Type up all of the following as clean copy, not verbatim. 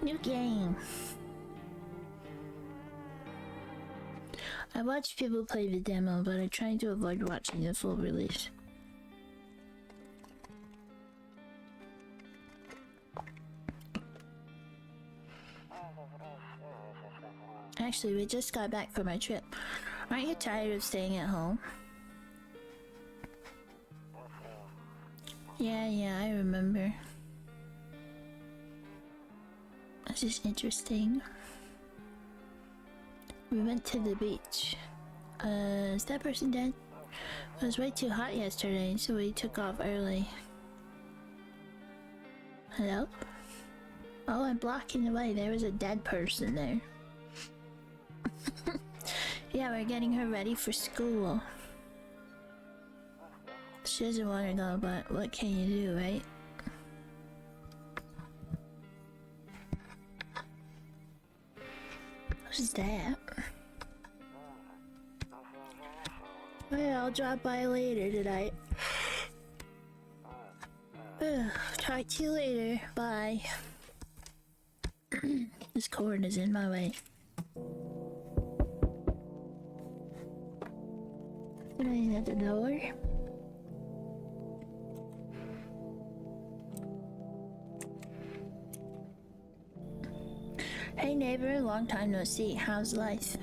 New game. I watched people play the demo, but I tried to avoid watching the full release. Actually, we just got back from our trip. Aren't you tired of staying at home? Yeah, I remember. This is interesting. We went to the beach. Is that person dead? It was way too hot yesterday, so we took off early. Hello? Oh, I'm blocking the way. There was a dead person there. Yeah, we're getting her ready for school. She doesn't want to go, but what can you do, right? Who's that? Well, I'll drop by later tonight. Talk to you later. Bye. This cord is in my way. Anything at the door? Hey neighbor, long time no see. How's life?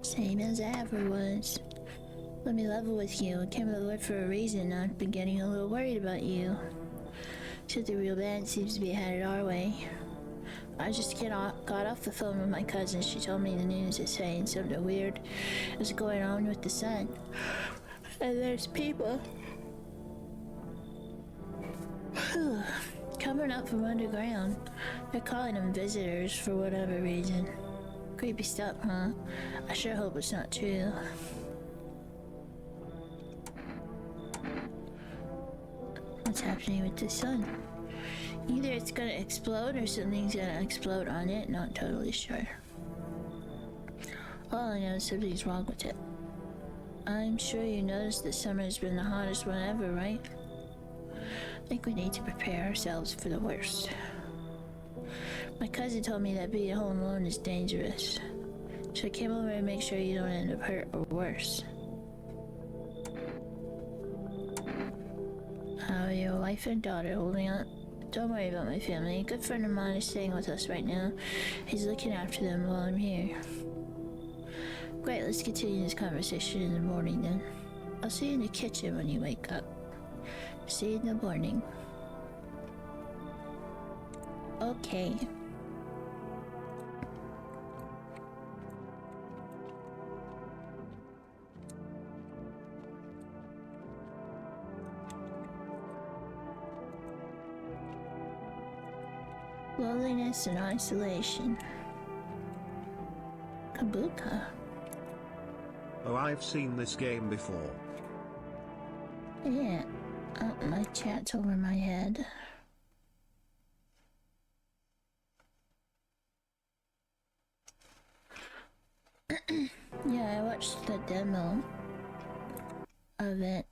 Same as ever was. Let me level with you. I came to the Lord for a reason. I've been getting a little worried about you. Except the real band seems to be headed our way. I just got off the phone with my cousin. She told me the news is saying something weird is going on with the sun. And there's people coming up from underground. They're calling them visitors for whatever reason. Creepy stuff, huh? I sure hope it's not true. What's happening with the sun? Either it's gonna explode or something's gonna explode on it, not totally sure. All I know is something's wrong with it. I'm sure you noticed that summer's been the hottest one ever, right? I think we need to prepare ourselves for the worst. My cousin told me that being home alone is dangerous, so I came over to make sure you don't end up hurt or worse. How are your wife and daughter holding up? Don't worry about my family. A good friend of mine is staying with us right now. He's looking after them while I'm here. Great, let's continue this conversation in the morning then. I'll see you in the kitchen when you wake up. See you in the morning. Okay. Loneliness and isolation. Kabuka. Oh, I've seen this game before. Yeah. Oh, my chat's over my head. Yeah, I watched the demo of it.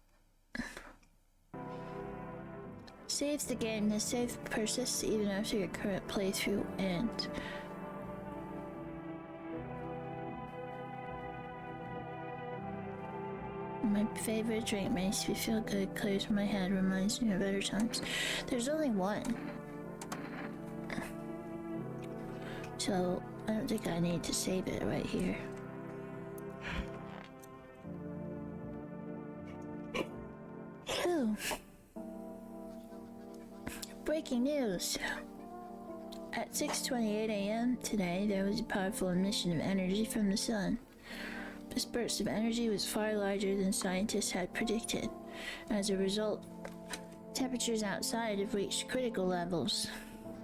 Saves the game. The save persists even after your current playthrough ends. My favorite drink makes me feel good, clears my head, reminds me of better times. There's only one. So, I don't think I need to save it right here. Oh. Breaking news. At 6:28 a.m. today, there was a powerful emission of energy from the sun. This burst of energy was far larger than scientists had predicted. As a result, temperatures outside have reached critical levels.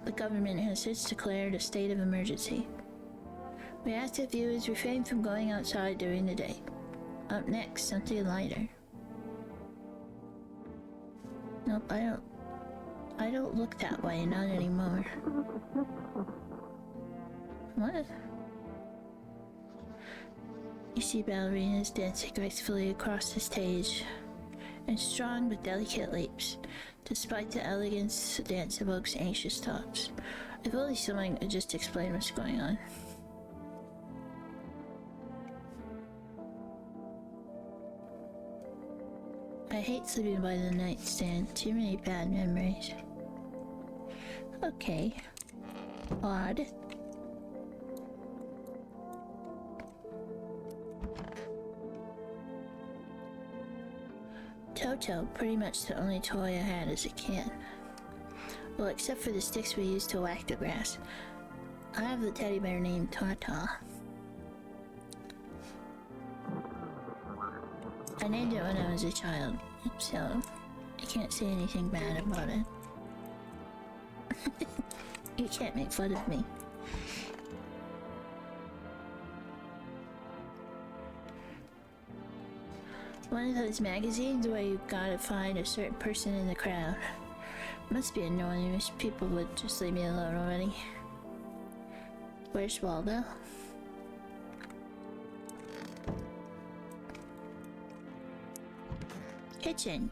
The government has since declared a state of emergency. We ask that viewers refrain from going outside during the day. Up next, something lighter. Nope, I don't look that way, not anymore. What? You see ballerinas dancing gracefully across the stage. in strong but delicate leaps. Despite the elegance, the dance evokes anxious thoughts. If only someone could just explain what's going on. I hate sleeping by the nightstand. Too many bad memories. Okay. Odd. Toto, pretty much the only toy I had as a kid. Well, except for the sticks we used to whack the grass. I have the teddy bear named Tata. I named it when I was a child, so I can't say anything bad about it. You can't make fun of me. One of those magazines where you gotta find a certain person in the crowd. Must be annoying. Wish people would just leave me alone already. Where's Waldo? Kitchen.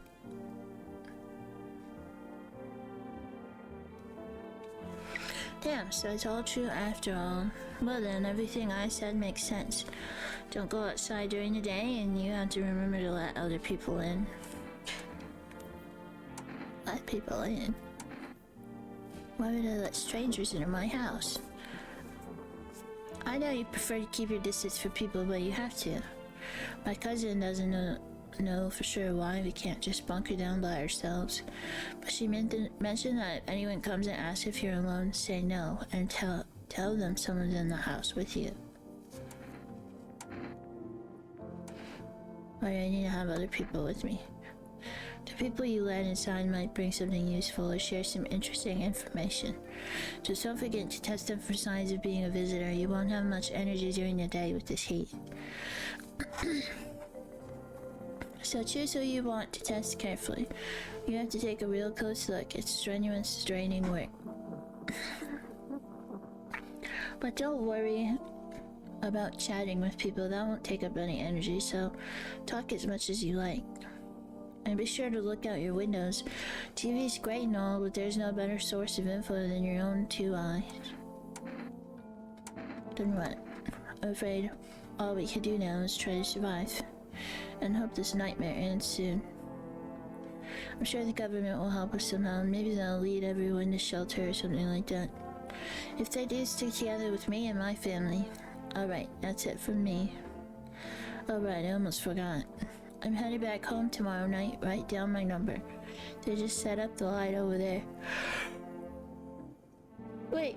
Damn, so it's all true after all. Well then, everything I said makes sense. Don't go outside during the day, and you have to remember to let other people in. Let people in? Why would I let strangers into my house? I know you prefer to keep your distance from people, but you have to. My cousin doesn't know for sure why we can't just bunker down by ourselves, but she mentioned that if anyone comes and asks if you're alone, say no, and tell them someone's in the house with you. Or I need to have other people with me. The people you let inside might bring something useful or share some interesting information. Just don't forget to test them for signs of being a visitor. You won't have much energy during the day with this heat. So choose who you want to test carefully. You have to take a real close look. It's strenuous, draining work. But don't worry about chatting with people. That won't take up any energy, so talk as much as you like. And be sure to look out your windows. TV's great and all, but there's no better source of info than your own two eyes. Then what? I'm afraid all we can do now is try to survive. And hope this nightmare ends soon. I'm sure the government will help us somehow. Maybe they'll lead everyone to shelter or something like that. If they do, stick together with me and my family. Alright, that's it from me. Alright, I almost forgot. I'm headed back home tomorrow night. Write down my number. They just set up the light over there. Wait.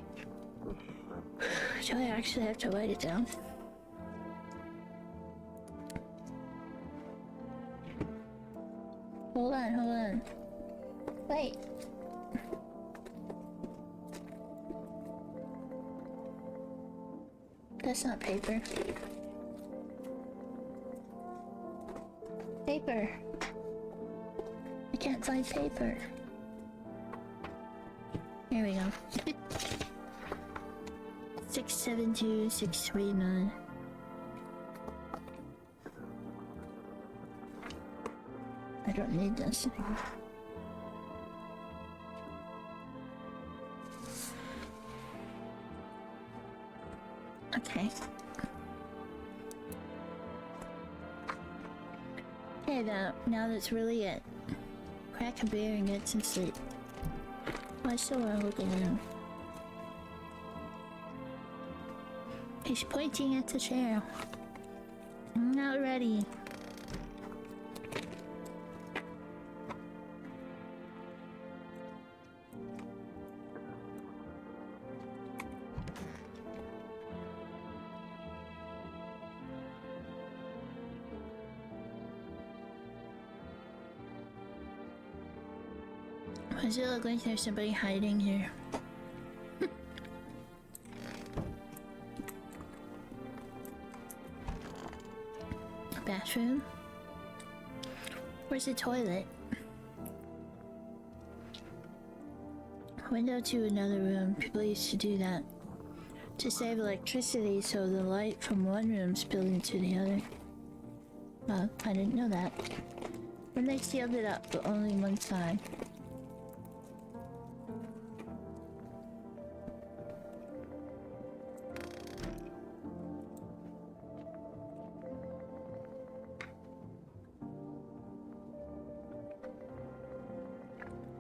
Do I actually have to write it down? Hold on. Wait. That's not paper. Paper. I can't find paper. Here we go. 672639. I don't need this anymore. Okay. Okay, now that's really it. Crack a beer and get some sleep. Why still want to look around? He's pointing at the chair. I'm not ready. Does it look like there's somebody hiding here? Bathroom? Where's the toilet? Window to another room. People used to do that to save electricity, so the light from one room spilled into the other. Well, I didn't know that. When they sealed it up, but only one side.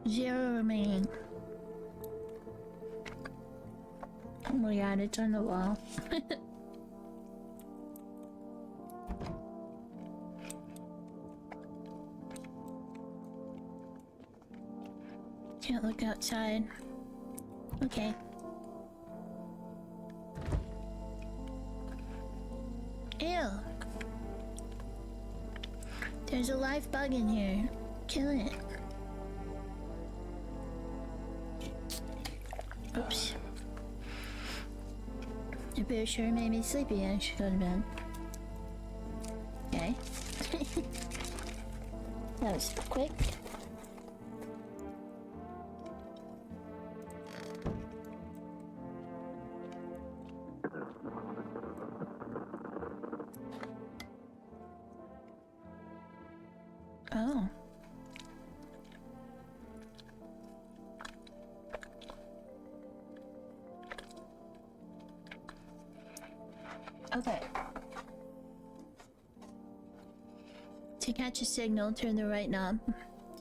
Zero remaining. Oh my god, it's on the wall. Can't look outside. Okay. Ew. There's a live bug in here. Kill it. Oops. The bear sure made me sleepy. I should go to bed. Okay. That was quick. Oh. Okay. To catch a signal, turn the right knob.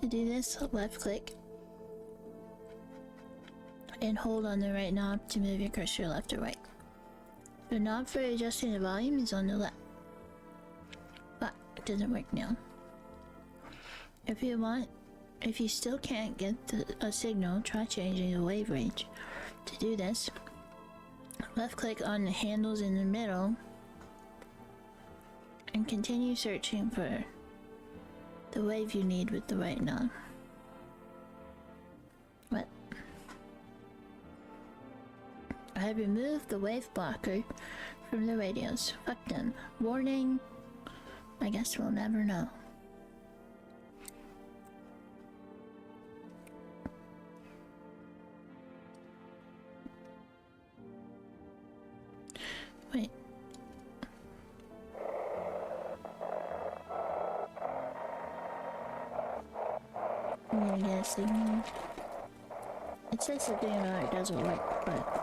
To do this, left click. And hold on the right knob to move your cursor left or right. The knob for adjusting the volume is on the left. But it doesn't work now. If you still can't get a signal, try changing the wave range. To do this, left click on the handles in the middle and continue searching for the wave you need with the right knob. What? I have removed the wave blocker from the radios. Fuck them. Warning. I guess we'll never know. Wait. I'm gonna get a signal. It says the DNR doesn't work, but...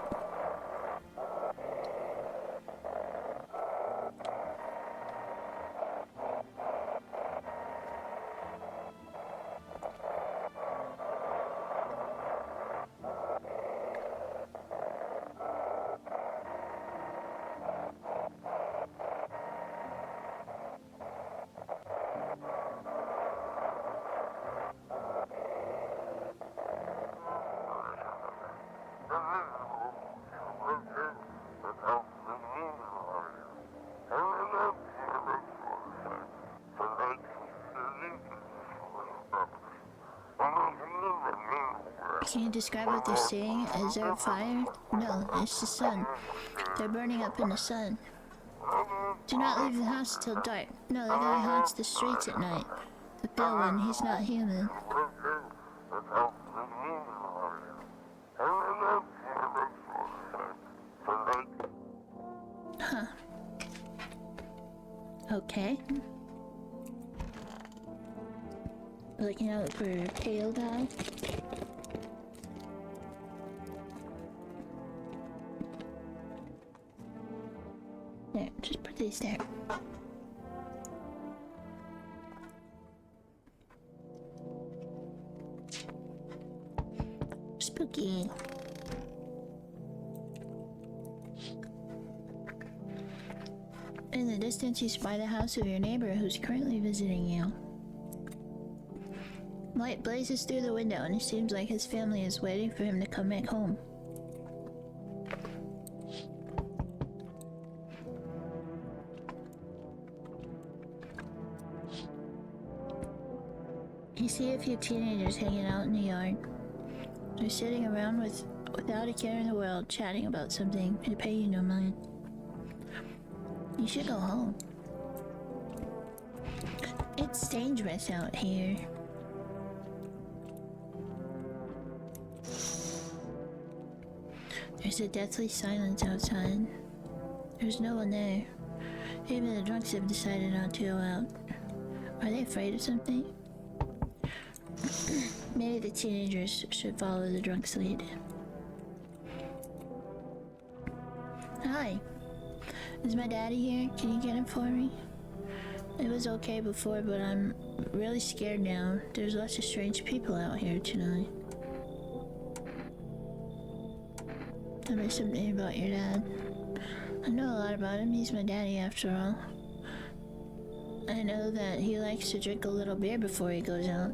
Can you describe what they're seeing? Is there a fire? No, it's the sun. They're burning up in the sun. Do not leave the house till dark. No, the guy haunts the streets at night. The pale one, he's not human. Huh. Okay. Looking out for a pale guy. There, just put these there. Spooky. In the distance, you spy the house of your neighbor who's currently visiting you. Light blazes through the window, and it seems like his family is waiting for him to come back home. You see a few teenagers hanging out in the yard. They're sitting around without a care in the world, chatting about something. They pay you no mind. You should go home. It's dangerous out here. There's a deathly silence outside. There's no one there. Even the drunks have decided not to go out. Are they afraid of something? Maybe the teenagers should follow the drunk's lead. Hi. Is my daddy here? Can you get him for me? It was okay before, but I'm really scared now. There's lots of strange people out here tonight. Tell me something about your dad. I know a lot about him. He's my daddy after all. I know that he likes to drink a little beer before he goes out.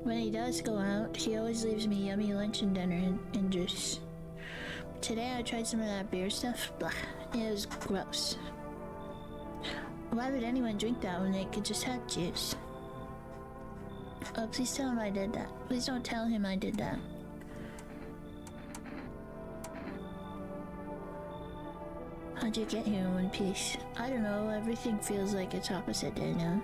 When he does go out, he always leaves me yummy lunch and dinner and juice. Today I tried some of that beer stuff. Blah, it was gross. Why would anyone drink that when they could just have juice? Oh, please tell him I did that. Please don't tell him I did that. How'd you get here in one piece? I don't know, everything feels like it's opposite day now.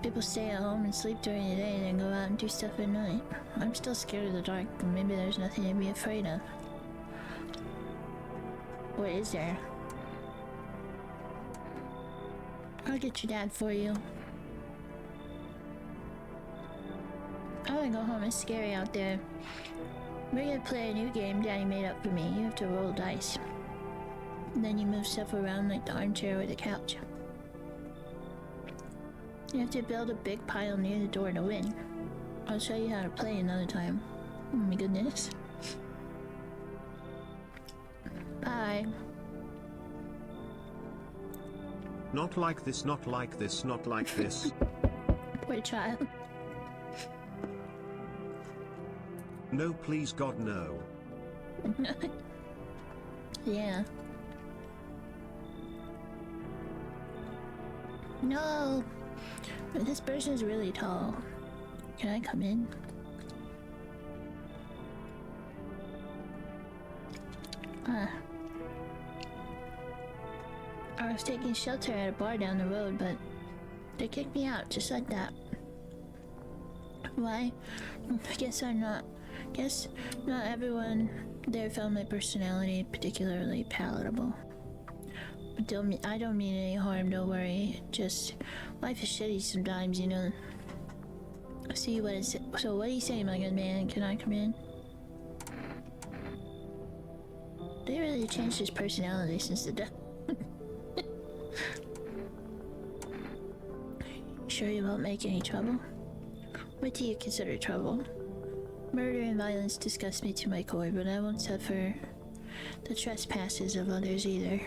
People stay at home and sleep during the day and then go out and do stuff at night. I'm still scared of the dark, but maybe there's nothing to be afraid of. What is there? I'll get your dad for you. I wanna go home, it's scary out there. We're gonna play a new game Daddy made up for me. You have to roll dice. And then you move stuff around like the armchair or the couch. You have to build a big pile near the door to win. I'll show you how to play another time. Oh my goodness. Bye. Not like this, not like this, not like this. Poor child. No, please God, no. Yeah. No! But this person's really tall. Can I come in? I was taking shelter at a bar down the road, but they kicked me out just like that. Why? Guess not everyone there found my personality particularly palatable. But I don't mean any harm, don't worry. Just, life is shitty sometimes, you know. So what do you say, my good man? Can I come in? They really changed his personality since the death. Sure you won't make any trouble? What do you consider trouble? Murder and violence disgust me to my core, but I won't suffer the trespasses of others either.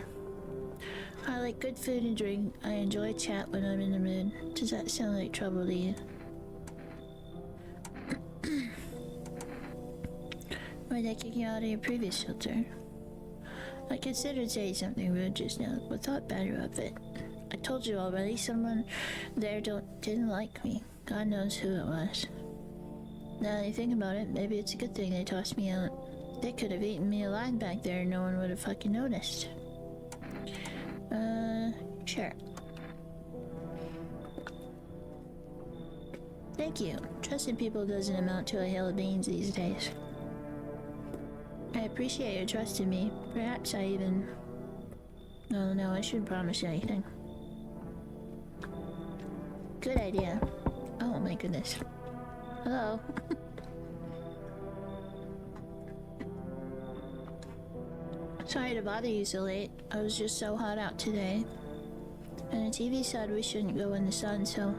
I like good food and drink. I enjoy chat when I'm in the mood. Does that sound like trouble to you? Why'd I kick you out of your previous shelter? I considered saying something rude just now, but thought better of it. I told you already, someone there didn't like me. God knows who it was. Now that I think about it, maybe it's a good thing they tossed me out. They could have eaten me alive back there and no one would have fucking noticed. Sure. Thank you. Trusting people doesn't amount to a hill of beans these days. I appreciate your trust in me. Perhaps I even... No, I shouldn't promise anything. Good idea. Oh my goodness. Hello. Sorry to bother you so late. I was just so hot out today. And the TV said we shouldn't go in the sun, so...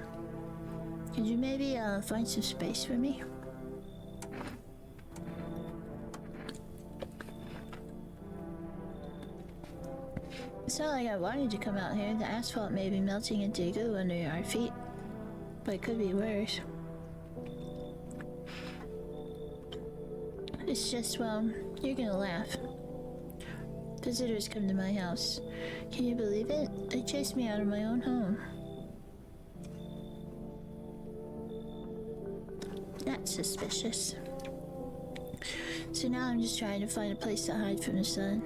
Could you maybe find some space for me? It's not like I wanted to come out here. The asphalt may be melting into goo under our feet. But it could be worse. It's just, well, you're gonna laugh. Visitors come to my house. Can you believe it? They chased me out of my own home. That's suspicious. So now I'm just trying to find a place to hide from the sun.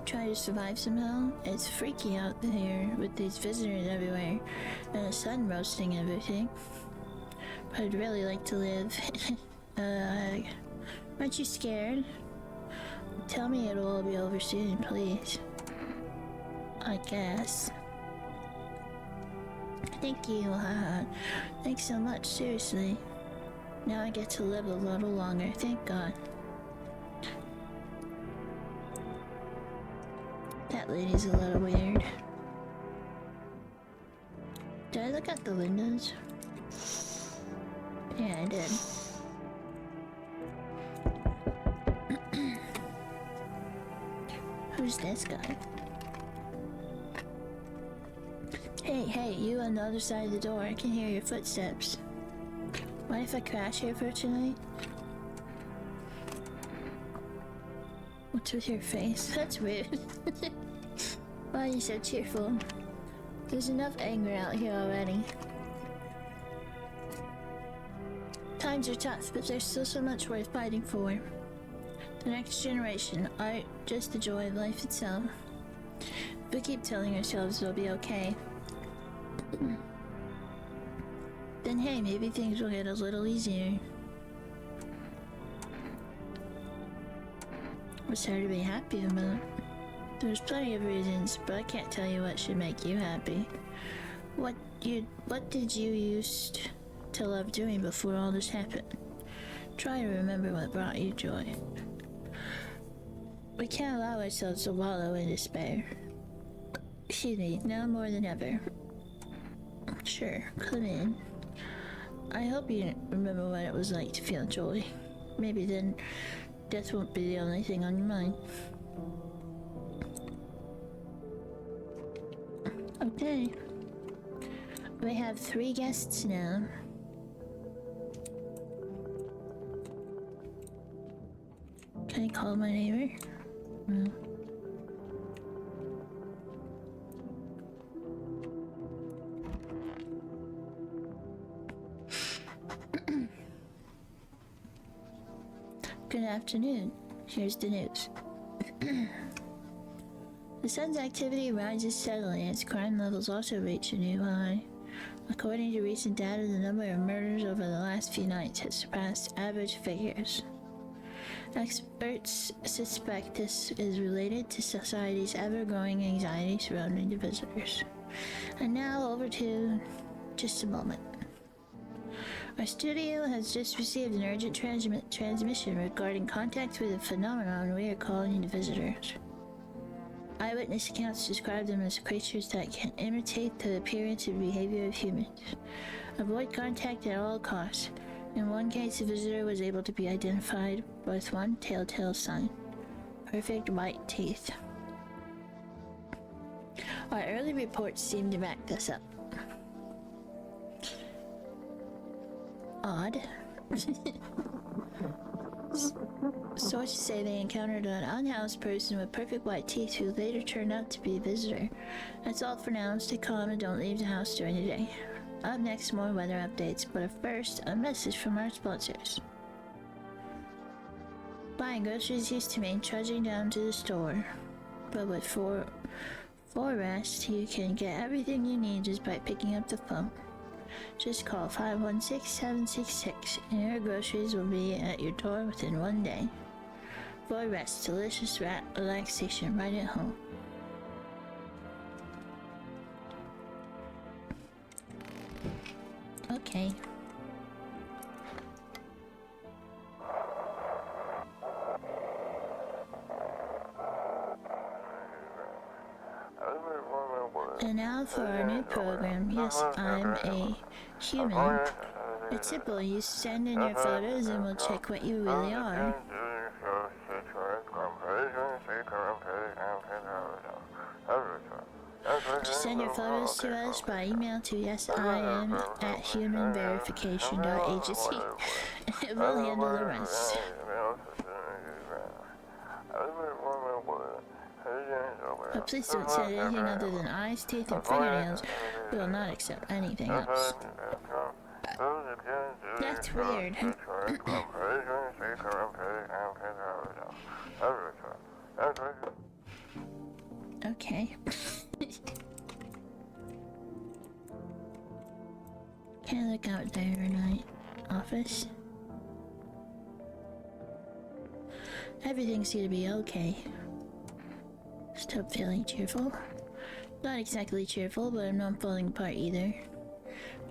Try to survive somehow. It's freaky out here with these visitors everywhere and the sun roasting everything. But I'd really like to live. Aren't you scared? Tell me it'll all be over soon, please. I guess. Thank you, thanks so much, seriously. Now I get to live a little longer, thank God. That lady's a little weird. Did I look out the windows? Yeah, I did. Who's this guy? Hey, you on the other side of the door. I can hear your footsteps. What if I crash here for tonight? What's with your face? That's weird. Why are you so cheerful? There's enough anger out here already. Times are tough, but there's still so much worth fighting for. The next generation, art, just the joy of life itself. If we keep telling ourselves it'll be okay, then hey, maybe things will get a little easier. What's there to be happy about? There's plenty of reasons, but I can't tell you what should make you happy. What did you used to love doing before all this happened? Try to remember what brought you joy. We can't allow ourselves to wallow in despair. Excuse me, now more than ever. Sure, come in. I hope you remember what it was like to feel joy. Maybe then death won't be the only thing on your mind. Okay. We have 3 guests now. Can I call my neighbor? No. Good afternoon. Here's the news. The sun's activity rises steadily as crime levels also reach a new high. According to recent data, the number of murders over the last few nights has surpassed average figures. Experts suspect this is related to society's ever-growing anxiety surrounding the visitors. And now over to just a moment. Our studio has just received an urgent transmission regarding contact with a phenomenon we are calling the visitors. Eyewitness accounts describe them as creatures that can imitate the appearance and behavior of humans. Avoid contact at all costs. In one case, the visitor was able to be identified with one telltale sign: perfect white teeth. Our early reports seem to back this up. Odd. Sources say they encountered an unhoused person with perfect white teeth who later turned out to be a visitor. That's all for now. Stay calm and don't leave the house during the day. Up next, more weather updates, but first, a message from our sponsors. Buying groceries used to mean trudging down to the store, but with for rest, you can get everything you need just by picking up the phone. Just call 516-766 and your groceries will be at your door within 1 day. For rest, delicious relaxation right at home. Okay. And now for our new program. Yes, I'm a human. It's simple. You send in your photos and we'll check what you really are. Just send your photos to us by email to yesim@humanverification.agency and we'll handle the rest. But please don't send anything other than eyes, teeth, and fingernails. We will not accept anything else. That's weird. Okay. Can I look out there in my office? Everything's gonna be okay. Stop feeling cheerful. Not exactly cheerful, but I'm not falling apart either.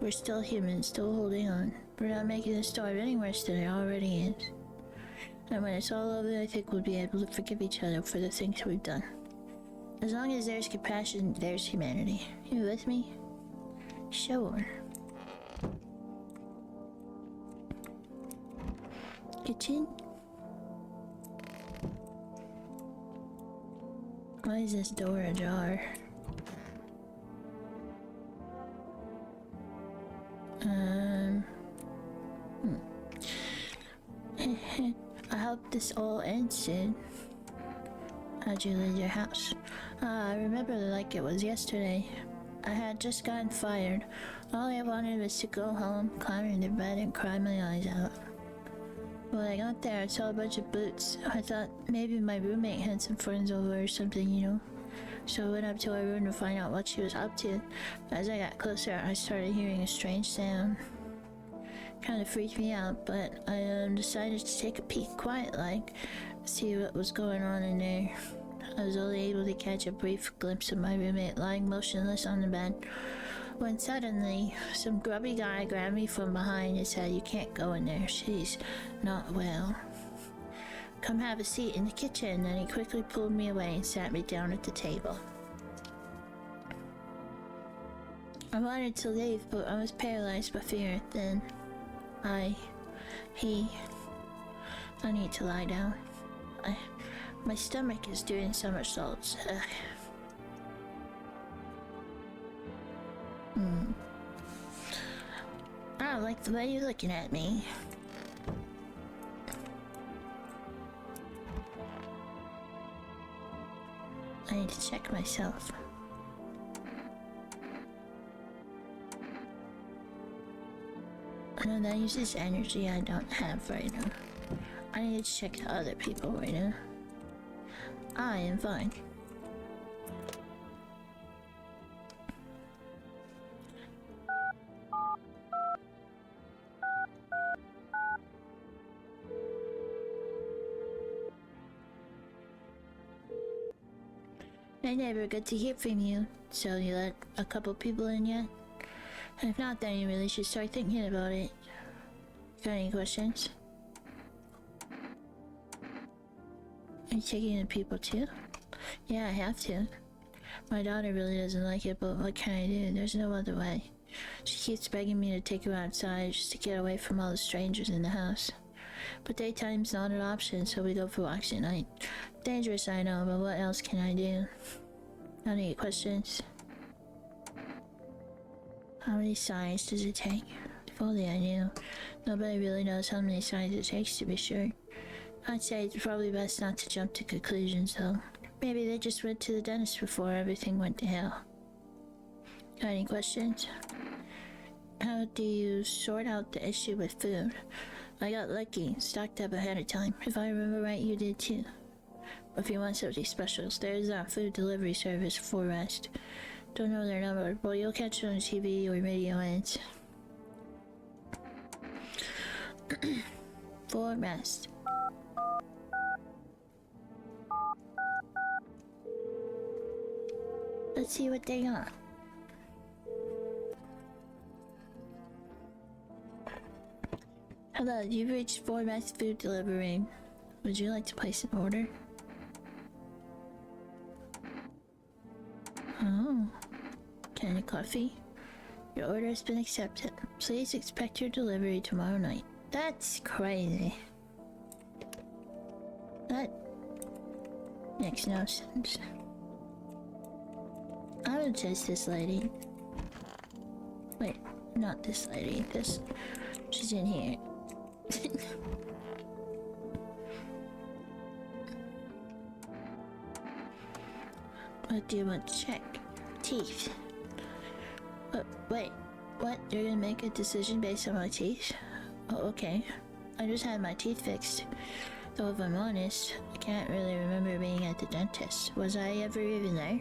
We're still humans, still holding on. We're not making the storm any worse than it already is. And when it's all over, I think we'll be able to forgive each other for the things we've done. As long as there's compassion, there's humanity. You with me? Sure. Kitchen? Why is this door ajar? I hope this all ends soon. How'd you lose your house? I remember like it was yesterday. I had just gotten fired. All I wanted was to go home, climb into bed, and cry my eyes out. When I got there, I saw a bunch of boots. I thought maybe my roommate had some friends over or something, you know? So I went up to her room to find out what she was up to. As I got closer, I started hearing a strange sound. Kind of freaked me out, but I decided to take a peek quiet-like, see what was going on in there. I was only able to catch a brief glimpse of my roommate lying motionless on the bed, when suddenly, some grubby guy grabbed me from behind and said, "You can't go in there, she's not well. Come have a seat in the kitchen." Then he quickly pulled me away and sat me down at the table. I wanted to leave, but I was paralyzed by fear. Then, I need to lie down. My stomach is doing so much salt. I don't like the way you're looking at me. I need to check myself. I know that uses energy I don't have right now. I need to check the other people right now. I am fine. Hey neighbor, good to hear from you. So you let a couple people in yet? If not, then you really should start thinking about it. Got any questions? Are you taking the people too? Yeah, I have to. My daughter really doesn't like it, but what can I do? There's no other way. She keeps begging me to take her outside just to get away from all the strangers in the house. But daytime's not an option, so we go for walks at night. Dangerous, I know, but what else can I do? Any questions? How many signs does it take? If only I knew. Nobody really knows how many signs it takes, to be sure. I'd say it's probably best not to jump to conclusions, though. Maybe they just went to the dentist before everything went to hell. Got any questions? How do you sort out the issue with food? I got lucky, stocked up ahead of time. If I remember right, you did too. If you want something special, there's a food delivery service for Rest. Don't know their number, but you'll catch it on TV or radio ads. For Rest. Let's see what they got. Hello, you've reached Format Food Delivery. Would you like to place an order? Oh. Can of coffee? Your order has been accepted. Please expect your delivery tomorrow night. That's crazy. That makes no sense. I would chase this lady. Wait, not this lady. She's in here. What do you want to check? Teeth. Wait, what? You're gonna make a decision based on my teeth? Oh, okay. I just had my teeth fixed. Though if I'm honest, I can't really remember being at the dentist. Was I ever even there?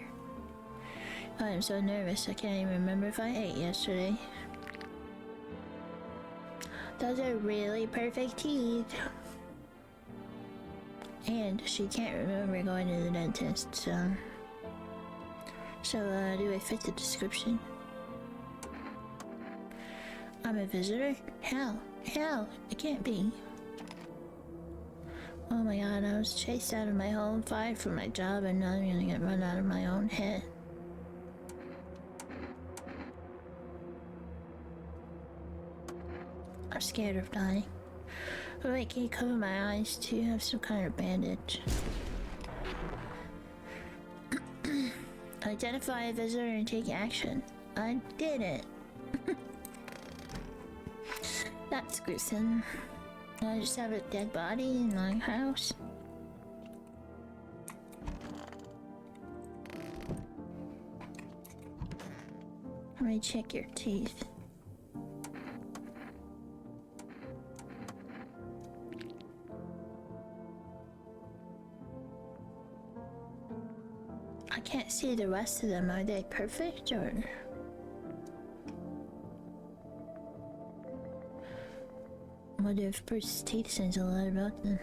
I'm so nervous I can't even remember if I ate yesterday. Those are really perfect teeth. And she can't remember going to the dentist, so So, do I fit the description? I'm a visitor? Hell, it can't be. Oh my god, I was chased out of my home, fired from my job, and now I'm gonna get run out of my own head. I'm scared of dying. Oh wait, can you cover my eyes too? Have some kind of bandage. Identify a visitor and take action. I did it. That's gruesome. I just have a dead body in my house. Let me check your teeth. I can't see the rest of them. Are they perfect or? I wonder if a person's teeth says a lot about them.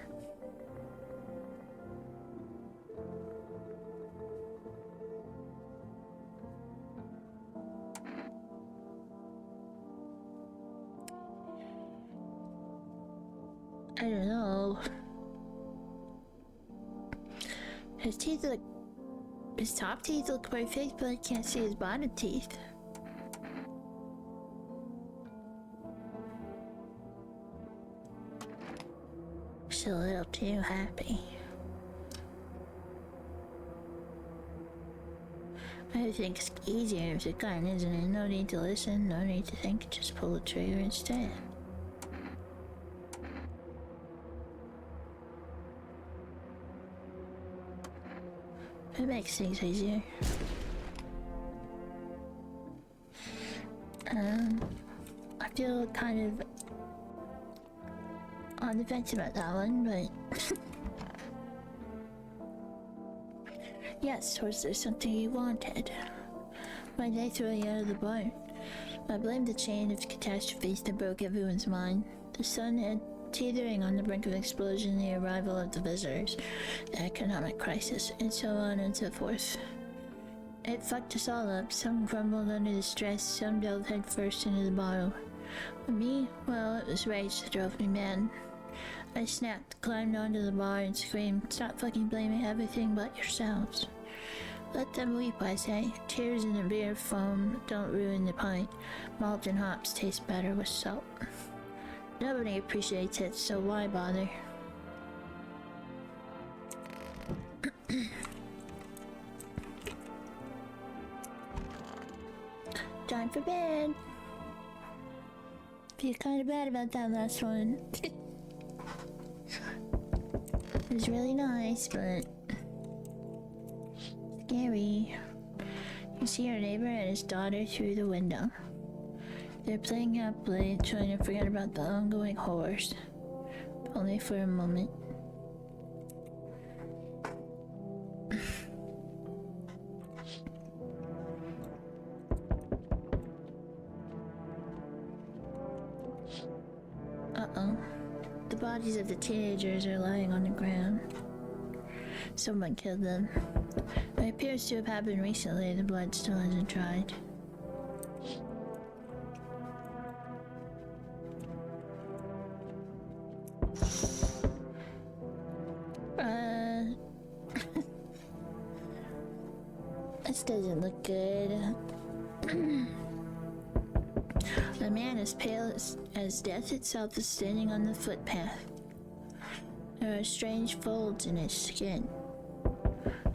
I don't know. His teeth look... His top teeth look perfect, but I can't see his bottom teeth. She's a little too happy. I think it's easier if it's a gun, isn't it? No need to listen, no need to think, just pull the trigger instead. It makes things easier. I feel kind of on the fence about that one, but yes, was there something you wanted? Why'd they throw you out of the barn? I blame the chain of catastrophes that broke everyone's mind. The sun had teetering on the brink of explosion, the arrival of the visitors, the economic crisis, and so on and so forth. It fucked us all up. Some crumbled under the stress, some dove headfirst into the bottle. But me, well, it was rage that drove me mad. I snapped, climbed onto the bar, and screamed, "Stop fucking blaming everything but yourselves." Let them weep, I say. Tears in a beer foam don't ruin the pint. Malt and hops taste better with salt. Nobody appreciates it, so why bother? Time for bed. Feel kind of bad about that last one. It was really nice, but scary. You see your neighbor and his daughter through the window. They're playing happily, trying to forget about the ongoing horrors. Only for a moment. Uh-oh. The bodies of the teenagers are lying on the ground. Someone killed them. It appears to have happened recently. The blood still hasn't dried. This doesn't look good. The man as pale as death itself is standing on the footpath. There are strange folds in his skin.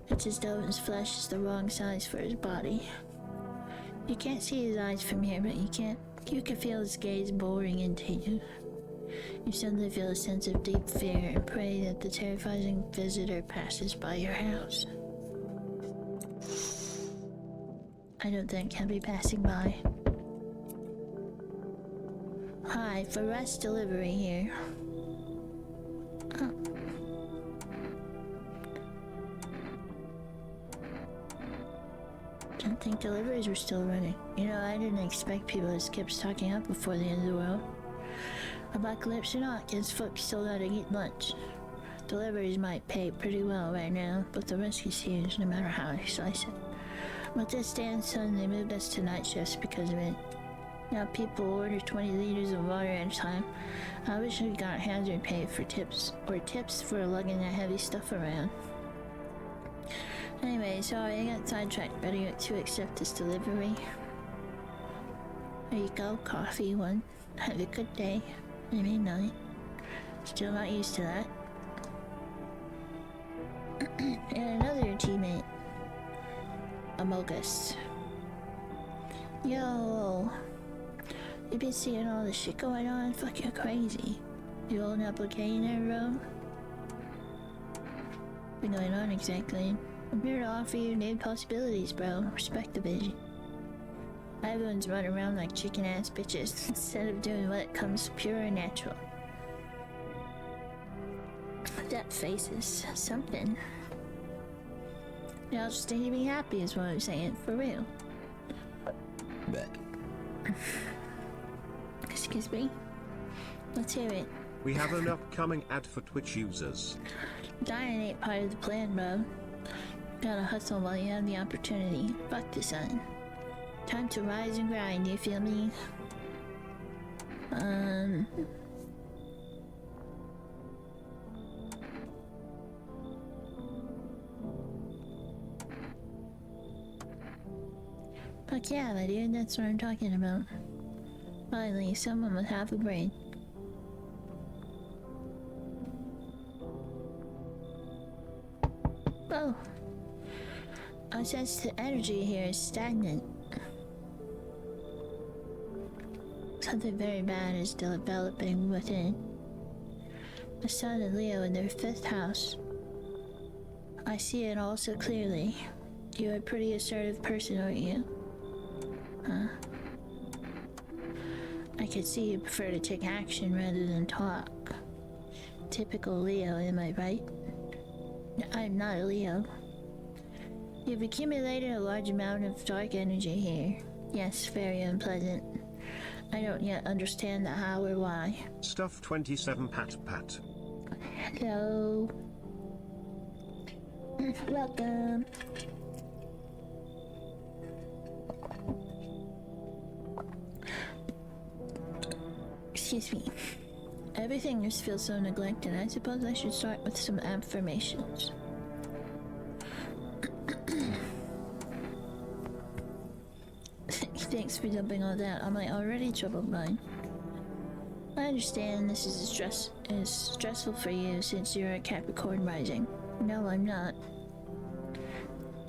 It's as though his flesh is the wrong size for his body. You can't see his eyes from here, but you can feel his gaze boring into you. You suddenly feel a sense of deep fear and pray that the terrifying visitor passes by your house. I don't think he'll be passing by. Hi, for rest delivery here. Oh. Don't think deliveries were still running. You know, I didn't expect people to skip stocking up before the end of the world. Apocalypse or not, kids folks still gotta eat lunch. Deliveries might pay pretty well right now, but the risk is huge no matter how I slice it. With this damn sun, they moved us to night shifts because of it. Now people order 20 liters of water at a time. I wish we got hazard pay for tips, or tips for lugging that heavy stuff around. Anyway, sorry, I got sidetracked. Better to accept this delivery. There you go, coffee one. Have a good day. Maybe night. Still not used to that. And another teammate. Amogus. Yo. You been seeing all this shit going on? Fuck, you're crazy. You holding up okay there, bro? What's going on exactly? I'm here to offer you new possibilities, bro. Respect the vision. Everyone's running around like chicken ass bitches instead of doing what comes pure and natural. That face is something. Y'all just need to be happy is what I'm saying, for real. Excuse me? Let's hear it. We have an upcoming ad for Twitch users. Dying ain't part of the plan, bro. Gotta hustle while you have the opportunity. Fuck the sun. Time to rise and grind, you feel me? Fuck yeah, my dude, that's what I'm talking about. Finally, someone with half a brain. Oh. I sense the energy here is stagnant. Something very bad is developing within. The sun and Leo in their 5th house. I see it all so clearly. You're a pretty assertive person, aren't you? Huh? I could see you prefer to take action rather than talk. Typical Leo, am I right? I'm not a Leo. You've accumulated a large amount of dark energy here. Yes, very unpleasant. I don't yet understand the how or why. Stuff 27 pat pat. Hello. Welcome. Excuse me. Everything just feels so neglected. I suppose I should start with some affirmations. Thanks for dumping all that on my already troubled mind. I understand this is stressful for you since you're a Capricorn rising. No, I'm not.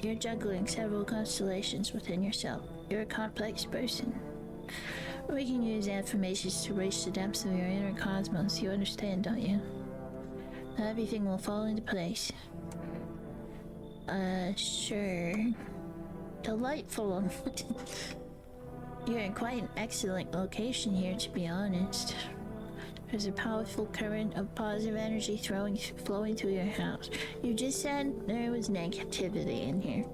You're juggling several constellations within yourself. You're a complex person. We can use affirmations to reach the depths of your inner cosmos. You understand, don't you? Everything will fall into place. Sure. Delightful. You're in quite an excellent location here, to be honest. There's a powerful current of positive energy flowing through your house. You just said there was negativity in here.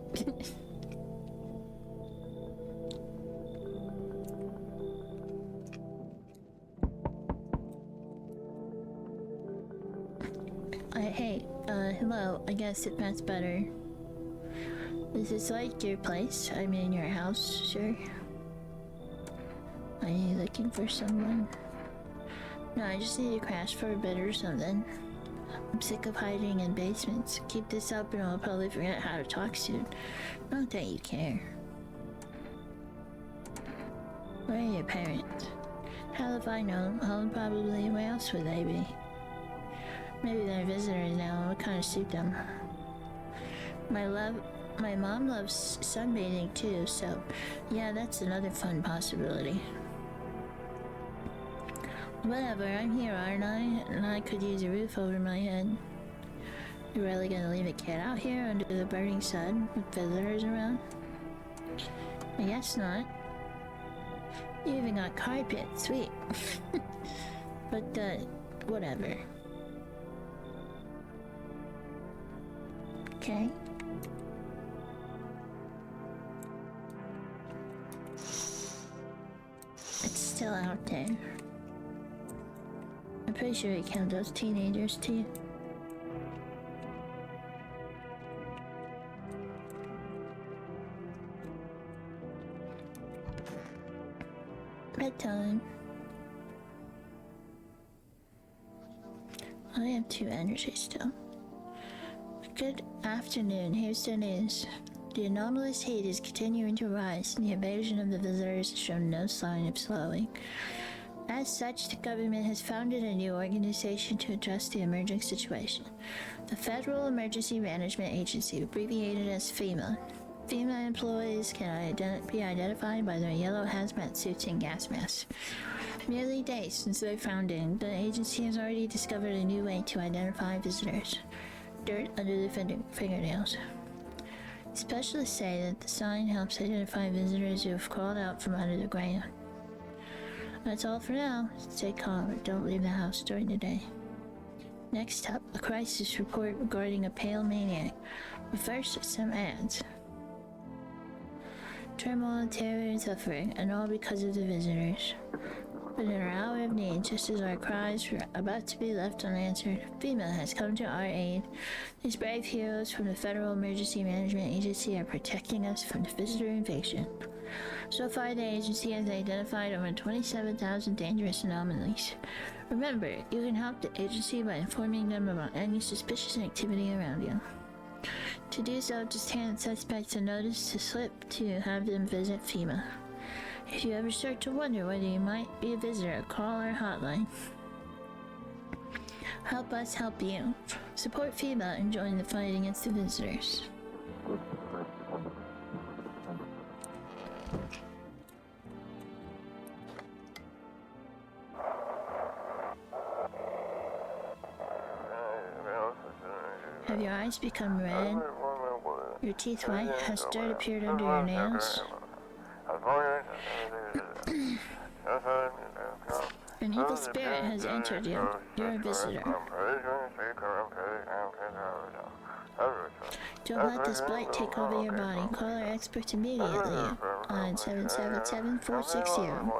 Hello, I guess if that's better. Is this like your place? I mean your house, sure. Are you looking for someone? No, I just need to crash for a bit or something. I'm sick of hiding in basements. Keep this up and I'll probably forget how to talk soon. Not that you care. Where are your parents? Hell if I know. Home probably. Where else would they be? Maybe they're visitors now. What kind of suit them? My mom loves sunbathing too, so yeah, that's another fun possibility. Whatever, I'm here, aren't I? And I could use a roof over my head. You're really gonna leave a kid out here under the burning sun with visitors around? I guess not. You even got carpet, sweet. But, whatever. Okay. It's still out there. I'm pretty sure it counts those teenagers too. time. I have 2 energy still. Good afternoon, here's the news. The anomalous heat is continuing to rise, and the invasion of the visitors has shown no sign of slowing. As such, the government has founded a new organization to address the emerging situation. The Federal Emergency Management Agency, abbreviated as FEMA. FEMA employees can be identified by their yellow hazmat suits and gas masks. Merely days since their founding, the agency has already discovered a new way to identify visitors. Dirt under the fingernails. Specialists say that the sign helps identify visitors who have crawled out from under the ground. That's all for now. Stay calm and don't leave the house during the day. Next up, a crisis report regarding a pale maniac. But first, some ads. Turmoil, terror, and suffering, and all because of the visitors. But in our hour of need, just as our cries were about to be left unanswered, FEMA has come to our aid. These brave heroes from the Federal Emergency Management Agency are protecting us from the visitor invasion. So far, the agency has identified over 27,000 dangerous anomalies. Remember, you can help the agency by informing them about any suspicious activity around you. To do so, just hand suspects a notice to slip to have them visit FEMA. If you ever start to wonder whether you might be a visitor, call our hotline. Help us help you. Support FEMA and join the fight against the visitors. Have your eyes become red? Your teeth white? Has dirt appeared under your nails? An evil spirit has entered you. You're a visitor. Don't let this blight take over your body. Call our experts immediately on 777-460.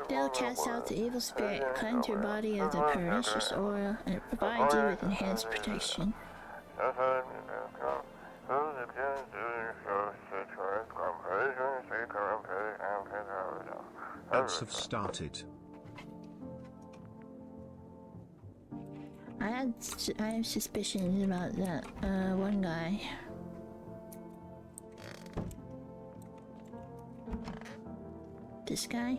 They'll cast out the evil spirit, cleanse your body of the pernicious aura, and provide you with enhanced protection. Ads have started. I have suspicions about that one guy. This guy?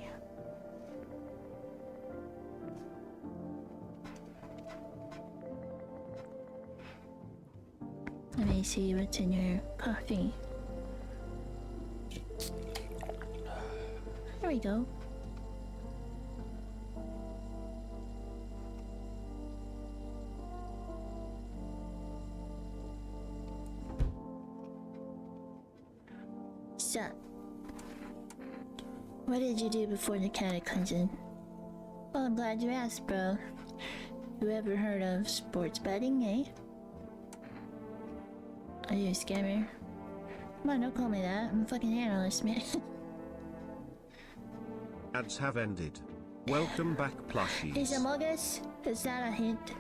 Let me see what's in your coffee. There we go. So, what did you do before the cataclysm? Well, I'm glad you asked, bro. You ever heard of sports betting, eh? Are you a scammer? Come on, don't call me that. I'm a fucking analyst, man. Ads have ended. Welcome back, plushies. Is Among Us? Is that a hint?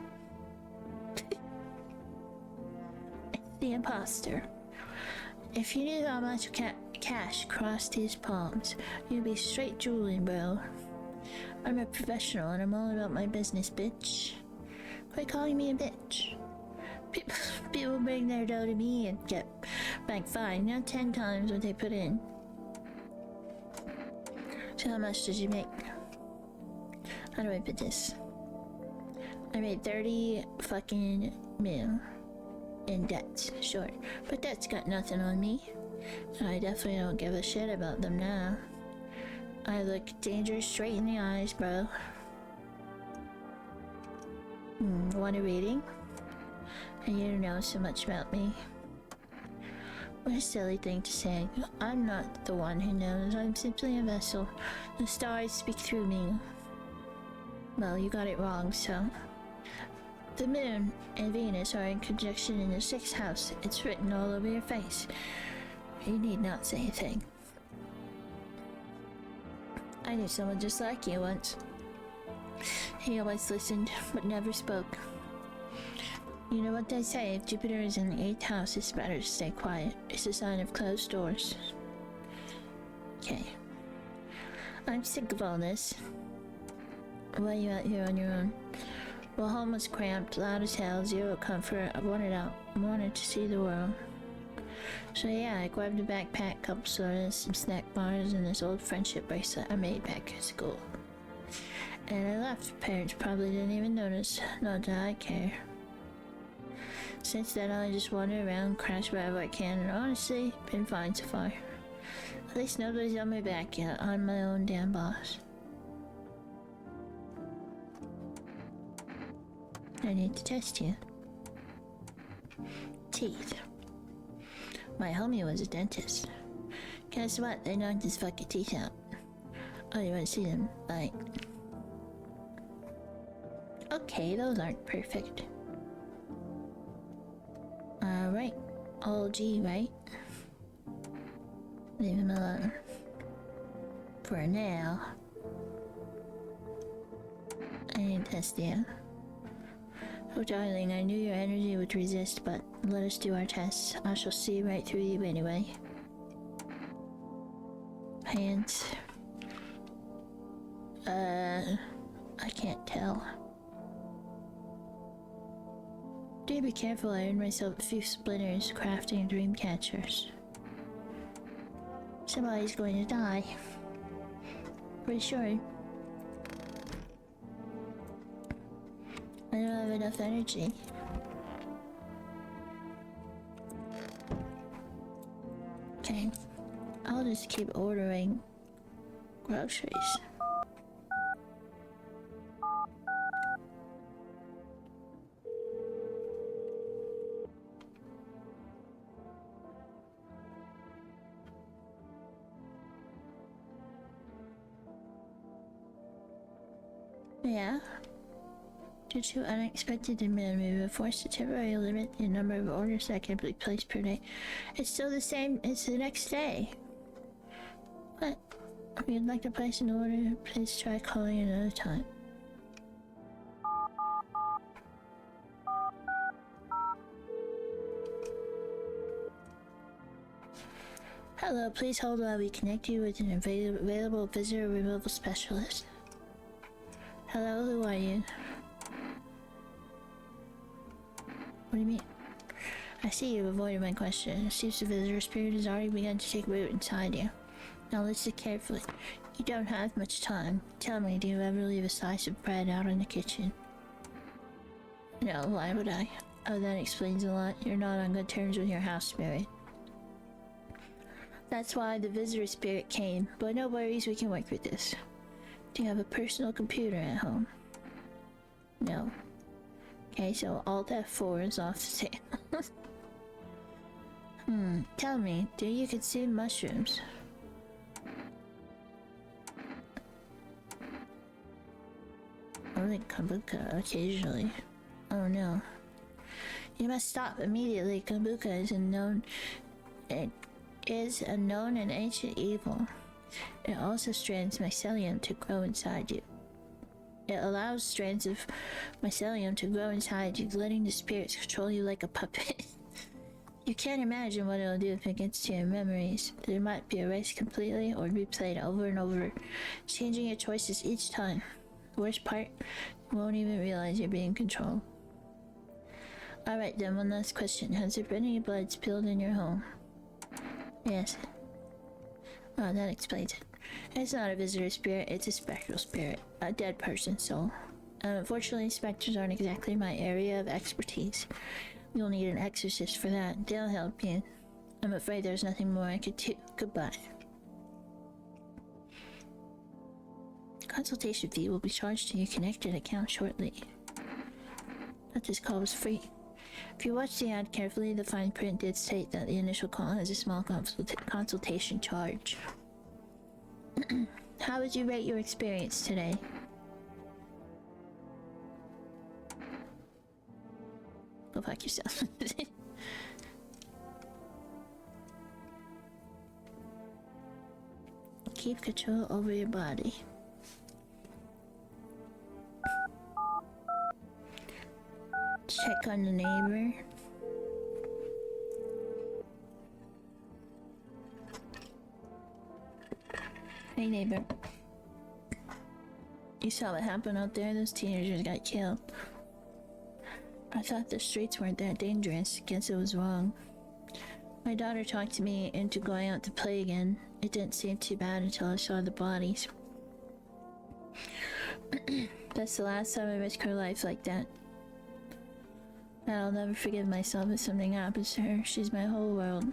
The imposter. If you knew how much cash crossed his palms, you'd be straight drooling, bro. I'm a professional and I'm all about my business, bitch. Quit calling me a bitch. People bring their dough to me and get back 5, not 10 times what they put in. So how much did you make? How do I put this? I made 30 fucking mil in debts, sure. But that's got nothing on me. I definitely don't give a shit about them now. I look danger straight in the eyes, bro. Want a reading? And you don't know so much about me. What a silly thing to say. I'm not the one who knows. I'm simply a vessel. The stars speak through me. Well, you got it wrong, so. The moon and Venus are in conjunction in the 6th house. It's written all over your face. You need not say a thing. I knew someone just like you once. He always listened, but never spoke. You know what they say, if Jupiter is in the 8th house, it's better to stay quiet. It's a sign of closed doors. Okay. I'm sick of all this. Why are you out here on your own? Well, home was cramped, loud as hell, zero comfort. I wanted out. I wanted to see the world. So yeah, I grabbed a backpack, couple sodas, some snack bars, and this old friendship bracelet I made back at school. And I left. Parents probably didn't even notice. Not that I care. Since then, I just wander around, crash wherever I can, and honestly, been fine so far. At least nobody's on my back yet. I'm my own damn boss. I need to test you. Teeth. My homie was a dentist. Guess what? They knocked his fucking teeth out. Oh, you want to see them? Like... Okay, those aren't perfect. Alright. All G, right? Leave him alone. For now. I need to test you. Oh darling, I knew your energy would resist, but let us do our test. I shall see right through you anyway. Hands. I can't tell. Do be careful, I earned myself a few splinters crafting dream catchers. Somebody's going to die. Pretty sure. I don't have enough energy. Okay. I'll just keep ordering groceries. Yeah. Due to unexpected demand, we were forced to temporarily limit the number of orders that can be placed per day. It's still the same, it's the next day. What? If you'd like to place an order, please try calling another time. Hello, please hold while we connect you with an available visitor removal specialist. Hello, who are you? What do you mean? I see you've avoided my question. It seems the visitor spirit has already begun to take root inside you. Now listen carefully. You don't have much time. Tell me, do you ever leave a slice of bread out in the kitchen? No, why would I? Oh, that explains a lot. You're not on good terms with your house spirit. That's why the visitor spirit came, but no worries, we can work with this. Do you have a personal computer at home? No. Okay, so Alt F4 is off the table. Tell me, do you consume mushrooms? Only kombucha occasionally. Oh no. You must stop immediately. Kombucha is a known and ancient evil. It also strands mycelium to grow inside you. It allows strands of mycelium to grow inside you, letting the spirits control you like a puppet. You can't imagine what it'll do if it gets to your memories. They might be erased completely or replayed over and over, changing your choices each time. The worst part, you won't even realize you're being controlled. Alright then, one last question. Has there been any blood spilled in your home? Yes. Oh, that explains it. It's not a visitor spirit, it's a spectral spirit. A dead person's soul. Unfortunately, specters aren't exactly my area of expertise. You'll need an exorcist for that. They'll help you. I'm afraid there's nothing more I could do. Goodbye. Consultation fee will be charged to your connected account shortly. But this call was free. If you watch the ad carefully, the fine print did state that the initial call has a small consultation charge. How would you rate your experience today? Go fuck yourself. Keep control over your body. Check. check on the neighbor. Hey neighbor. You saw what happened out there? Those teenagers got killed. I thought the streets weren't that dangerous. Guess it was wrong. My daughter talked me into going out to play again. It didn't seem too bad until I saw the bodies. That's the last time I risked her life like that. I'll never forgive myself if something happens to her. She's my whole world.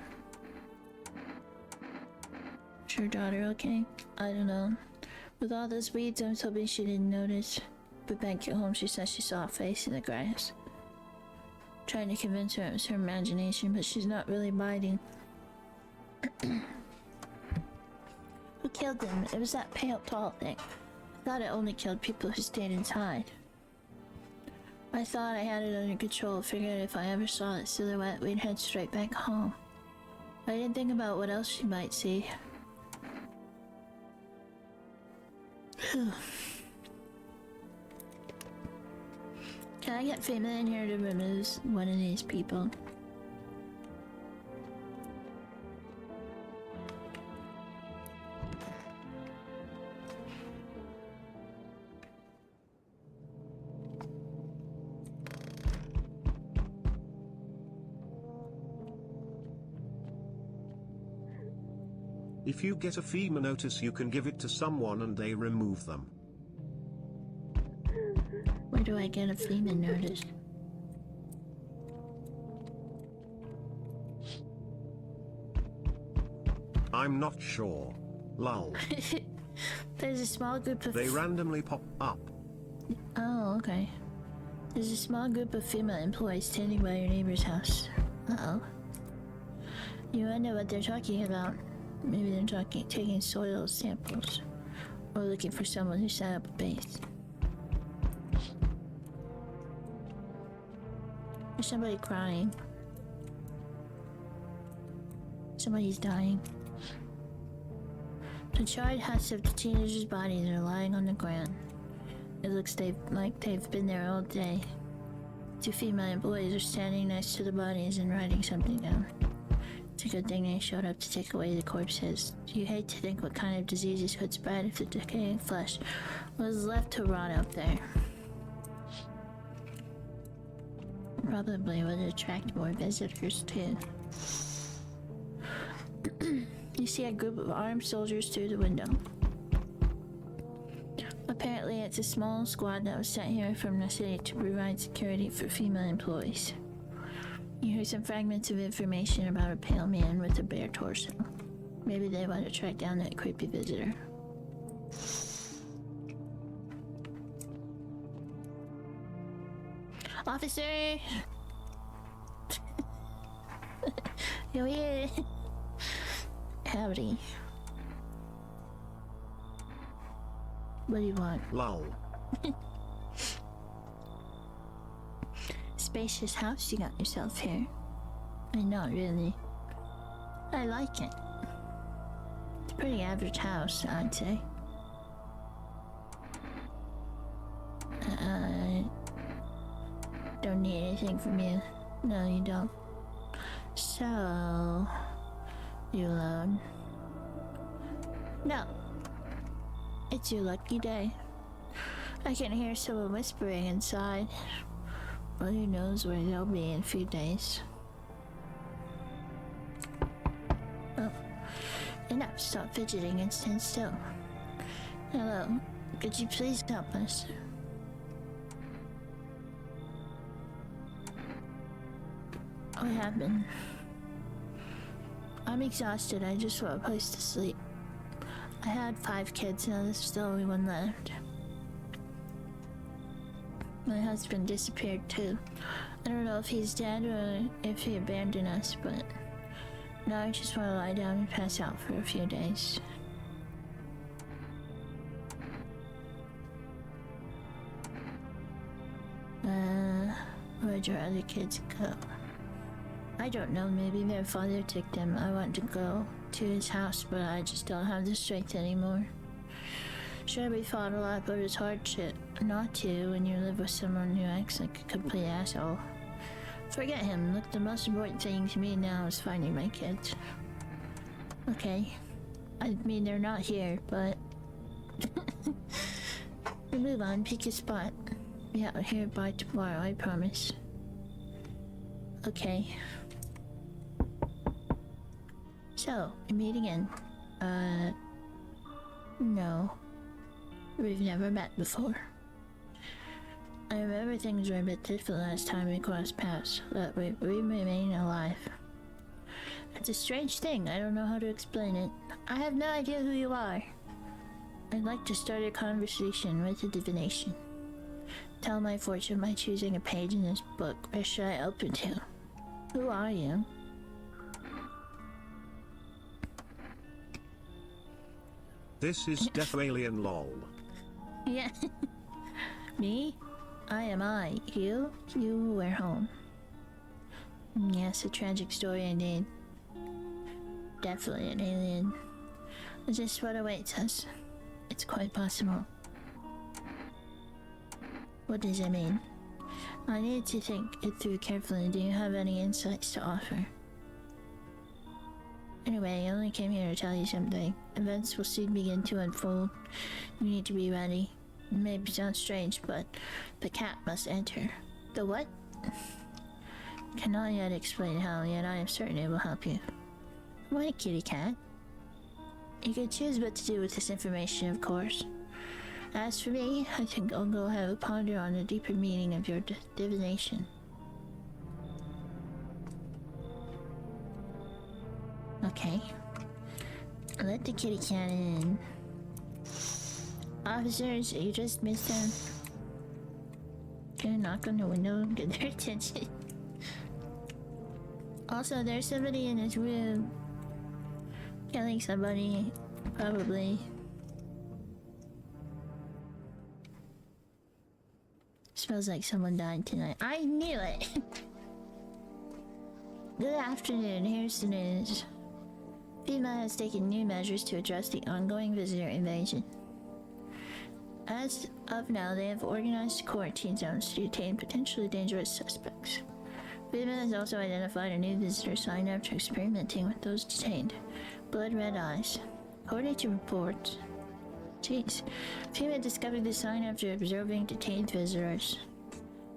Is your daughter okay? I don't know. With all those weeds, I was hoping she didn't notice. But back at home, she said she saw a face in the grass. Trying to convince her it was her imagination, but she's not really biting. Who killed them? It was that pale, tall thing. I thought it only killed people who stayed inside. I thought I had it under control, figured if I ever saw that silhouette, we'd head straight back home. I didn't think about what else she might see. Can I get Fema in here to remove one of these people? If you get a FEMA notice, you can give it to someone and they remove them. Where do I get a FEMA notice? I'm not sure. Lol. There's a small group of... They randomly pop up. Oh, okay. There's a small group of female employees standing by your neighbor's house. Uh-oh. You wonder what they're talking about. Maybe they're taking soil samples. Or looking for someone who set up a base. There's somebody crying. Somebody's dying. The charred huts of the teenagers' bodies are lying on the ground. It looks like they've been there all day. Two female employees are standing next to the bodies and writing something down. It's a good thing they showed up to take away the corpses. You hate to think what kind of diseases could spread if the decaying flesh was left to rot out there. Probably would attract more visitors too. You see a group of armed soldiers through the window. Apparently it's a small squad that was sent here from the city to provide security for female employees. You hear some fragments of information about a pale man with a bare torso. Maybe they want to track down that creepy visitor. Officer! You're here. Howdy. What do you want? Lol. Spacious house you got yourself here. Not really. I like it. It's a pretty average house, I'd say. Don't need anything from you. No, you don't. So... You alone? No. It's your lucky day. I can hear someone whispering inside. Well, who knows where they'll be in a few days. Oh. Enough. Stop fidgeting and stand still. Hello. Could you please help us? What happened? I'm exhausted. I just want a place to sleep. I had 5 kids, now this is the only one left. My husband disappeared too. I don't know if he's dead or if he abandoned us, but now I just want to lie down and pass out for a few days. Where'd your other kids go? I don't know, maybe their father took them. I want to go to his house, but I just don't have the strength anymore. Sure, we fought a lot, but it's hard not to when you live with someone who acts like a complete asshole. Forget him. Look, the most important thing to me now is finding my kids. Okay. I mean, they're not here, but... we'll move on. Pick a spot. Be out here by tomorrow, I promise. Okay. So, we meet again. No. We've never met before. I remember things were a bit different last time we crossed paths, but we remain alive. It's a strange thing, I don't know how to explain it. I have no idea who you are. I'd like to start a conversation with a divination. Tell my fortune by choosing a page in this book. Where should I open to? Who are you? This is Deaf Alien lol. Yeah. Me? I am I. You were home. Yes, a tragic story indeed. Definitely an alien. Is this what awaits us? It's quite possible. What does it mean? I need to think it through carefully. Do you have any insights to offer? Anyway, I only came here to tell you something. Events will soon begin to unfold. You need to be ready. It may sound strange, but the cat must enter. The what? Cannot yet explain how, yet I am certain it will help you. What, kitty cat? You can choose what to do with this information, of course. As for me, I think I'll go have a ponder on the deeper meaning of your divination. Okay. Let the kitty cat in. Officers, you just missed them. Can you knock on the window and get their attention? Also, there's somebody in this room. Killing somebody, probably. Smells like someone died tonight. I knew it! Good afternoon, here's the news. FEMA has taken new measures to address the ongoing visitor invasion. As of now, they have organized quarantine zones to detain potentially dangerous suspects. FEMA has also identified a new visitor sign after experimenting with those detained. Blood red eyes. According to reports, FEMA discovered the sign after observing detained visitors.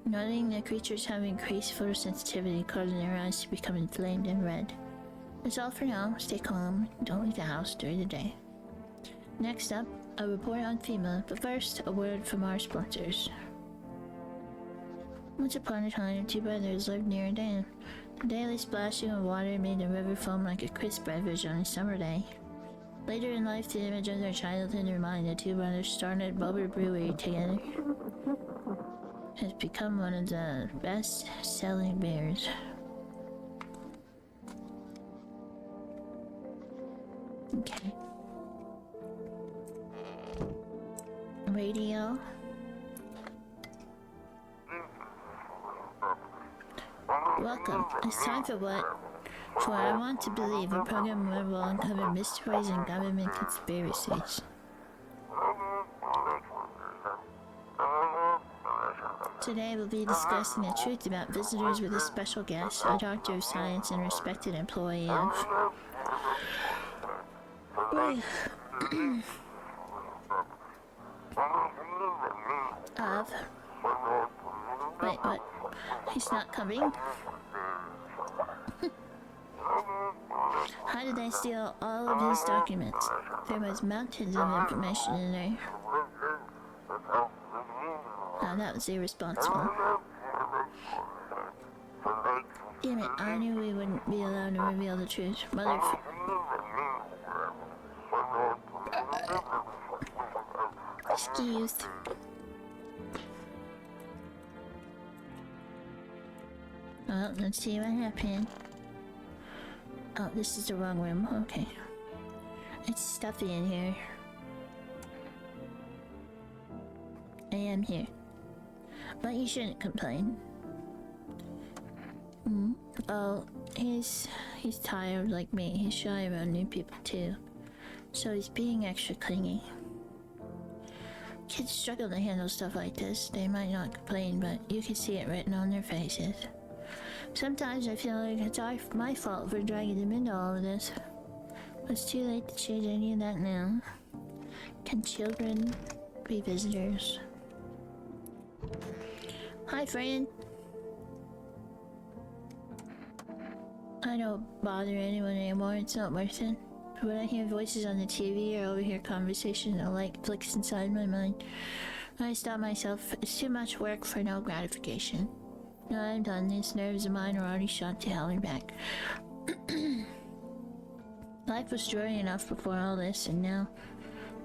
Noting the creatures have increased photosensitivity, causing their eyes to become inflamed and red. That's all for now. Stay calm. Don't leave the house during the day. Next up, a report on FEMA, but first, a word from our sponsors. Once upon a time, two brothers lived near a dam. The daily splashing of water made the river foam like a crisp beverage on a summer day. Later in life, the image of their childhood reminded the two brothers started a bubble brewery together. It has become one of the best-selling beers. Okay. Radio. Welcome. It's time for what I want to believe, a program where we'll uncover mysteries and government conspiracies. Today we'll be discussing the truth about visitors with a special guest, a doctor of science and respected employee of... Wait, what? He's not coming? How did they steal all of his documents? There was mountains of information in there. Oh, that was irresponsible. Damn it, I knew we wouldn't be allowed to reveal the truth. Excuse. Well, let's see what happened. Oh, this is the wrong room. Okay. It's stuffy in here. I am here. But you shouldn't complain. Oh, he's tired like me. He's shy around new people too. So he's being extra clingy. Kids struggle to handle stuff like this. They might not complain, but you can see it written on their faces. Sometimes I feel like it's my fault for dragging them into all of this. It's too late to change any of that now. Can children be visitors? Hi, friend. I don't bother anyone anymore. It's not worth it. When I hear voices on the TV or overhear conversations, a light flicks inside my mind. I stop myself. It's too much work for no gratification. No, I'm done. These nerves of mine are already shot to hell and back. Life was joy enough before all this, and now,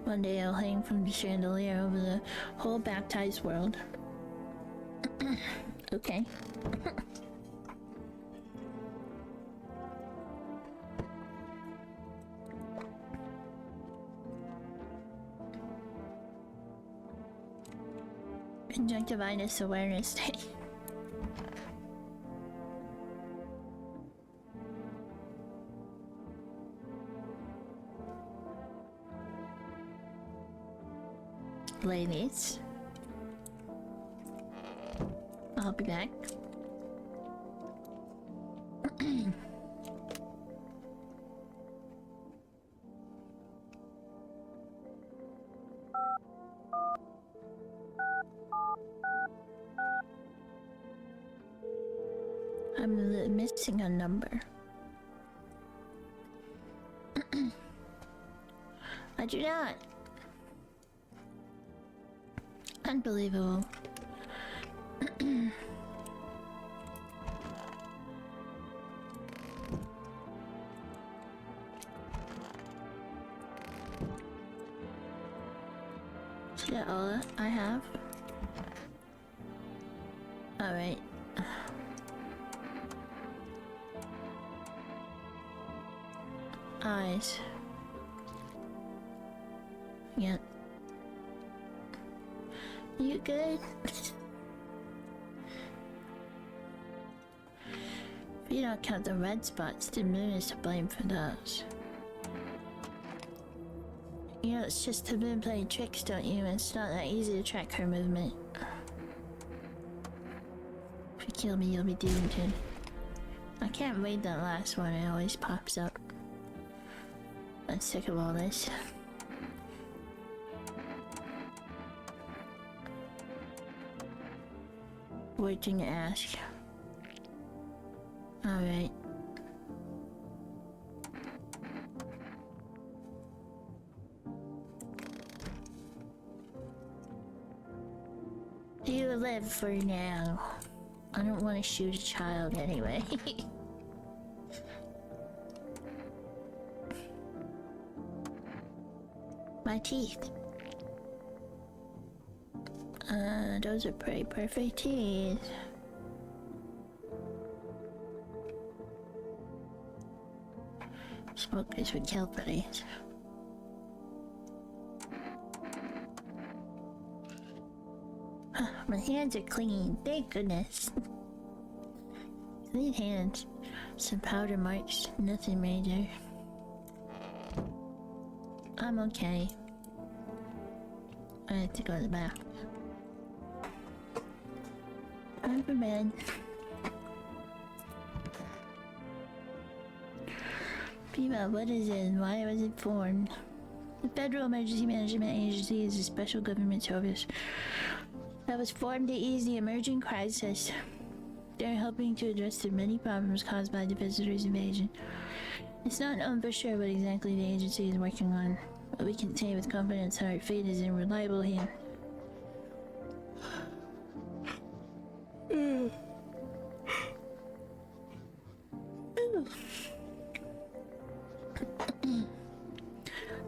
one day I'll hang from the chandelier over the whole baptized world. Okay. Conjunctivitis Awareness Day. Ladies, I'll be back. I'm missing a number. I do not. Unbelievable. Is that all I have? Alright. Eyes. Yep. You good? If you don't count the red spots, the moon is to blame for those. You know, it's just the moon playing tricks, don't you? It's not that easy to track her movement. If you kill me, you'll be doomed. I can't read that last one, it always pops up. I'm sick of all this. Waiting to ask. Alright. You live for now. I don't want to shoot a child anyway. My teeth. Those are pretty perfect teeth. Smokers would kill for these. My hands are clean, thank goodness. Clean hands. Some powder marks, nothing major. I'm okay. I have to go to the bathroom. Time for bed. FEMA, what is it and why was it formed? The Federal Emergency Management Agency is a special government service that was formed to ease the emerging crisis. They're helping to address the many problems caused by the visitors' invasion. It's not known for sure what exactly the agency is working on, but we can say with confidence that our fate is in reliable hands.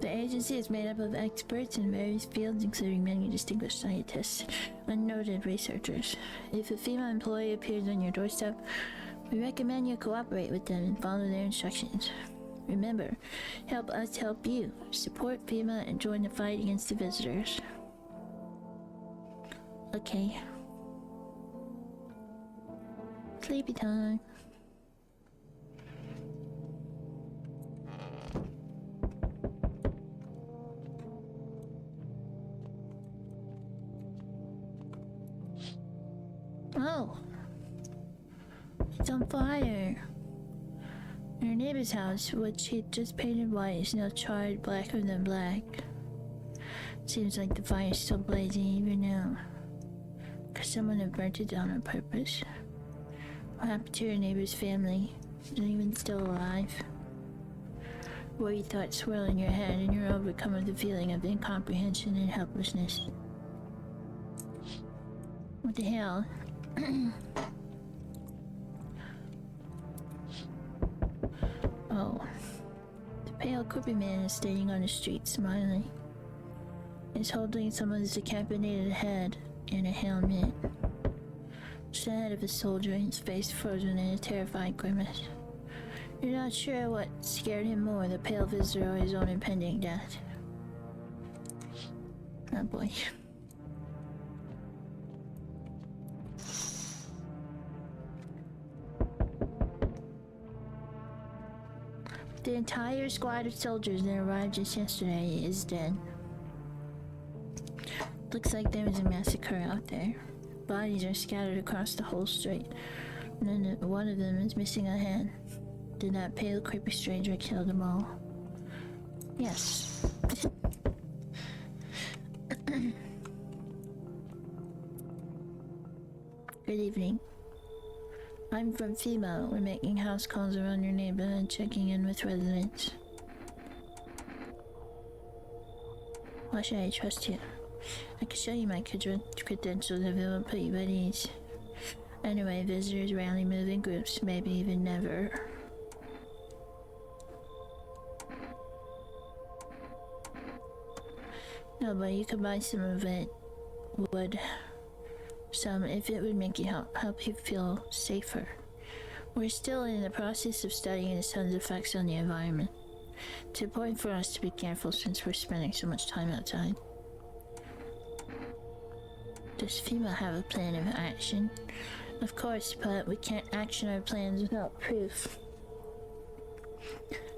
The agency is made up of experts in various fields, including many distinguished scientists and noted researchers. If a female employee appears on your doorstep, we recommend you cooperate with them and follow their instructions. Remember, help us help you. Support FEMA and join the fight against the visitors. Okay. Sleepy time. Oh. It's on fire. Your neighbor's house, which he just painted white, is now charred blacker than black. Seems like the fire's still blazing even now. Could someone have burnt it down on purpose? What happened to your neighbor's family? Is anyone still alive? Worry thoughts swirl in your head and you're overcome with the feeling of incomprehension and helplessness. What the hell? Oh. The pale, creepy man is standing on the street, smiling. He's holding someone's decapitated head in a helmet. It's the head of a soldier, his face frozen in a terrifying grimace. You're not sure what scared him more, the pale visitor or his own impending death. Oh boy. The entire squad of soldiers that arrived just yesterday is dead. Looks like there was a massacre out there. Bodies are scattered across the whole street, and then one of them is missing a hand. Did that pale, creepy stranger kill them all? Yes. Good evening. I'm from FEMA. We're making house calls around your neighborhood, checking in with residents. Why should I trust you? I can show you my credentials if it will put you at ease. Anyway, visitors rarely move in groups, maybe even never. No, but you could buy some of it. Some if it would make you help you feel safer. We're still in the process of studying the sun's effects on the environment. It's important for us to be careful since we're spending so much time outside. Does FEMA have a plan of action? Of course, but we can't action our plans without proof.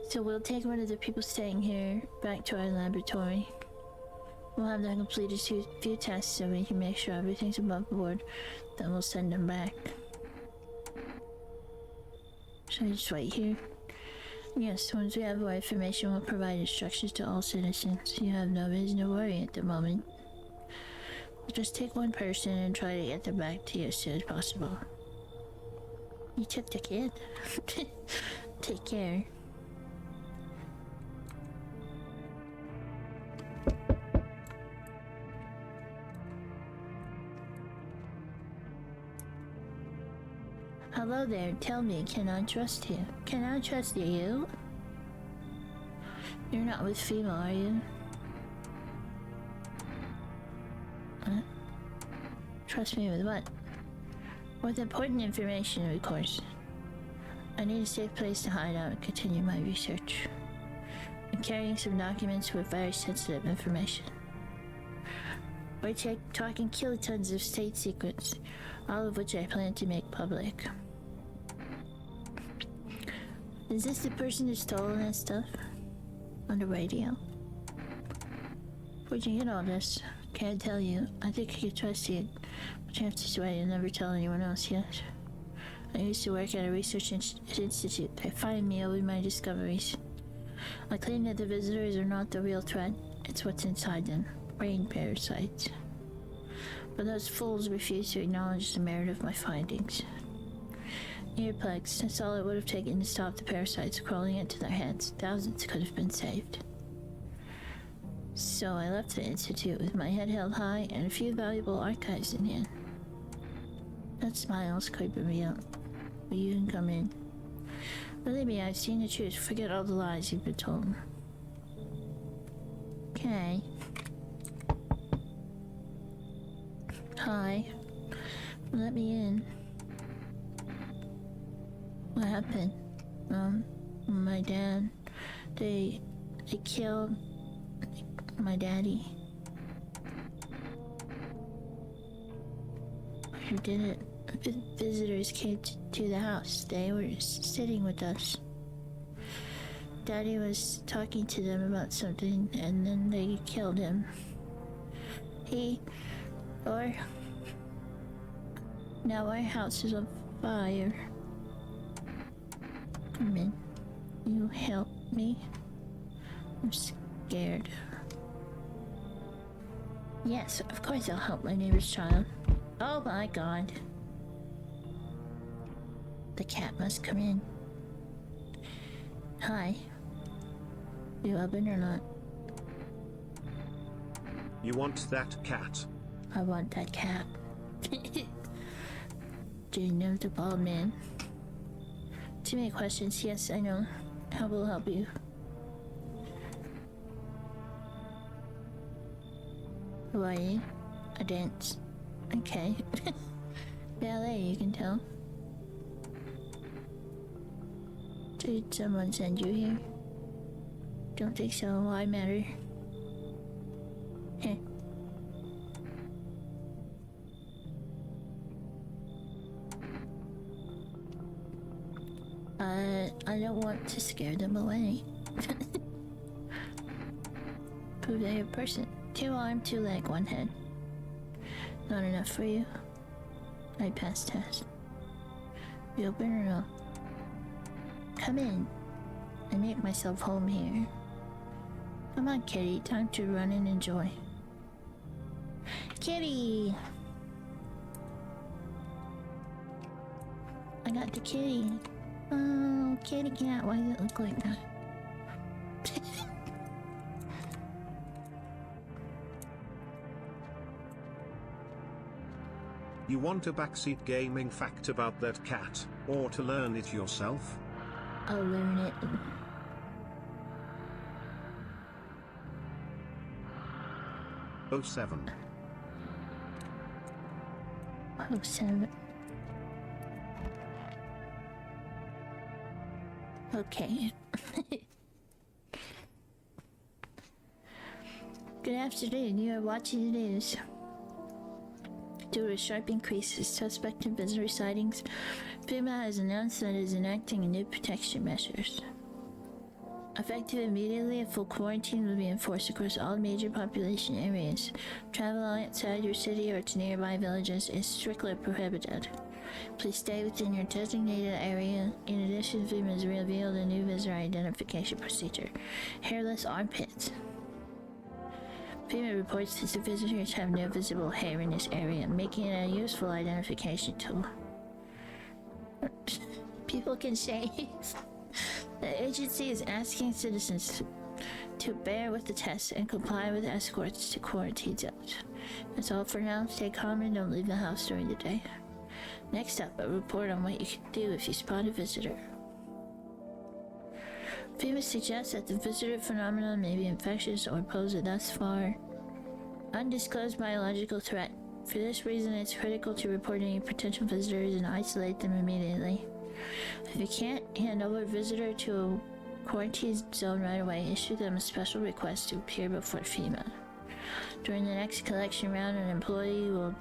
So we'll take one of the people staying here back to our laboratory. We'll have them complete a few tests so we can make sure everything's above board. Then we'll send them back. Should I just wait here? Yes, once we have more information, we'll provide instructions to all citizens. You have no reason to worry at the moment. We'll just take one person and try to get them back to you as soon as possible. You took the kid? Take care. Hello there, tell me, can I trust you? Can I trust you? You're not with FEMA, are you? Trust me with what? With important information, of course. I need a safe place to hide out and continue my research. I'm carrying some documents with very sensitive information. We're talking kilotons of state secrets, all of which I plan to make public. Is this the person who stole that stuff? On the radio? Where'd you get all this? Can't tell you. I think I can trust you, but you have to swear you'll never tell anyone else yet. I used to work at a research institute. They find me over my discoveries. I claim that the visitors are not the real threat. It's what's inside them. Brain parasites. But those fools refuse to acknowledge the merit of my findings. Earplugs, that's all it would have taken to stop the parasites crawling into their heads. Thousands could have been saved. So I left the institute with my head held high and a few valuable archives in hand. That smile's creeping me out. But you can come in. Believe me, I've seen the truth. Forget all the lies you've been told. Okay. Hi. Let me in. What happened? My dad. They killed my daddy. Who did it? Visitors came to the house. They were sitting with us. Daddy was talking to them about something, and then they killed him. Now our house is on fire. Come in. You help me. I'm scared. Yes, of course I'll help my neighbor's child. Oh my god. The cat must come in. Hi. You open or not? You want that cat? I want that cat. Do you know the bald man? Too many questions. Yes, I know. How will help you? Who are you? A dance. Okay. Ballet, you can tell. Did someone send you here? Don't think so. Why matter? Heh. I don't want to scare them away. Prove that you're a person. 2 arm, 2 leg, 1 head. Not enough for you? I passed test. You open or no? Come in. I make myself home here. Come on, kitty. Time to run and enjoy. Kitty! I got the kitty. Oh, kitty cat. Why does it look like that? You want a backseat gaming fact about that cat, or to learn it yourself? I'll learn it. Oh 07. Oh, 7. Okay. Good afternoon. You are watching the news. Due to a sharp increase in suspect and visitor sightings, FEMA has announced that it is enacting new protection measures. Effective immediately, a full quarantine will be enforced across all major population areas. Travel outside your city or to nearby villages is strictly prohibited. Please stay within your designated area. In addition, FEMA has revealed a new visitor identification procedure: hairless armpits. FEMA reports that the visitors have no visible hair in this area, making it a useful identification tool. People can say the agency is asking citizens to bear with the test and comply with escorts to quarantine zones. That's all for now. Stay calm and don't leave the house during the day. Next up, a report on what you can do if you spot a visitor. FEMA suggests that the visitor phenomenon may be infectious or pose a thus far undisclosed biological threat. For this reason, it's critical to report any potential visitors and isolate them immediately. If you can't hand over a visitor to a quarantine zone right away, issue them a special request to appear before FEMA. During the next collection round, an employee will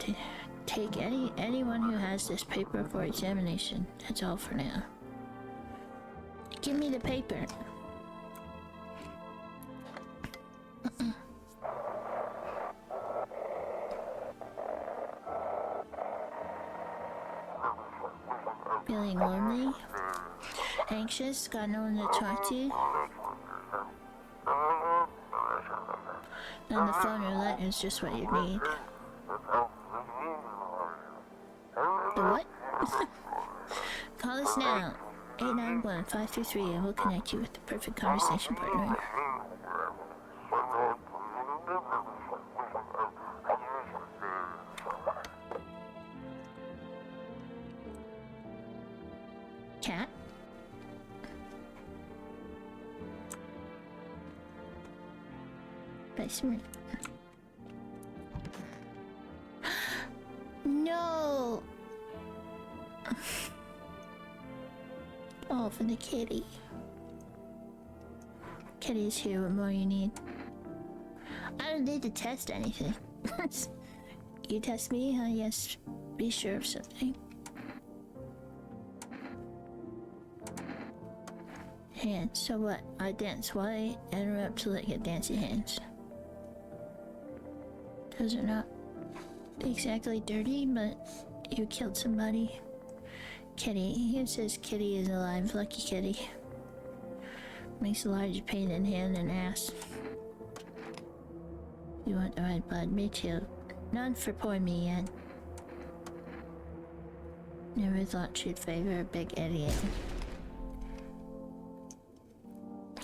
take anyone who has this paper for examination. That's all for now. Give me the paper. Feeling lonely? Anxious? Got no one to talk to? Then the phone roulette is just what you need. The what? Call us now. 891-533 and we'll connect you with the perfect conversation partner. Cat? Basement. No! Oh, for the kitty. Kitty's here. What more you need? I don't need to test anything. You test me? Yes. Be sure of something. Hands. So what? I dance. Why interrupt to look at dancing hands? Those are not exactly dirty, but you killed somebody. Kitty. Who says Kitty is alive? Lucky Kitty. Makes a larger pain in hand and ass. You want the red blood? Me too. None for poor me yet. Never thought she'd favor a big idiot.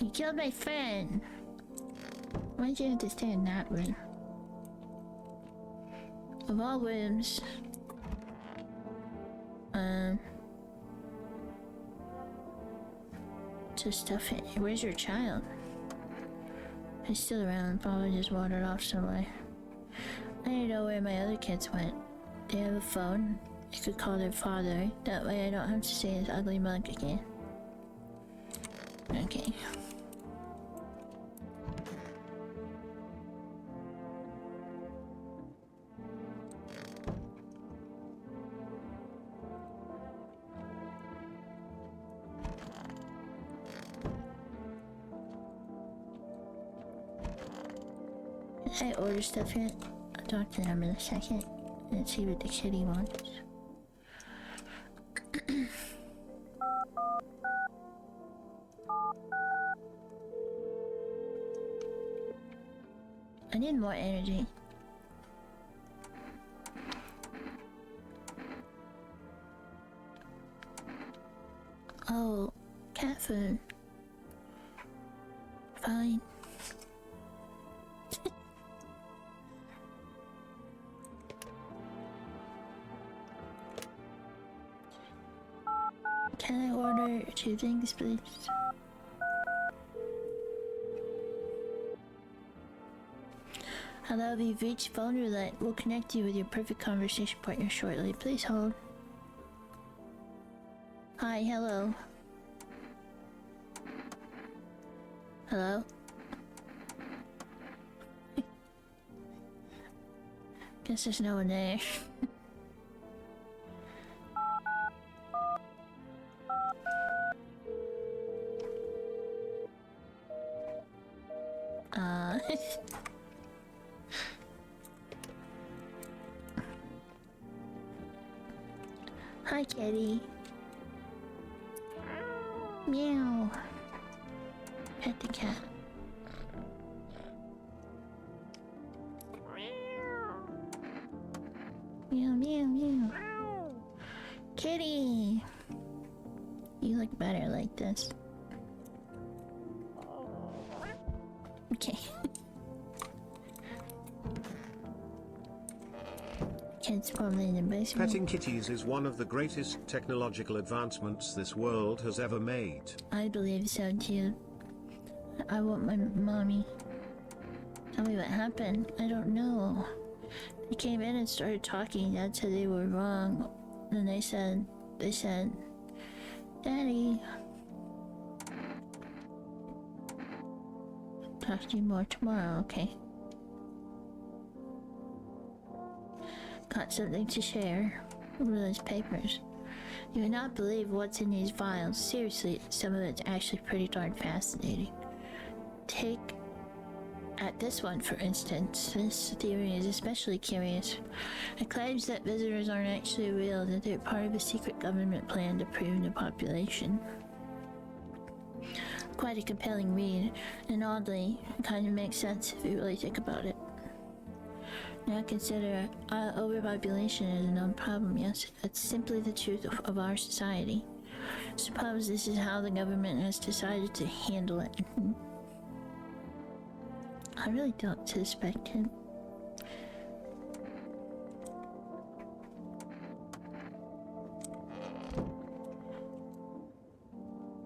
You killed my friend! Why'd you have to stay in that room? Of all rooms... to stuff it. Where's your child? He's still around, probably just wandered off somewhere. I don't know where my other kids went. They have a phone. I could call their father. That way I don't have to see his ugly mug again. Okay. Did I order stuff yet? I'll talk to them in a second and see what the kitty wants. I need more energy. Oh, cat food. Fine. Can I order 2 things, please? Hello, you've reached phone roulette. We'll connect you with your perfect conversation partner shortly. Please hold. Hi, hello. Hello? Guess there's no one there. Hi, kitty. Meow. Pet the cat. Meow, meow, meow. Kitty! You look better like this. Okay. Kid's probably in the basement. Petting kitties is one of the greatest technological advancements this world has ever made. I believe so too. I want my mommy. Tell me what happened. I don't know. They came in and started talking. Dad said they were wrong. Then they said, Daddy. Talk to you more tomorrow, okay? Got something to share. What are those papers? You would not believe what's in these files. Seriously, some of it's actually pretty darn fascinating. Take at this one, for instance. This theory is especially curious. It claims that visitors aren't actually real, that they're part of a secret government plan to prune the population. Quite a compelling read, and oddly, it kind of makes sense if you really think about it. Now consider, overpopulation is a known problem, yes. That's simply the truth of our society. Suppose this is how the government has decided to handle it. I really don't suspect him.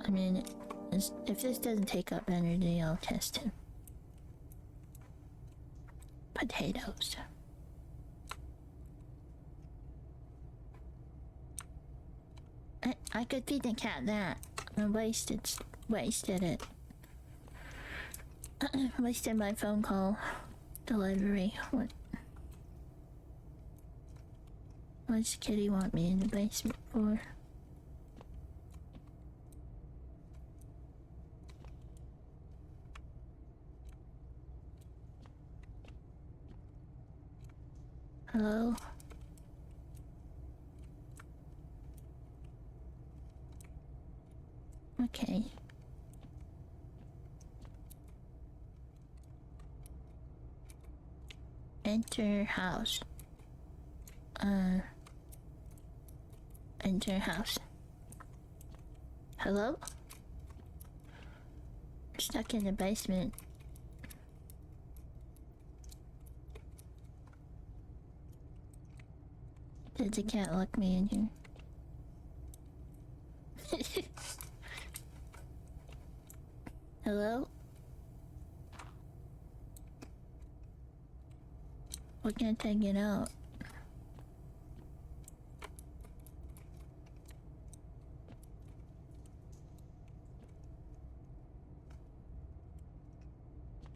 I mean, if this doesn't take up energy, I'll test him. Potatoes. I could feed the cat that. I wasted it. Wasted my phone call delivery. What's Kitty want me in the basement for? Hello? Okay. Enter house. Enter house. Hello? Stuck in the basement. Did the cat lock me in here? Hello? Why can't I get out?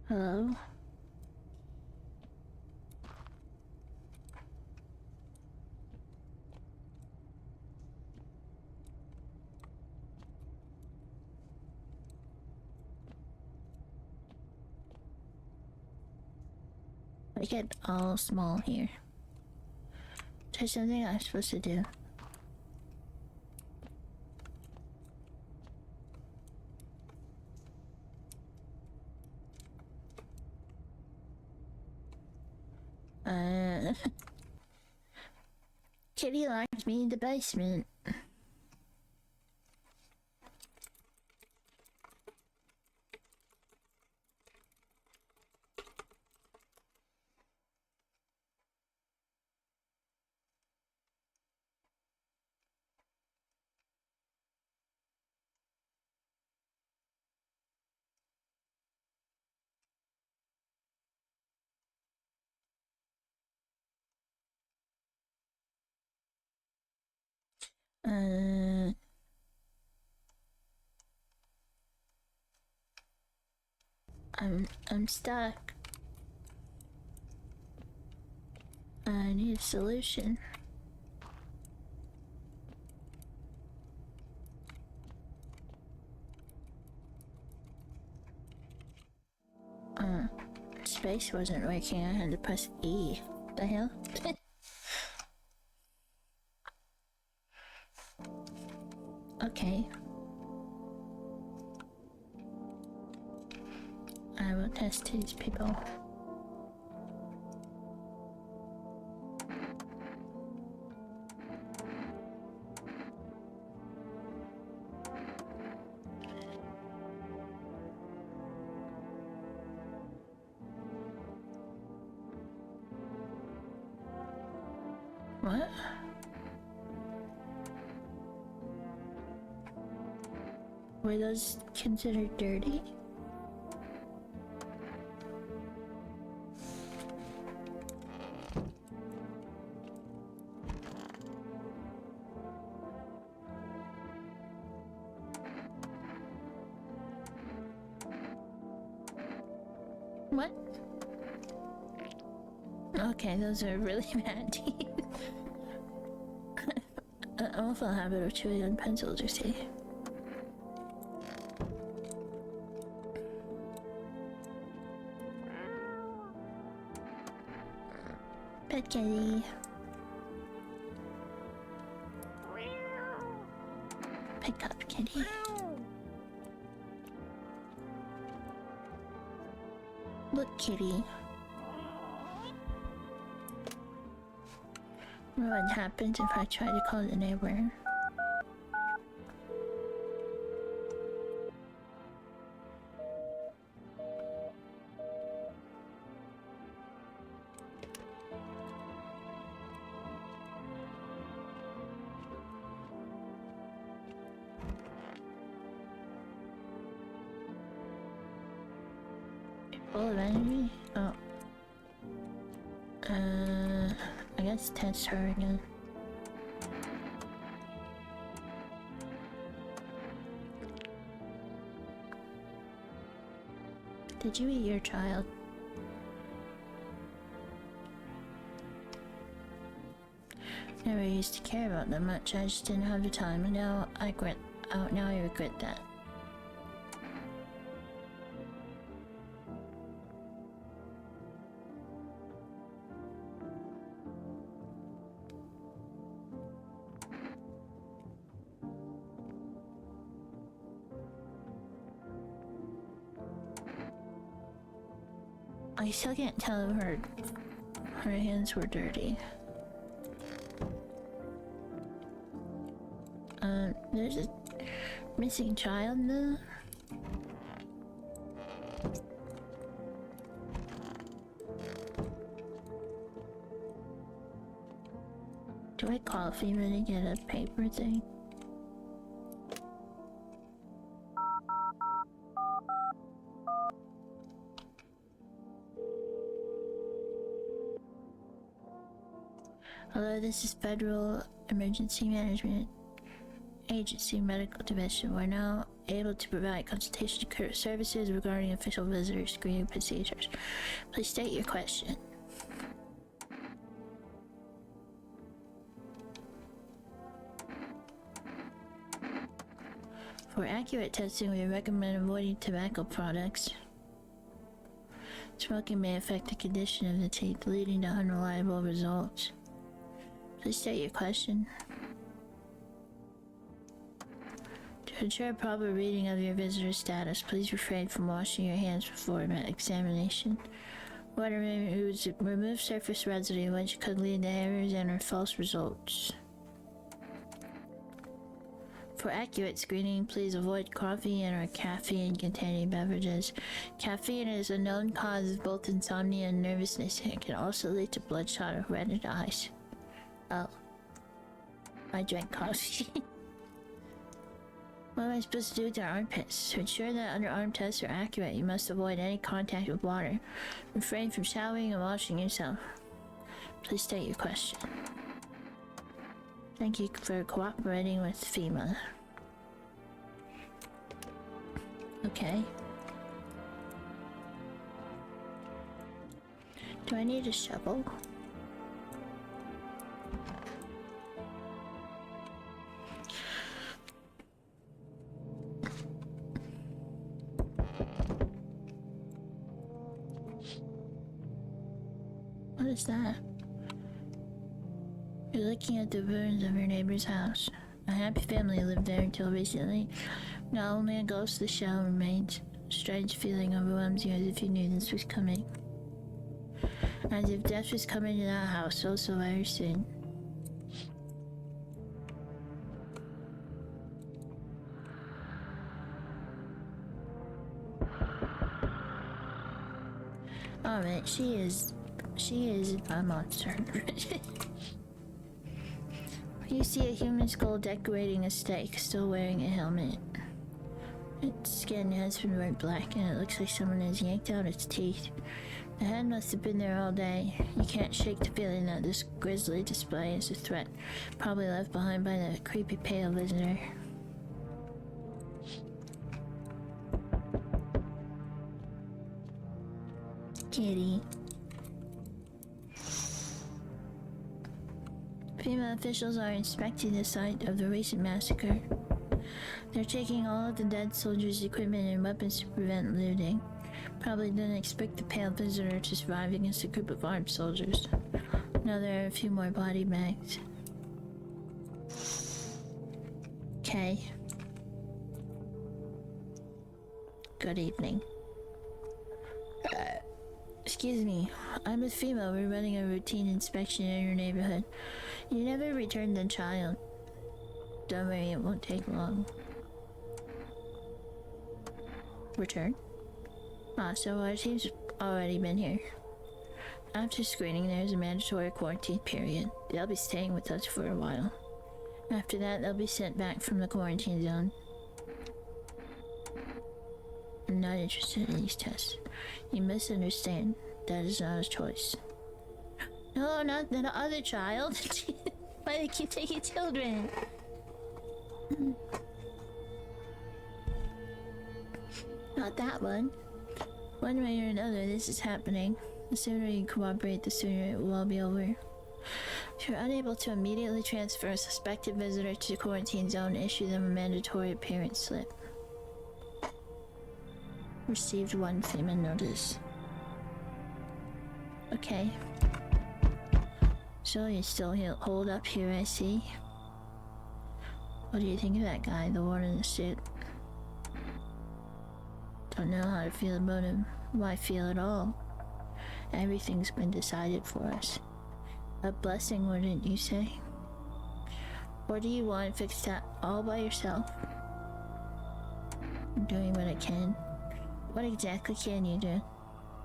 Hello? I get all small here. There's something I'm supposed to do. Kitty locked me in the basement. I'm stuck. I need a solution. Space wasn't working. I had to press E. The hell? Okay. I will test these people. What? Were those considered dirty? What? Okay, those are really bad teeth. An awful habit of chewing on pencils, you see. Pet kitty. Pick up kitty. Look kitty. What happens if I try to call the neighbor? Full of energy? Oh. I guess test her again. Did you eat your child? Never used to care about them much, I just didn't have the time, and now I regret that. I still can't tell if her hands were dirty. There's a missing child though. Do I call FEMA to get a paper thing? Hello, this is Federal Emergency Management Agency Medical Division. We're now able to provide consultation services regarding official visitor screening procedures. Please state your question. For accurate testing, we recommend avoiding tobacco products. Smoking may affect the condition of the teeth, leading to unreliable results. Please state your question. To ensure proper reading of your visitor status, please refrain from washing your hands before examination. Water may remove surface residue, which could lead to errors and or false results. For accurate screening, please avoid coffee and or caffeine-containing beverages. Caffeine is a known cause of both insomnia and nervousness, and can also lead to bloodshot or reddened eyes. Oh. I drank coffee. What am I supposed to do with their armpits? To ensure that underarm tests are accurate, you must avoid any contact with water. Refrain from showering and washing yourself. Please state your question. Thank you for cooperating with FEMA. Okay. Do I need a shovel? What is that? You're looking at the ruins of your neighbor's house. A happy family lived there until recently. Now only a ghostly shell remains. A strange feeling overwhelms you as if you knew this was coming. As if death was coming to that house so very soon. Alright, she is a monster. You see a human skull decorating a stake, still wearing a helmet. Its skin has been burnt black and it looks like someone has yanked out its teeth. The head must have been there all day. You can't shake the feeling that this grisly display is a threat, probably left behind by the creepy pale visitor. Kitty. FEMA officials are inspecting the site of the recent massacre. They're taking all of the dead soldiers' equipment and weapons to prevent looting. Probably didn't expect the pale visitor to survive against a group of armed soldiers. Now there are a few more body bags. Okay. Good evening. Excuse me, I'm with FEMA. We're running a routine inspection in your neighborhood. You never returned the child. Don't worry, it won't take long. Return? So our team's already been here. After screening, there's a mandatory quarantine period. They'll be staying with us for a while. After that, they'll be sent back from the quarantine zone. I'm not interested in these tests. You misunderstand. That is not a choice. No, not the other child. Why do they keep taking children? Not that one. One way or another, this is happening. The sooner you cooperate, the sooner it will all be over. If you're unable to immediately transfer a suspected visitor to the quarantine zone, issue them a mandatory appearance slip. Received one FEMA notice. Okay. So you still hold up here, I see. What do you think of that guy, the one in the suit? Don't know how to feel about him. Why feel at all? Everything's been decided for us. A blessing, wouldn't you say? Or do you want to fix that all by yourself? I'm doing what I can. What exactly can you do?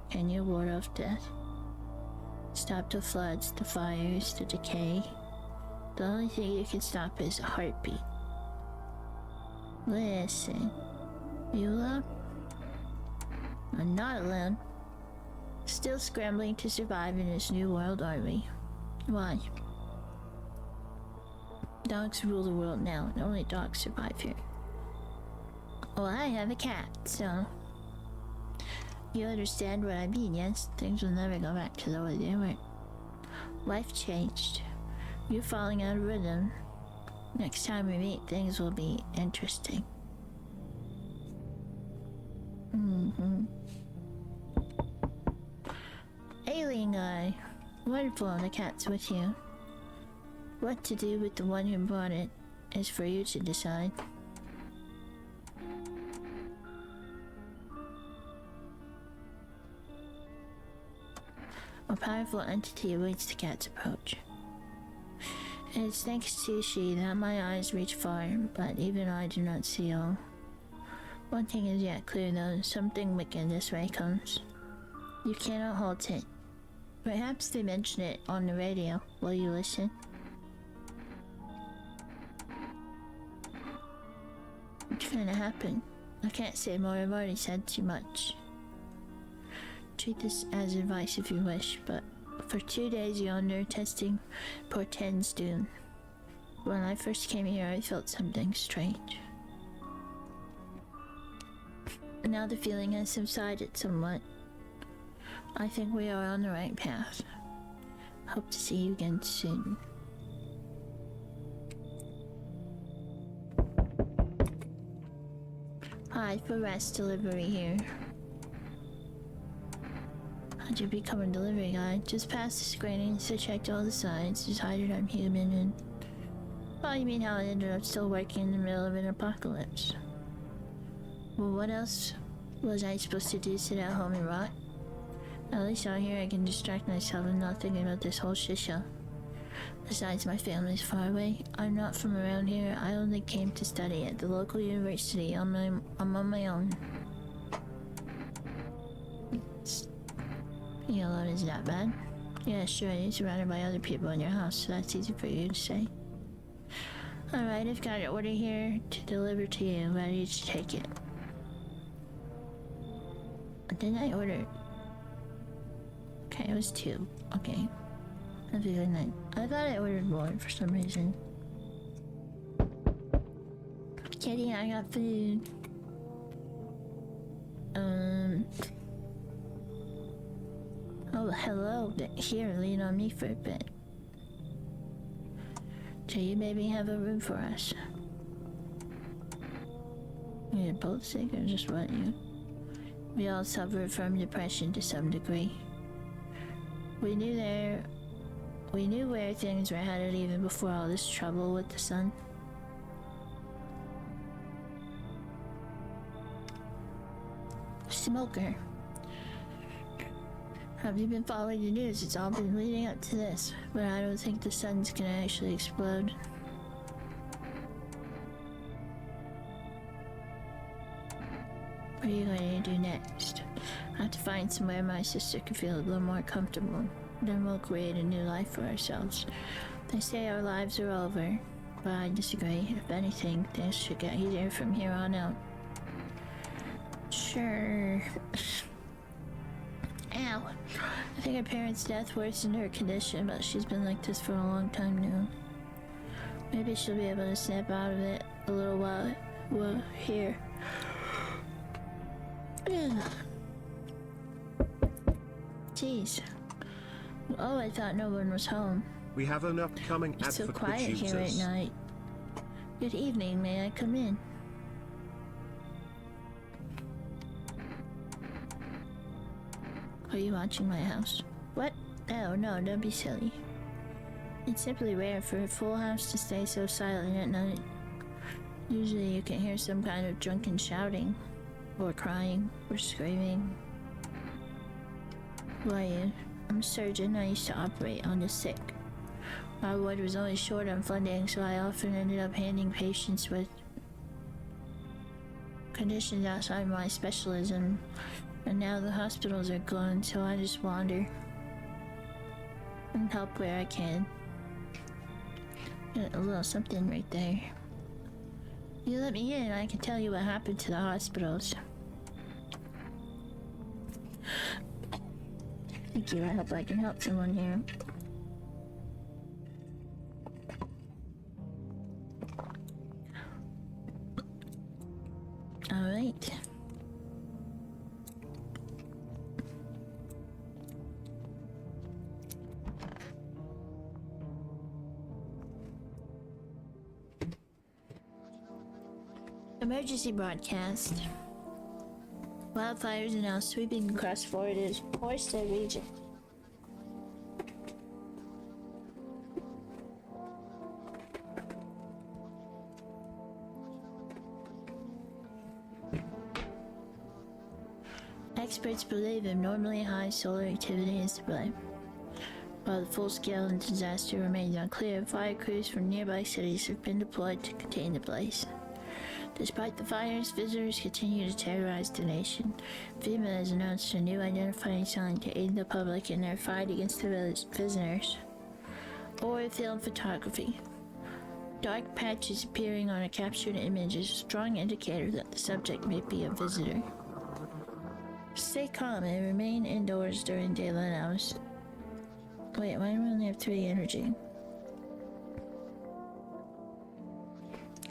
Can you ward off death? Stop the floods, the fires, the decay? The only thing you can stop is a heartbeat. Listen, you alone? I'm not alone. Still scrambling to survive in this new world, are we? Why? Dogs rule the world now, and only dogs survive here. Well, I have a cat, so... You understand what I mean, yes? Things will never go back to the way they were. Life changed. You're falling out of rhythm. Next time we meet, things will be interesting. Alien guy. Wonderful, the cat's with you. What to do with the one who brought it is for you to decide. A powerful entity awaits the cat's approach. It's thanks to she that my eyes reach far, but even I do not see all. One thing is yet clear though, something wicked this way comes. You cannot halt it. Perhaps they mention it on the radio. Will you listen? What's gonna happen? I can't say more, I've already said too much. Treat this as advice if you wish, but for 2 days yonder testing portends doom. When I first came here, I felt something strange. Now the feeling has subsided somewhat. I think we are on the right path. Hope to see you again soon. Hi, for rest delivery here. How'd you become a delivery guy? Just passed the screening, so checked all the signs, decided I'm human and... Oh, you mean how I ended up still working in the middle of an apocalypse? Well, what else was I supposed to do? Sit at home and rot? At least out here I can distract myself and not think about this whole shit show. Besides, my family's far away. I'm not from around here. I only came to study at the local university. I'm on my own. Being alone is that bad. Yeah, sure, you're surrounded by other people in your house, so that's easy for you to say. Alright, I've got an order here to deliver to you. Ready to take it. Didn't I order? Okay, it was 2. Okay. Have a good night. I thought I ordered more for some reason. Kidding, I got food. Oh, hello. Here, lean on me for a bit. Do you maybe have a room for us? You're both sick or just what you? We all suffer from depression to some degree. We knew where things were headed even before all this trouble with the sun. Smoker. Have you been following the news? It's all been leading up to this, but I don't think the sun's gonna actually explode. What are you going to do next? I have to find somewhere my sister can feel a little more comfortable. Then we'll create a new life for ourselves. They say our lives are over, but I disagree. If anything, things should get easier from here on out. Sure. Ow. I think her parents' death worsened her condition, but she's been like this for a long time now. Maybe she'll be able to snap out of it a little while we're here. Jeez. Oh, I thought no one was home. We have an upcoming It's so advert quiet which here at night. Good evening, may I come in? Are you watching my house? What? Oh no, don't be silly. It's simply rare for a full house to stay so silent at night. Usually you can hear some kind of drunken shouting, or crying, or screaming. Who are you? I'm a surgeon. I used to operate on the sick. My ward was always short on funding, so I often ended up handling patients with conditions outside my specialism. And now the hospitals are gone, so I just wander and help where I can. Got a little something right there. You let me in, I can tell you what happened to the hospitals. Thank you, I hope I can help someone here. Alright. Emergency broadcast. Wildfires are now sweeping across Florida's forested region. Experts believe abnormally high solar activity is to blame. While the full-scale disaster remains unclear, fire crews from nearby cities have been deployed to contain the blaze. Despite the fires, visitors continue to terrorize the nation. FEMA has announced a new identifying sign to aid the public in their fight against the visitors. Or film photography. Dark patches appearing on a captured image is a strong indicator that the subject may be a visitor. Stay calm and remain indoors during daylight hours. Wait, why do we only have 3 energy?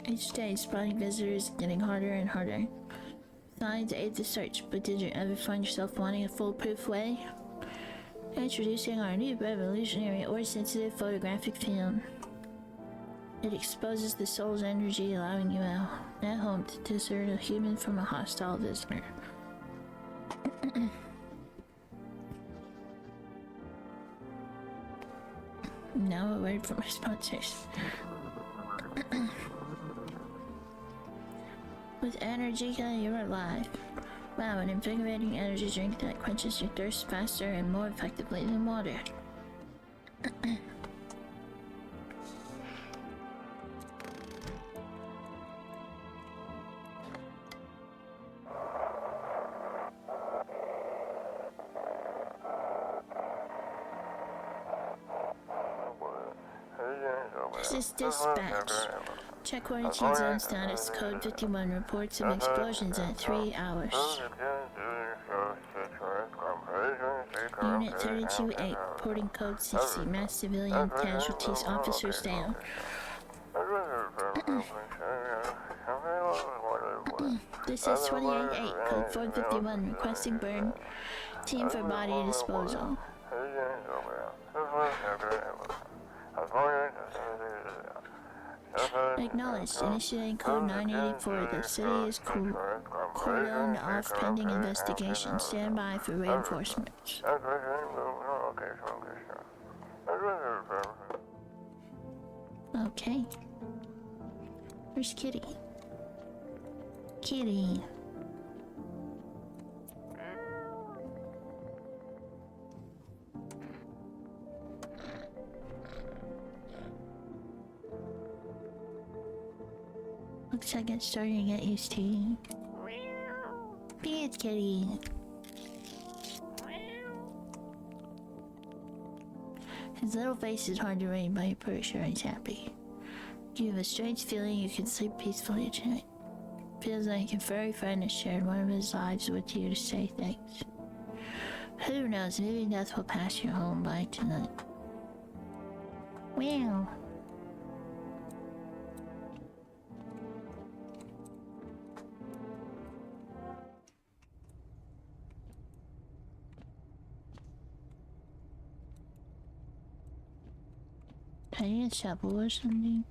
Each day, spotting visitors is getting harder and harder. Signs aid the search, but did you ever find yourself wanting a foolproof way? Introducing our new revolutionary or sensitive photographic film. It exposes the soul's energy, allowing you at home to discern a human from a hostile visitor. Now a word from my sponsors. With Energica, you're alive. Wow, an invigorating energy drink that quenches your thirst faster and more effectively than water. This is dispatch. Check quarantine zone status. Code 51 reports some explosions at 3 hours. Unit 32-8, reporting code 60. Mass civilian casualties. Officers down. This is 28-8, code 451, requesting burn. Team for body disposal. Acknowledged. Initiating code 984. The city is cordoned off pending investigation. Stand by for reinforcements. Okay. Where's Kitty? Kitty. Looks like it's starting to get used to you. Be it, Kitty. His little face is hard to read, but you're pretty sure he's happy. You have a strange feeling you can sleep peacefully tonight. Feels like a furry friend has shared one of his lives with you to say thanks. Who knows, maybe death will pass you home by tonight. Meow. Can I get a shovel or something?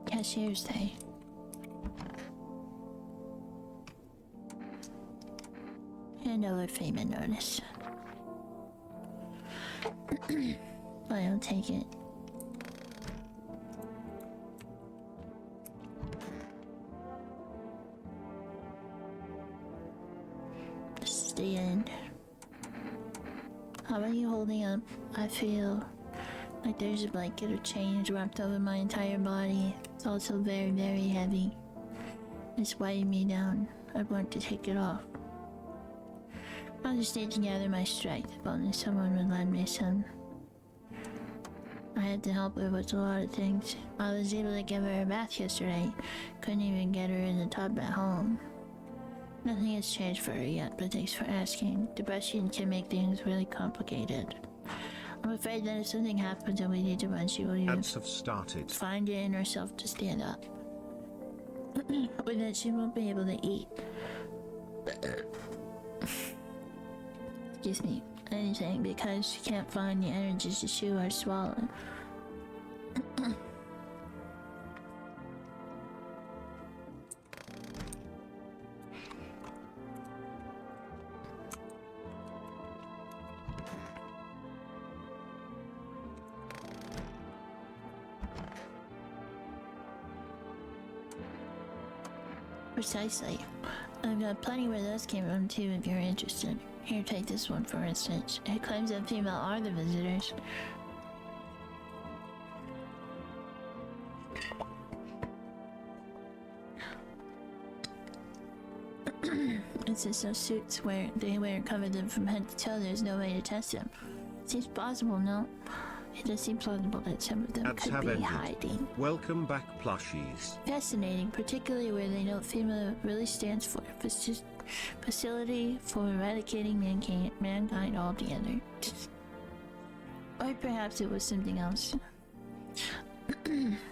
Cashier's day. And over FEMA notice. I'll take it. This is the end. How are you holding up? I feel like there's a blanket of change wrapped over my entire body. It's also very, very heavy. It's weighing me down. I want to take it off. I just need to gather my strength if only someone would lend me some. I had to help her with a lot of things. I was able to give her a bath yesterday. Couldn't even get her in the tub at home. Nothing has changed for her yet, but thanks for asking. Depression can make things really complicated. I'm afraid that if something happens and we need to run, she will Ads have started. find it in herself to stand up. Or that she won't be able to eat. Excuse me. Anything, because she can't find the energy to chew or swallow. Precisely. I've got plenty where those came from too if you're interested. Here, take this one for instance. It claims that female are the visitors. It says those suits where they wear cover them from head to toe. There's no way to test them. Seems plausible, no? It does seem plausible that some of them Ads could have be ended. hiding. Welcome back, plushies. Fascinating, particularly where they know FEMA really stands for Facility for Eradicating Mankind Altogether. Or perhaps it was something else.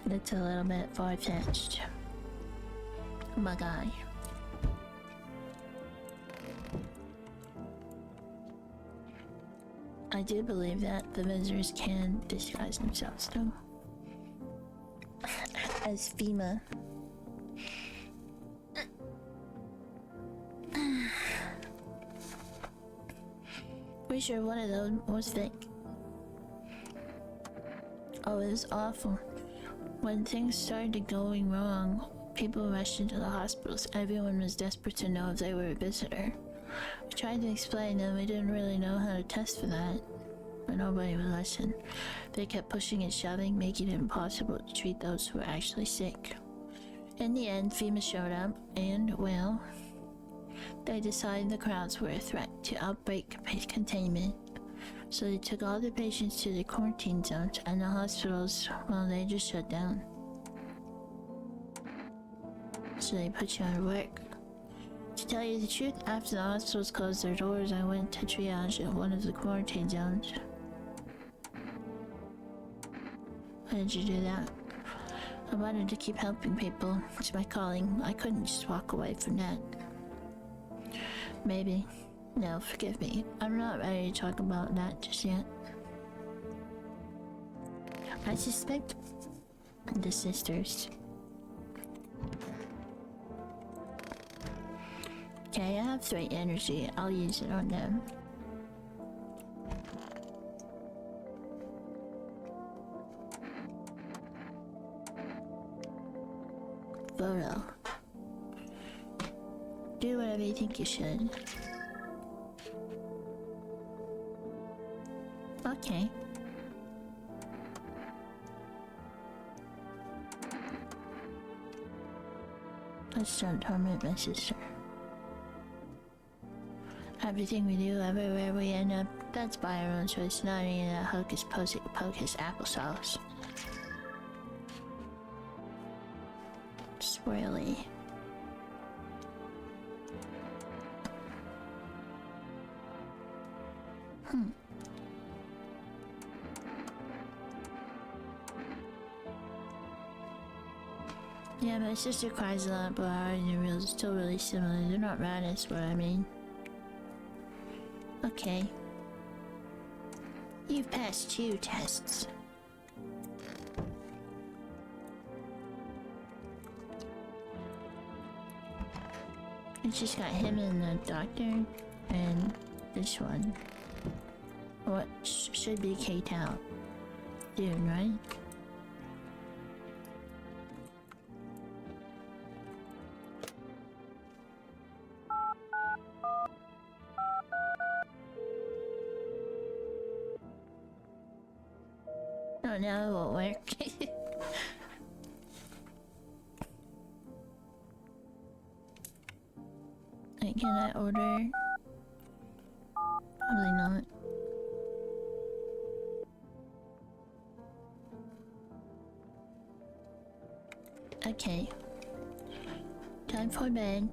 That's a little bit far-fetched. My guy. I do believe that the visitors can disguise themselves though. As FEMA. Pretty sure one of those was fake. Oh, it was awful. When things started going wrong, people rushed into the hospitals. Everyone was desperate to know if they were a visitor. We tried to explain that we didn't really know how to test for that, but nobody would listen. They kept pushing and shoving, making it impossible to treat those who were actually sick. In the end, FEMA showed up, and, well, they decided the crowds were a threat to outbreak containment. So they took all the patients to the quarantine zones, and the hospitals, well, they just shut down. So they put you out of work. To tell you the truth, after the hospitals closed their doors, I went to triage at one of the quarantine zones. Why did you do that? I wanted to keep helping people. It's my calling. I couldn't just walk away from that. Maybe. No, forgive me. I'm not ready to talk about that just yet. I suspect the sisters. Okay, I have 3 energy. I'll use it on them. Photo. Do whatever you think you should. Okay. Let's don't torment my sister. Everything we do, everywhere we end up, that's by our own choice, not any of that hocus pocus applesauce. Swirly. Yeah, my sister cries a lot, but our real is still really similar. They're not rad, is what I mean. Okay. You've passed 2 tests. I just got him and the doctor, and this one. What should be K-Town. Dude, right? now it won't work. Wait, can I order? Probably not. Okay. Time for bed.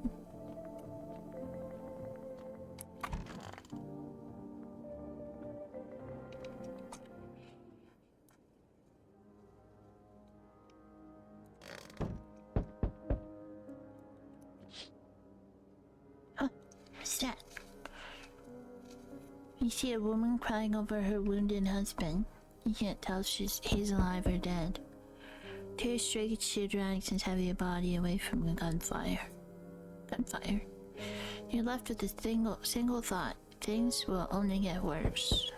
Huh, what's that? You see a woman crying over her wounded husband. You can't tell if he's alive or dead. Tears streak she drags his heavy body away from the gunfire. You're left with a single thought. Things will only get worse.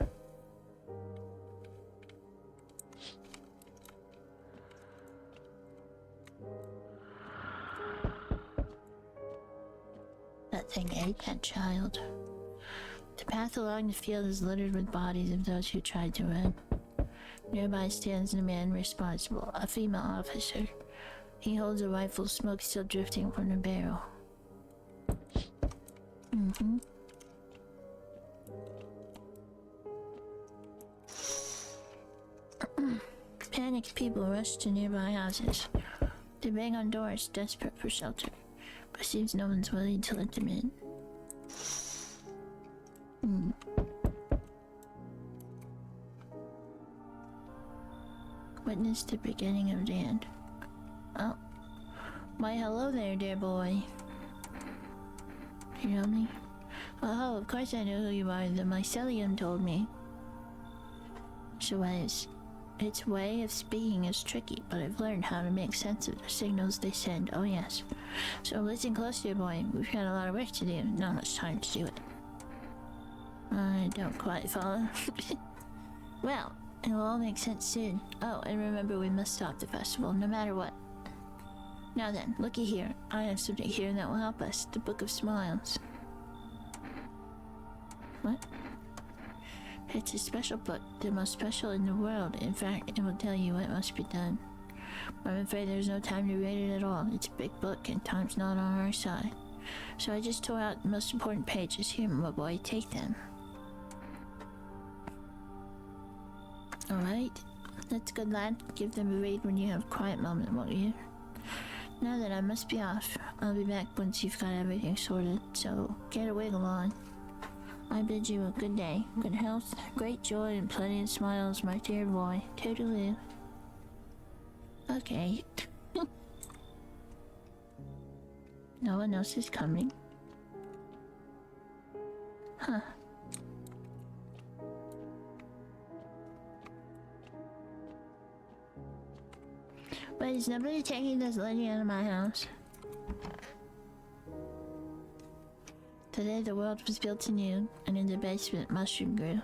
That thing ate that child. The path along the field is littered with bodies of those who tried to run. Nearby stands the man responsible, a female officer. He holds a rifle, smoke still drifting from the barrel. Panicked people rush to nearby houses. They bang on doors, desperate for shelter, but seems no one's willing to let them in. Witness the beginning of the end. Oh. Why, hello there, dear boy. You know me? Oh, of course I know who you are. The mycelium told me. Its way of speaking is tricky, but I've learned how to make sense of the signals they send. Oh yes. So listen close, dear boy. We've got a lot of work to do. Not much time to do it. I don't quite follow. Well, it will all make sense soon. Oh, and remember, we must stop the festival, no matter what. Now then, looky here. I have something here that will help us. The Book of Smiles. What? It's a special book, the most special in the world. In fact, it will tell you what must be done. I'm afraid there's no time to read it at all. It's a big book, and time's not on our side. So I just tore out the most important pages. Here, my boy, take them. Alright, that's good, lad. Give them a read when you have a quiet moment, won't you? Now that I must be off. I'll be back once you've got everything sorted, so get a wiggle on. I bid you a good day, good health, great joy, and plenty of smiles, my dear boy. Toodaloo. Okay. No one else is coming. Huh. Wait, is nobody taking this lady out of my house? Today the world was built anew, and in the basement mushroom grew.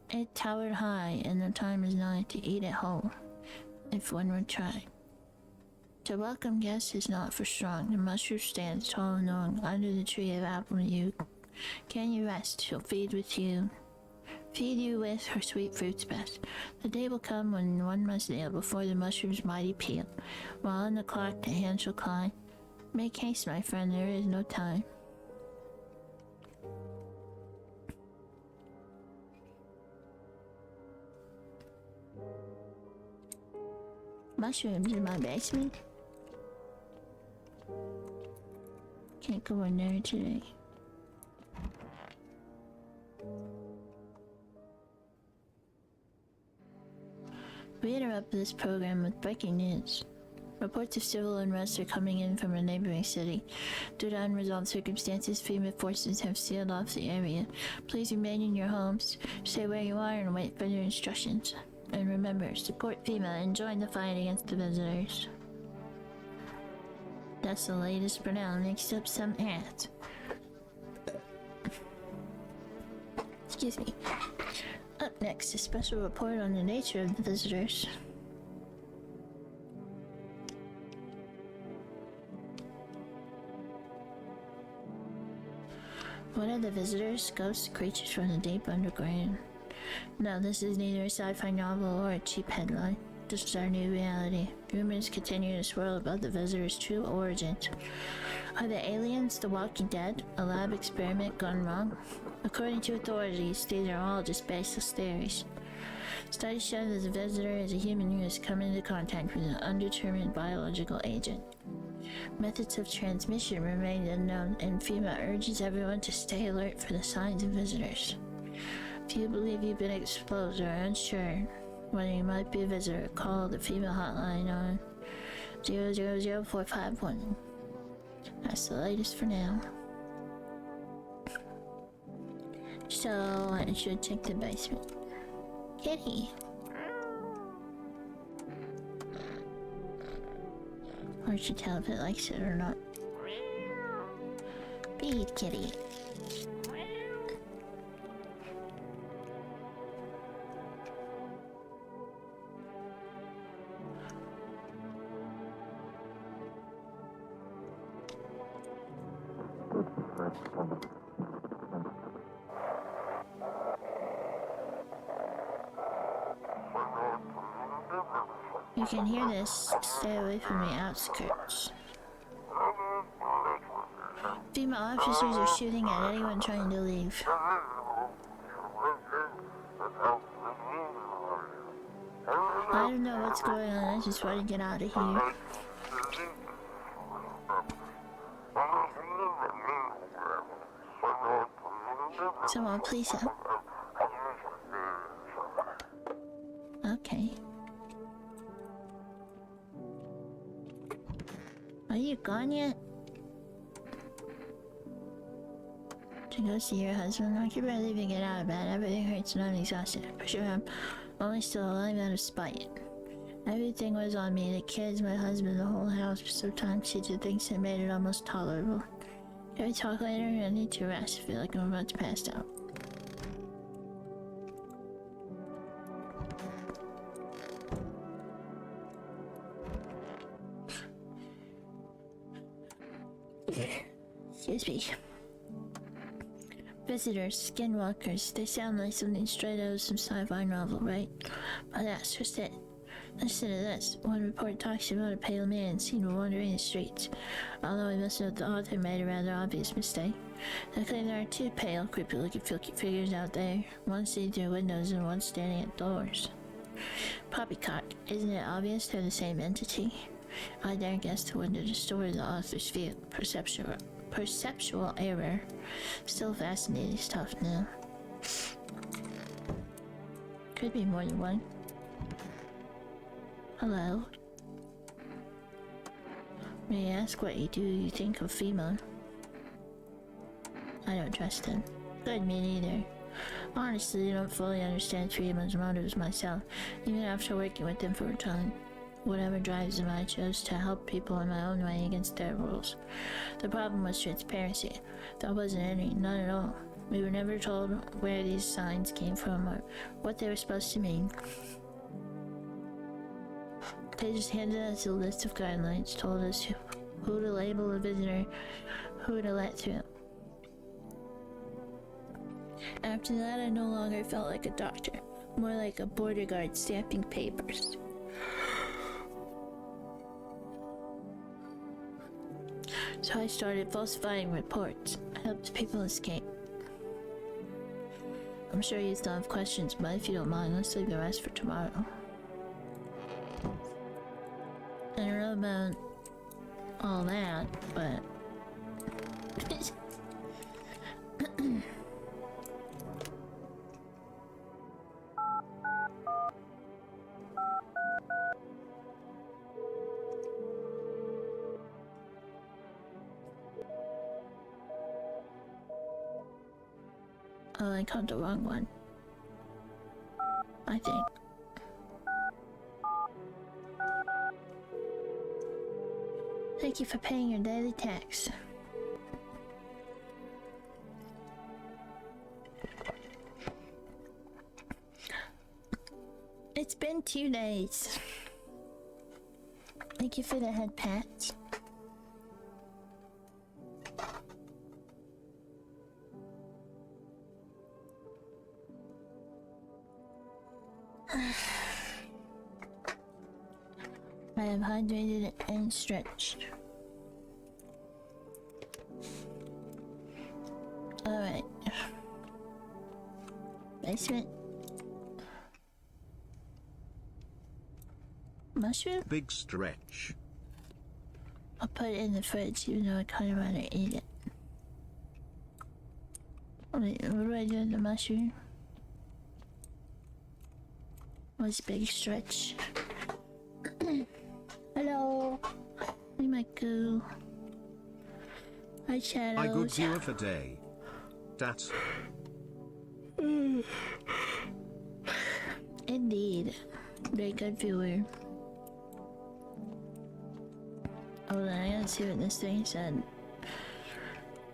It towered high, and the time is nigh to eat it whole, if one would try. To welcome guests is not for strong. The mushroom stands tall and long under the tree of apple yew. Can you rest? She'll feed you with her sweet fruits best. The day will come when one must kneel before the mushroom's mighty peel. While on the clock the hand shall climb. Make haste, my friend, there is no time. Mushrooms in my basement? Can't go in there today. We interrupt this program with breaking news. Reports of civil unrest are coming in from a neighboring city. Due to unresolved circumstances, FEMA forces have sealed off the area. Please remain in your homes, stay where you are, and wait for their instructions. And remember, support FEMA and join the fight against the visitors. That's the latest for now. Next up, some ads. Excuse me. Up next, a special report on the nature of the visitors. What are the visitors? Ghosts, creatures from the deep underground. No, this is neither a sci-fi novel or a cheap headline. This is our new reality. Rumors continue to swirl about the visitor's true origins. Are the aliens the Walking Dead, a lab experiment gone wrong? According to authorities, these are all just baseless theories. Studies show that the visitor is a human who has come into contact with an undetermined biological agent. Methods of transmission remain unknown, and FEMA urges everyone to stay alert for the signs of visitors. If you believe you've been exposed or are unsure whether you might be a visitor, call the FEMA hotline on 000451. That's the latest for now. So, I should check the basement. Kitty! Or should tell if it likes it or not. Feed kitty. You can hear this. Stay away from the outskirts. FEMA officers are shooting at anyone trying to leave. I don't know what's going on. I just want to get out of here. Someone please help. Okay. Are you gone yet? To go see your husband? I could barely even get out of bed. Everything hurts and I'm exhausted. For sure I'm only still alive out of spite. Everything was on me. The kids, my husband, the whole house. Sometimes she did things that made it almost tolerable. Can we talk later? I need to rest. I feel like I'm about to pass out. Excuse me. Visitors, skinwalkers, they sound like something straight out of some sci-fi novel, right? But that's just it. Listen to this. One report talks about a pale man seen wandering the streets. Although we must note the author made a rather obvious mistake. They claim there are two pale, creepy-looking figures out there. One seen through windows and one standing at doors. Poppycock, isn't it obvious they're the same entity? I dare guess the window distorted the author's view. Perceptual error. Still fascinating stuff now. Could be more than one. Hello. May I ask what you think of FEMA? I don't trust him. Good, me neither. Honestly, I don't fully understand FEMA's motives myself, even after working with them for a time. Whatever drives them, I chose to help people in my own way against their rules. The problem was transparency. There wasn't any, none at all. We were never told where these signs came from or what they were supposed to mean. They just handed us a list of guidelines, told us who to label a visitor, who to let through. After that, I no longer felt like a doctor, more like a border guard stamping papers. So I started falsifying reports. I helped people escape. I'm sure you still have questions, but if you don't mind, let's leave the rest for tomorrow. I don't know about all that, but... Oh, I called the wrong one. I think. Thank you for paying your daily tax. It's been 2 days. Thank you for the head pats. I am hydrated and stretched. Alright. Basement. Mushroom? Big stretch. I'll put it in the fridge even though I kind of want to eat it. Wait, what do I do with the mushroom? What's big stretch? Hello. Hey, my goo. Hi, shadows. I good viewer for day. That's Indeed. Very good viewer. Hold on, I gotta see what this thing said.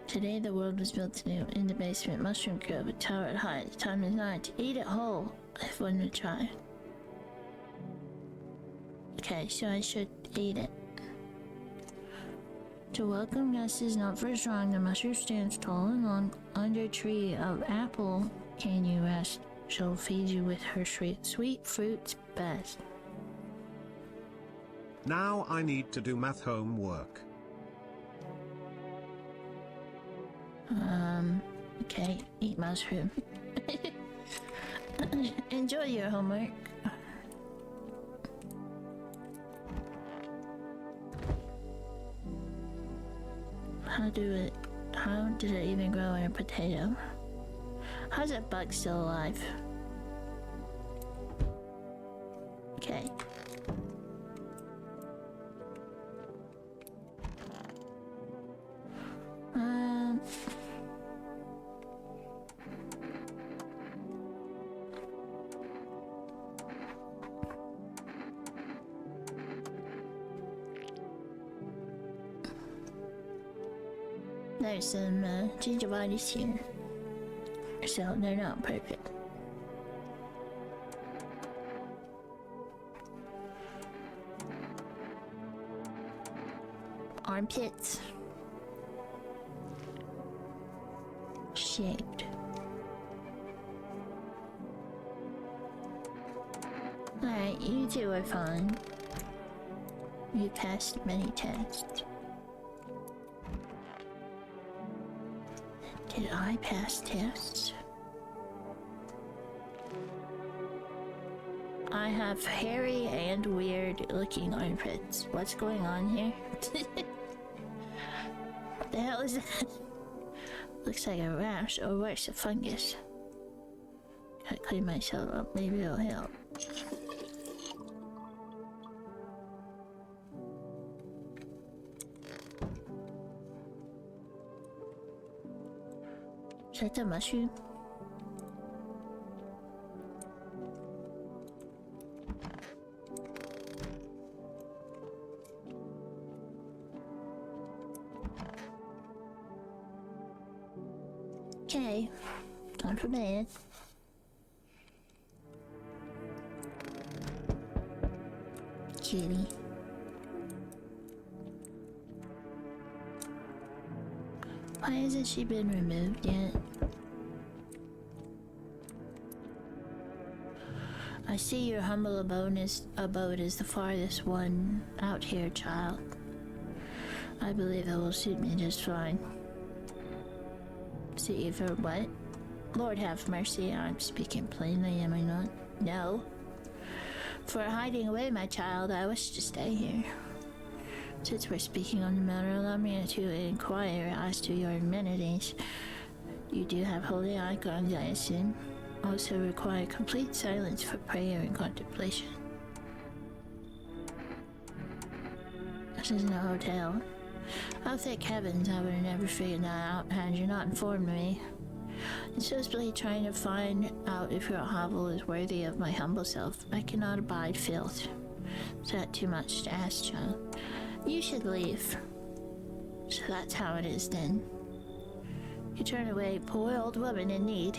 Today the world was built anew. In the basement, mushroom grew up a tower at height. The time is nigh to eat it whole, if one would try. Okay, so I should eat it. To welcome guests is not for strong. The mushroom stands tall and long under a tree of apple. Can you rest? She'll feed you with her sweet fruits best. now I need to do math homework. Okay, eat mushroom. Enjoy your homework. How did it even grow in a potato? How's that bug still alive? Okay. There's some gingivitis here, so they're not perfect. Armpits. Shaped. Alright, you two are fine. You passed many tests. Did I pass tests? I have hairy and weird looking armpits. What's going on here? What the hell is that? Looks like a rash, or worse, a fungus. Gotta clean myself up, maybe it'll help. Is that the mushroom? Okay, time for bed. Kitty. Why hasn't she been removed yet? I see your humble abode is the farthest one out here, child. I believe it will suit me just fine. See for what? Lord have mercy, I'm speaking plainly, am I not? No. For hiding away, my child, I wish to stay here. Since we're speaking on the matter, allow me to inquire as to your amenities. You do have holy icons, I assume. Also require complete silence for prayer and contemplation. This isn't a hotel. Oh, thank heavens, I would have never figured that out had you not informed me. I'm supposedly trying to find out if your hovel is worthy of my humble self. I cannot abide filth. Is that too much to ask, child? You should leave. So that's how it is then. You turn away, poor old woman in need.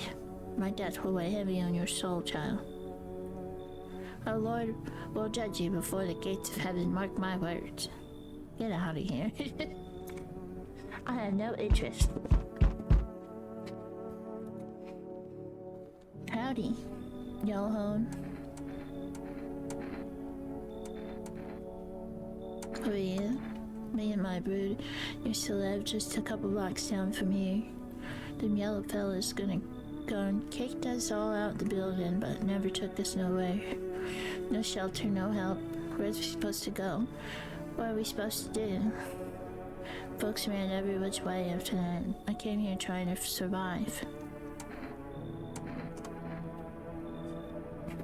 My death will weigh heavy on your soul, child. Our Lord will judge you before the gates of heaven, mark my words. Get out of here. I have no interest. Howdy, y'all home. Me and my brood used to live just a couple blocks down from here. Them yellow fellas gone kicked us all out the building, but never took us nowhere. No shelter, no help. Where's we supposed to go? What are we supposed to do? Folks ran every which way after that. I came here trying to survive.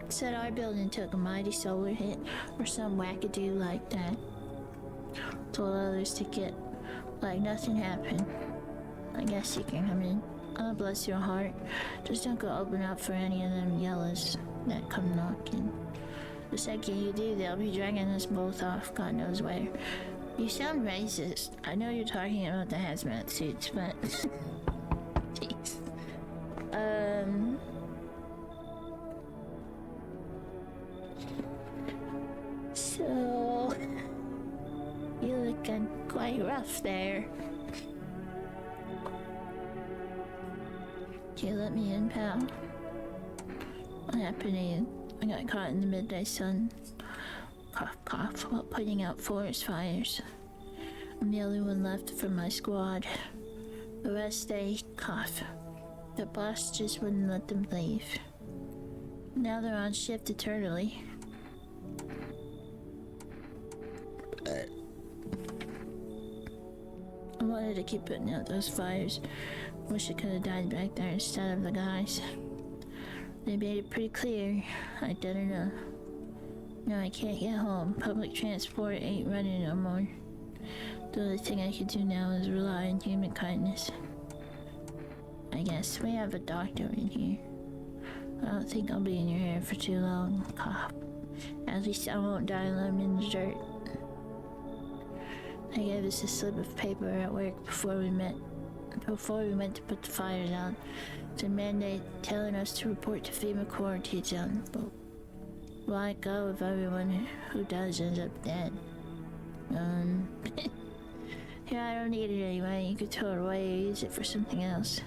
Said our building took a mighty solar hit, or some wackadoo like that. Told others to get like nothing happened. I guess you can come in. Oh, bless your heart. Just don't go open up for any of them yellows that come knocking. The second you do, they'll be dragging us both off God knows where. You sound racist. I know you're talking about the hazmat suits, but... Jeez. So... You're looking quite rough there. Can you let me in, pal? What happened to you? I got caught in the midday sun. Cough, cough, while putting out forest fires. I'm the only one left from my squad. The rest they cough. The boss just wouldn't let them leave. Now they're on shift eternally. I wanted to keep putting out those fires. Wish I could have died back there instead of the guys. They made it pretty clear I didn't know. No, I can't get home. Public transport ain't running no more. The only thing I can do now is rely on human kindness. I guess we have a doctor in here. I don't think I'll be in your hair for too long. Cough. At least I won't die alone in the dirt. They gave us a slip of paper at work before we went to put the fires out. It's a mandate telling us to report to FEMA quarantine zone. But why go if everyone who does ends up dead? Here, I don't need it anyway. You could throw it away or use it for something else.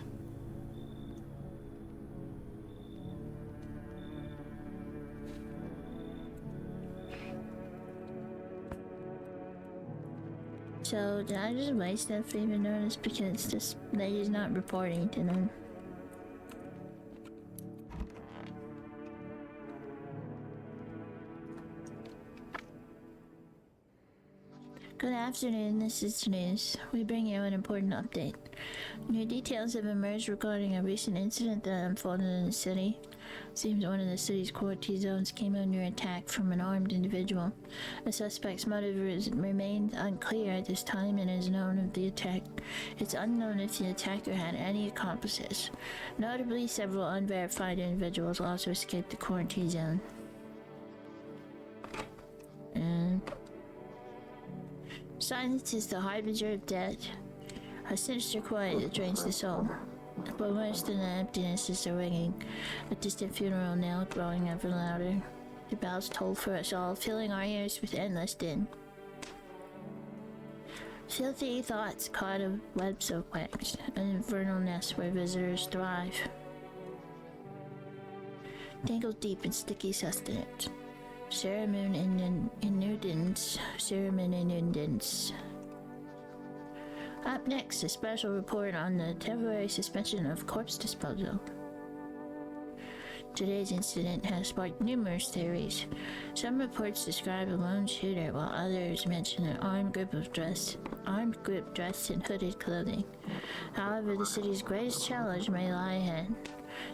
So, did I just waste that FEMA notice because this lady's not reporting to them? Good afternoon, this is the news. We bring you an important update. New details have emerged regarding a recent incident that unfolded in the city. Seems one of the city's quarantine zones came under attack from an armed individual. The suspect's motive remains unclear at this time and is known of the attack. It's unknown if the attacker had any accomplices. Notably, several unverified individuals also escaped the quarantine zone. Silence is the harbinger of death, a sinister quiet that drains the soul. But worse than the emptiness is the ringing, a distant funeral knell growing ever louder. The bells toll for us all, filling our ears with endless din. Filthy thoughts caught of webs of wax, an infernal nest where visitors thrive. Tangled deep in sticky sustenance. Ceremoon inundance. Up next, a special report on the temporary suspension of corpse disposal. Today's incident has sparked numerous theories. Some reports describe a lone shooter, while others mention an armed group dressed in hooded clothing. However, the city's greatest challenge may lie ahead.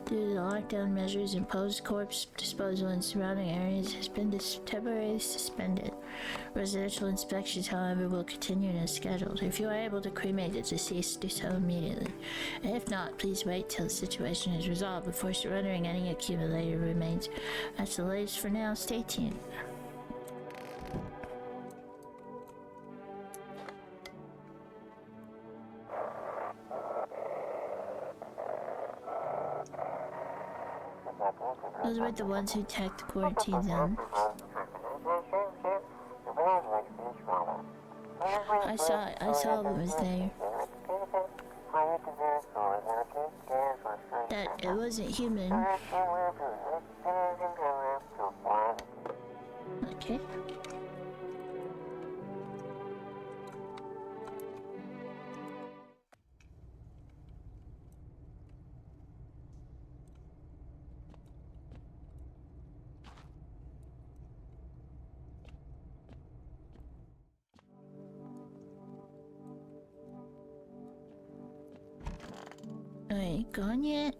Due to the lockdown measures imposed, corpse disposal in surrounding areas has been temporarily suspended. Residential inspections, however, will continue as scheduled. If you are able to cremate the deceased, do so immediately. And if not, please wait till the situation is resolved before surrendering any accumulated remains. That's the latest for now. Stay tuned. Those were the ones who attacked the quarantine zone. I saw what was there. That it wasn't human. Okay. Wait, gone yet?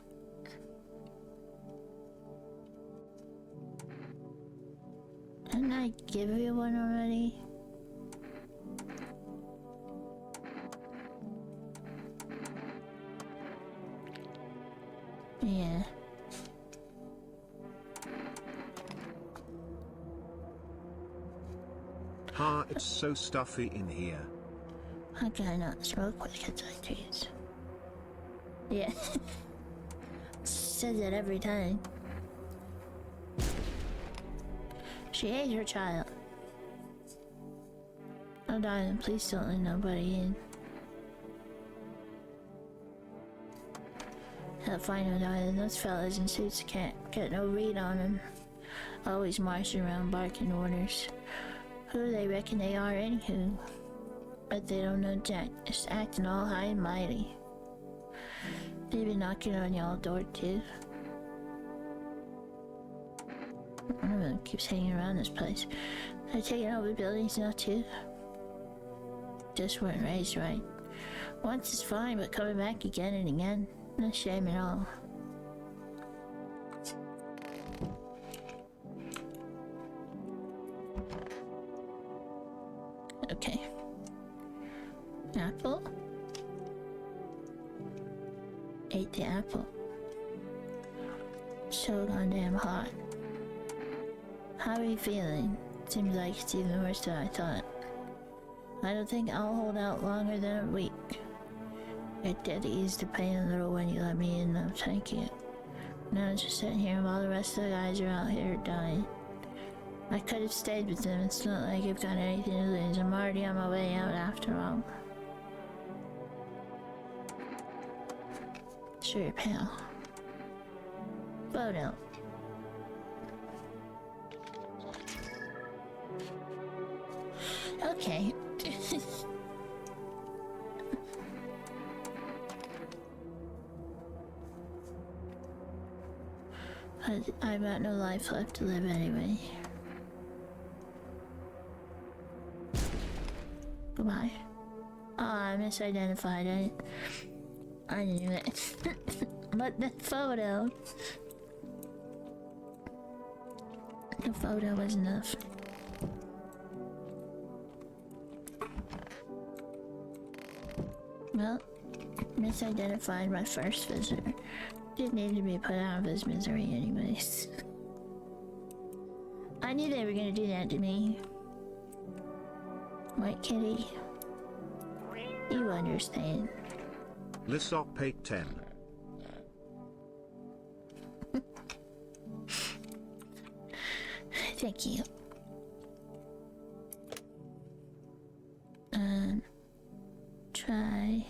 Didn't I give you one already? Yeah. It's so stuffy in here. I gotta not smoke with kids like these. Yeah. Says it every time. She hates her child. Oh darling, please don't let nobody in. Hell, fine, no darling, those fellas in suits can't get no read on them. Always marching around barking orders. Who do they reckon they are anywho? But they don't know jack, just acting all high and mighty. They been knocking on y'all door too. One of them keeps hanging around this place. They're taking over buildings now too. Just weren't raised right. Once is fine, but coming back again and again, no shame at all. Okay. Apple? Ate the apple. So goddamn hot. How are you feeling? Seems like it's even worse than I thought. I don't think I'll hold out longer than a week. It did ease the pain a little when you let me in, though, thank you. Now I'm just sitting here while the rest of the guys are out here dying. I could have stayed with them, it's not like I've got anything to lose. I'm already on my way out after all. Sure, pal. Photo. Okay. But I've got no life left to live anyway. Goodbye. Oh, I misidentified. I knew it. But the photo. The photo was enough. Well, misidentified my first visitor. Didn't need to be put out of his misery anyways. I knew they were gonna do that to me. White kitty. You understand. Lissop 810. Thank you. Try.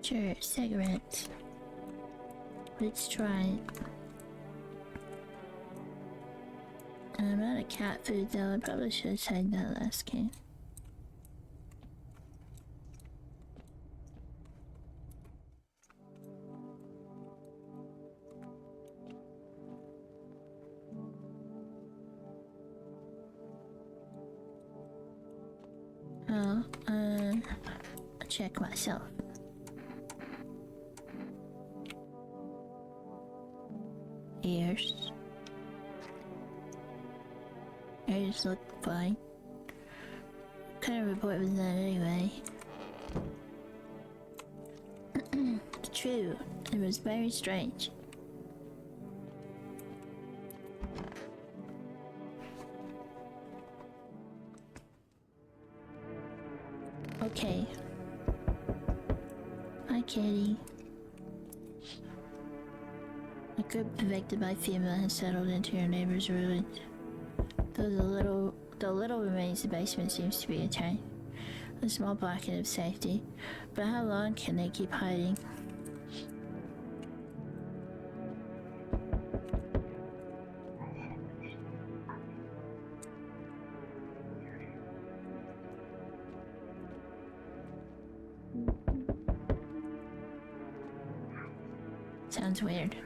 Sure, cigarettes. Let's try it. I'm out of cat food though, I probably should have tried that last game. Oh, I'll check myself. Ears. Ears look fine. Kind of report with that anyway. True, it was very strange. Okay. Hi, kitty. A group evicted by FEMA has settled into your neighbor's ruins. Though the little remains, the basement seems to be a small pocket of safety. But how long can they keep hiding? Sounds weird.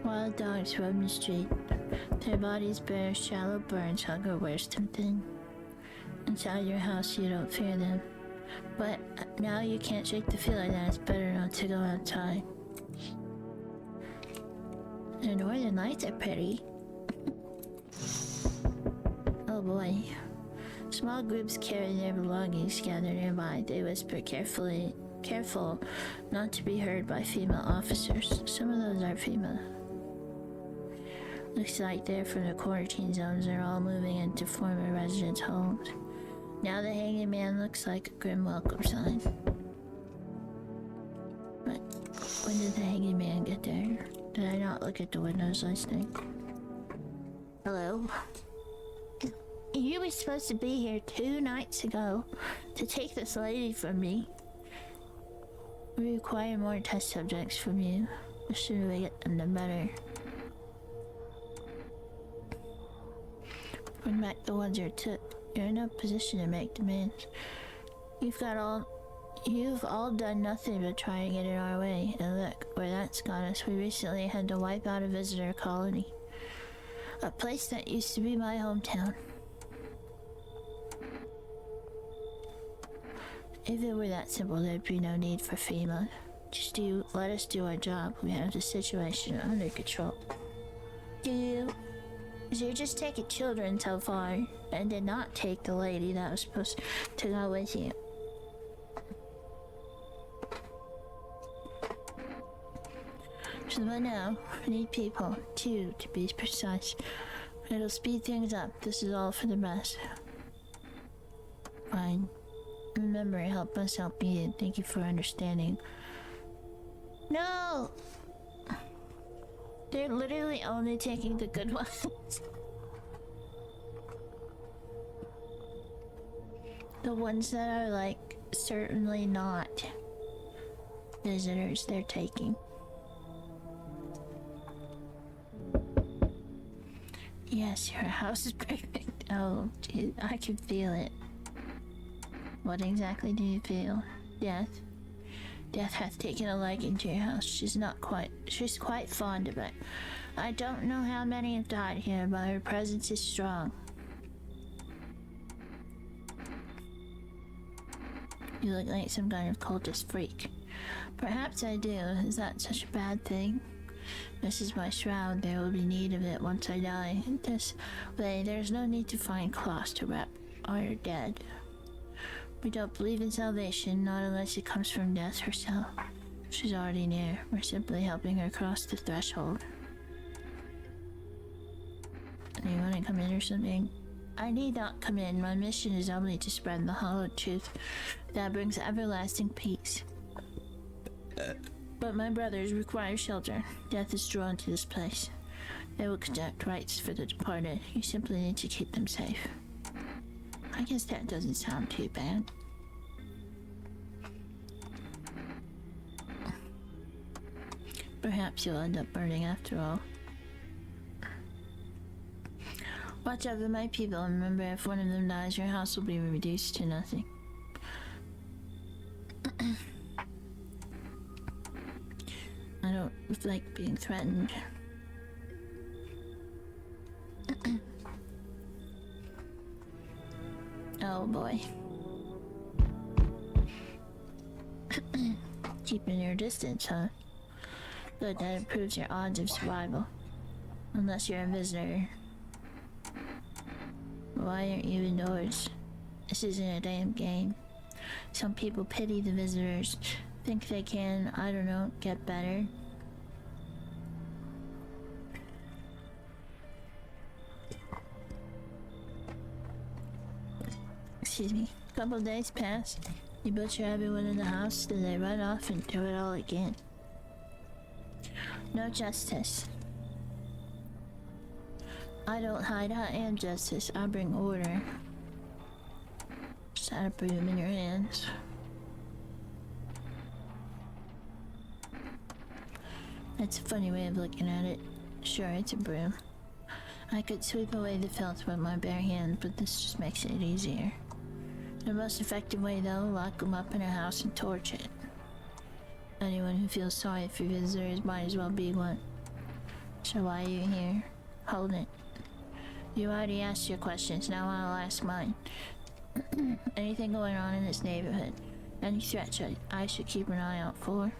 Wild dogs roam the street. Their bodies bear shallow burns, hunger wears them thin. Inside your house you don't fear them. But now you can't shake the feeling that it's better not to go outside. The northern lights are pretty. Oh boy. Small groups carry their belongings gathered nearby. They whisper careful not to be heard by female officers. Some of those are female. Looks like they're from the quarantine zones. They're all moving into former residents' homes. Now the hanging man looks like a grim welcome sign. But when did the hanging man get there? Did I not look at the windows listening? Hello? You were supposed to be here 2 nights ago to take this lady from me. We require more test subjects from you. The sooner we get them, the better. Bring back the ones you took. You're in no position to make demands. You've all done nothing but try and get in our way. And look where that's got us. We recently had to wipe out a visitor colony. A place that used to be my hometown. If it were that simple, there'd be no need for FEMA. Just let us do our job. We have the situation under control. Do you? So you're just taking children so far, and did not take the lady that was supposed to go with you. So by now, we need people, 2 to be precise. It'll speed things up. This is all for the best. Fine. Remember, help us help you. Thank you for understanding. No! They're literally only taking the good ones. The ones that are, like, certainly not visitors they're taking. Yes, your house is perfect. Oh, geez, I can feel it. What exactly do you feel? Death? Death hath taken a liking to your house. She's quite fond of it. I don't know how many have died here, but her presence is strong. You look like some kind of cultist freak. Perhaps I do. Is that such a bad thing? This is my shroud. There will be need of it once I die. This way, there's no need to find cloths to wrap our dead. We don't believe in salvation, not unless it comes from death herself. She's already near. We're simply helping her cross the threshold. Do you want to come in or something? I need not come in. My mission is only to spread the hollow truth that brings everlasting peace. But my brothers require shelter. Death is drawn to this place. They will conduct rites for the departed. You simply need to keep them safe. I guess that doesn't sound too bad. Perhaps you'll end up burning after all. Watch out for my people, and remember, if one of them dies, your house will be reduced to nothing. I don't like being threatened. Oh boy. Keeping your distance, huh? Good, that improves your odds of survival. Unless you're a visitor. Why aren't you indoors? This isn't a damn game. Some people pity the visitors. Think they can, I don't know, get better. Excuse me. A couple of days pass. You butcher everyone in the house, then they run off and do it all again. No justice. I don't hide, I am justice. I bring order. Just had a broom in your hands. That's a funny way of looking at it. Sure, it's a broom. I could sweep away the filth with my bare hands, but this just makes it easier. The most effective way, though, lock them up in a house and torch it. Anyone who feels sorry for visitors might as well be one. So why are you here? Hold it. You already asked your questions, now I'll ask mine. Anything going on in this neighborhood? Any threats I should keep an eye out for?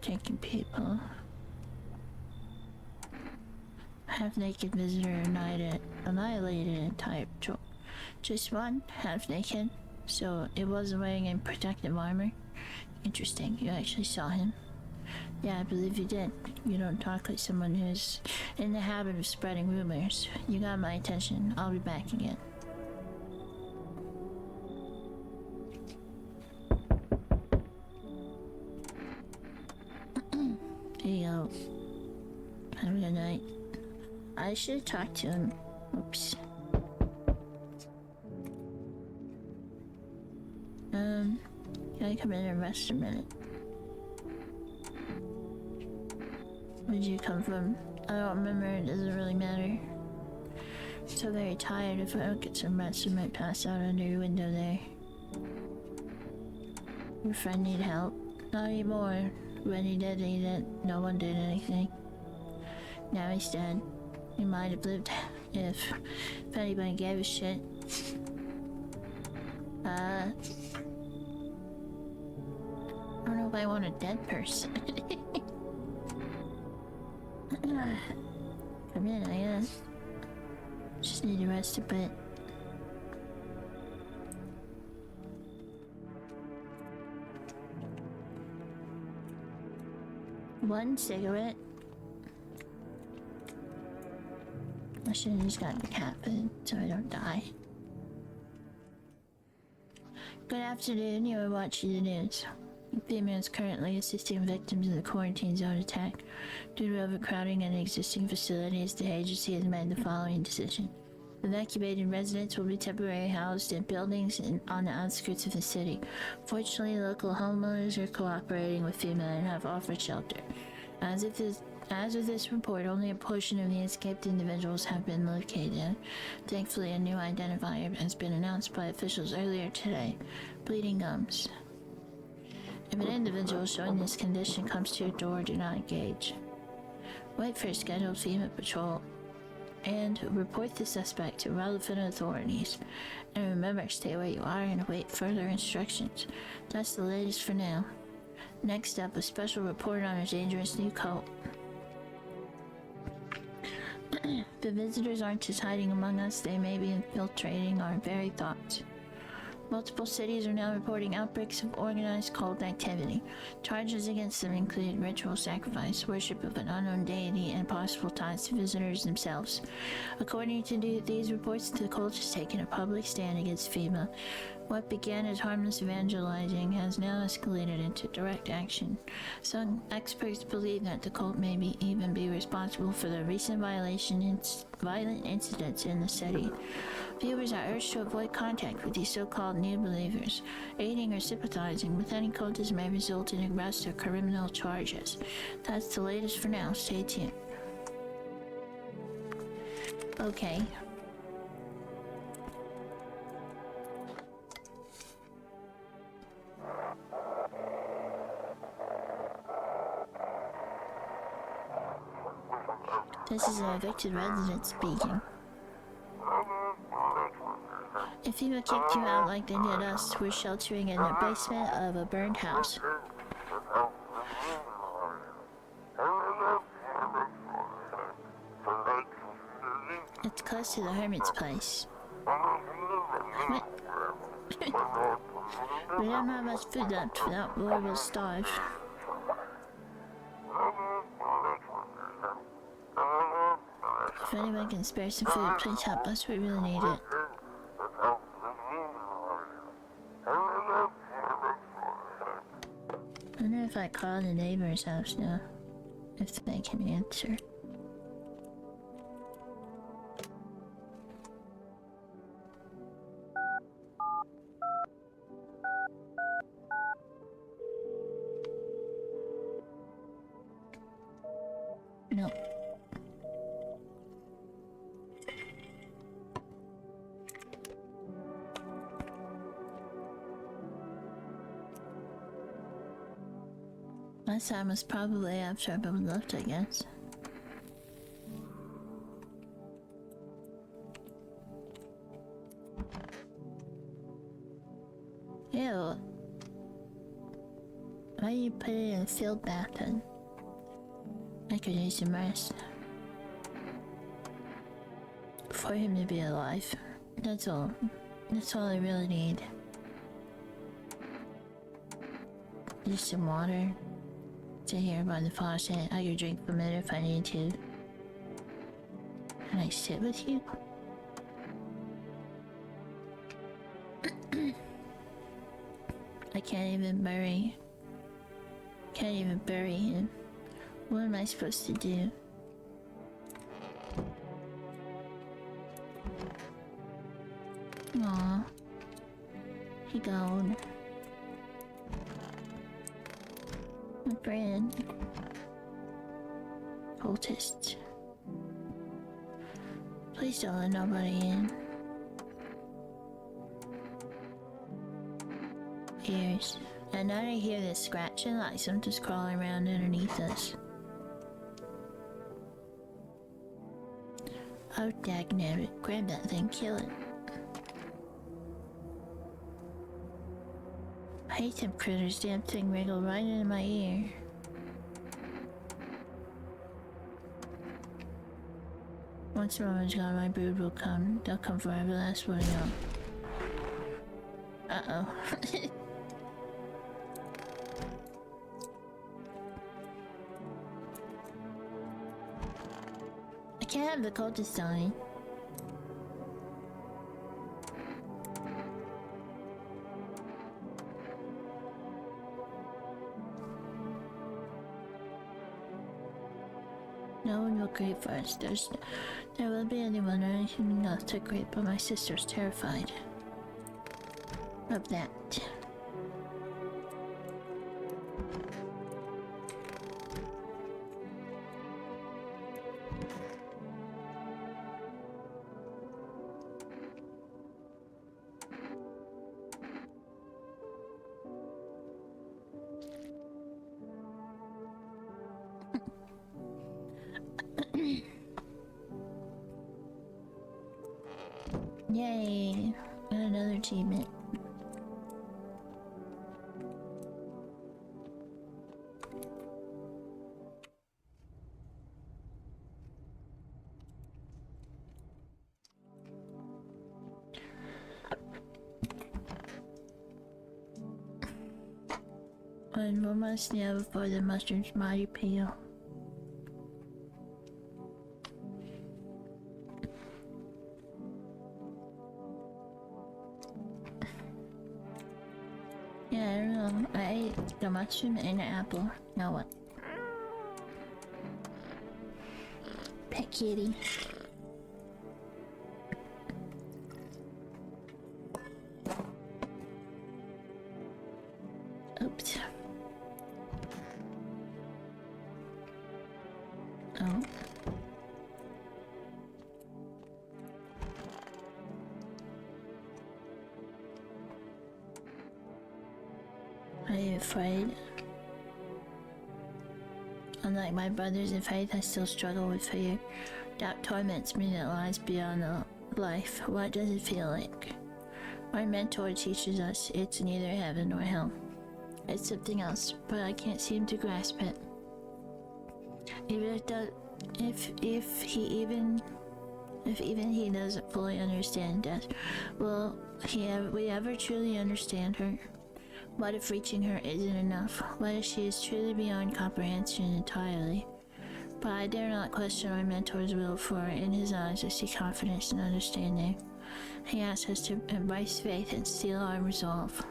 Taking people. Half-naked visitor annihilated an entire patrol. Just one, half-naked, so it wasn't wearing any protective armor. Interesting, you actually saw him. Yeah, I believe you did. You don't talk like someone who's in the habit of spreading rumors. You got my attention. I'll be back again. Here you go. Have a good night. I should talk to him. Oops. Can I come in and rest a minute? Where'd you come from? I don't remember, it doesn't really matter. I'm so very tired. If I don't get some rest, I might pass out under your window there. Your friend need help? Not anymore. When he did, no one did anything. Now he's dead. He might have lived if anybody gave a shit. I don't know if I want a dead person. Come in, I guess. Just need to rest a bit. One cigarette. I should have just gotten the cat food so I don't die. Good afternoon, you are watching the news. FEMA is currently assisting victims of the quarantine zone attack. Due to overcrowding in existing facilities, the agency has made the following decision. Evacuated residents will be temporarily housed in buildings on the outskirts of the city. Fortunately, local homeowners are cooperating with FEMA and have offered shelter. As of this report, only a portion of the escaped individuals have been located. Thankfully, a new identifier has been announced by officials earlier today. Bleeding gums. If an individual showing this condition comes to your door, do not engage. Wait for a scheduled FEMA patrol and report the suspect to relevant authorities. And remember, stay where you are and await further instructions. That's the latest for now. Next up, a special report on a dangerous new cult. The visitors aren't just hiding among us, they may be infiltrating our very thoughts. Multiple cities are now reporting outbreaks of organized cult activity. Charges against them include ritual sacrifice, worship of an unknown deity, and possible ties to visitors themselves. According to these reports, the cult has taken a public stand against FEMA. What began as harmless evangelizing has now escalated into direct action. Some experts believe that the cult may even be responsible for the recent violent incidents in the city. Viewers are urged to avoid contact with these so-called new believers. Aiding or sympathizing with any cultism may result in arrest or criminal charges. That's the latest for now. Stay tuned. Okay. This is an evicted resident speaking. If FEMA kicked you out like they did us, we're sheltering in the basement of a burned house. It's close to the hermit's place. What? We don't have much food left, without more we'll starve. If anyone can spare some food, please help us, we really need it. I wonder if I call the neighbor's house now, if they can answer. No. Last time was probably after everyone left, I guess. Ew. Why do you put it in a field bath then? I could use some rest. For him to be alive. That's all. That's all I really need. Just some water. Sit here by the faucet. I could drink from it if I need to. Can I sit with you? I can't even bury him. What am I supposed to do? Aw. He gone. My friend. Cultists. Please don't let nobody in. Ears. And now I hear this scratching like something's crawling around underneath us. Oh, dagnabbit. Grab that thing, kill it. I hate them critters. Damn thing wriggled right into my ear. Once Roman's gone, my brood will come. They'll come for every last one of y'all. Uh-oh. I can't have the cultist dying. No one will grieve for us. There will be anyone or anything else to grieve, but my sister's terrified of that. Yay! Got another achievement. And 1 month now before the mushroom's mighty peel. Yeah, I don't know. I ate the mushroom and the apple. Now what? Pet kitty. Oops. Oh. Are you afraid? Unlike my brothers in faith, I still struggle with fear. Doubt torments me that lies beyond the life. What does it feel like? My mentor teaches us it's neither heaven nor hell. It's something else, but I can't seem to grasp it. If even he doesn't fully understand death, will we ever truly understand her? What if reaching her isn't enough? What if she is truly beyond comprehension entirely? But I dare not question my mentor's will, for in his eyes I see confidence and understanding. He asks us to embrace faith and steel our resolve.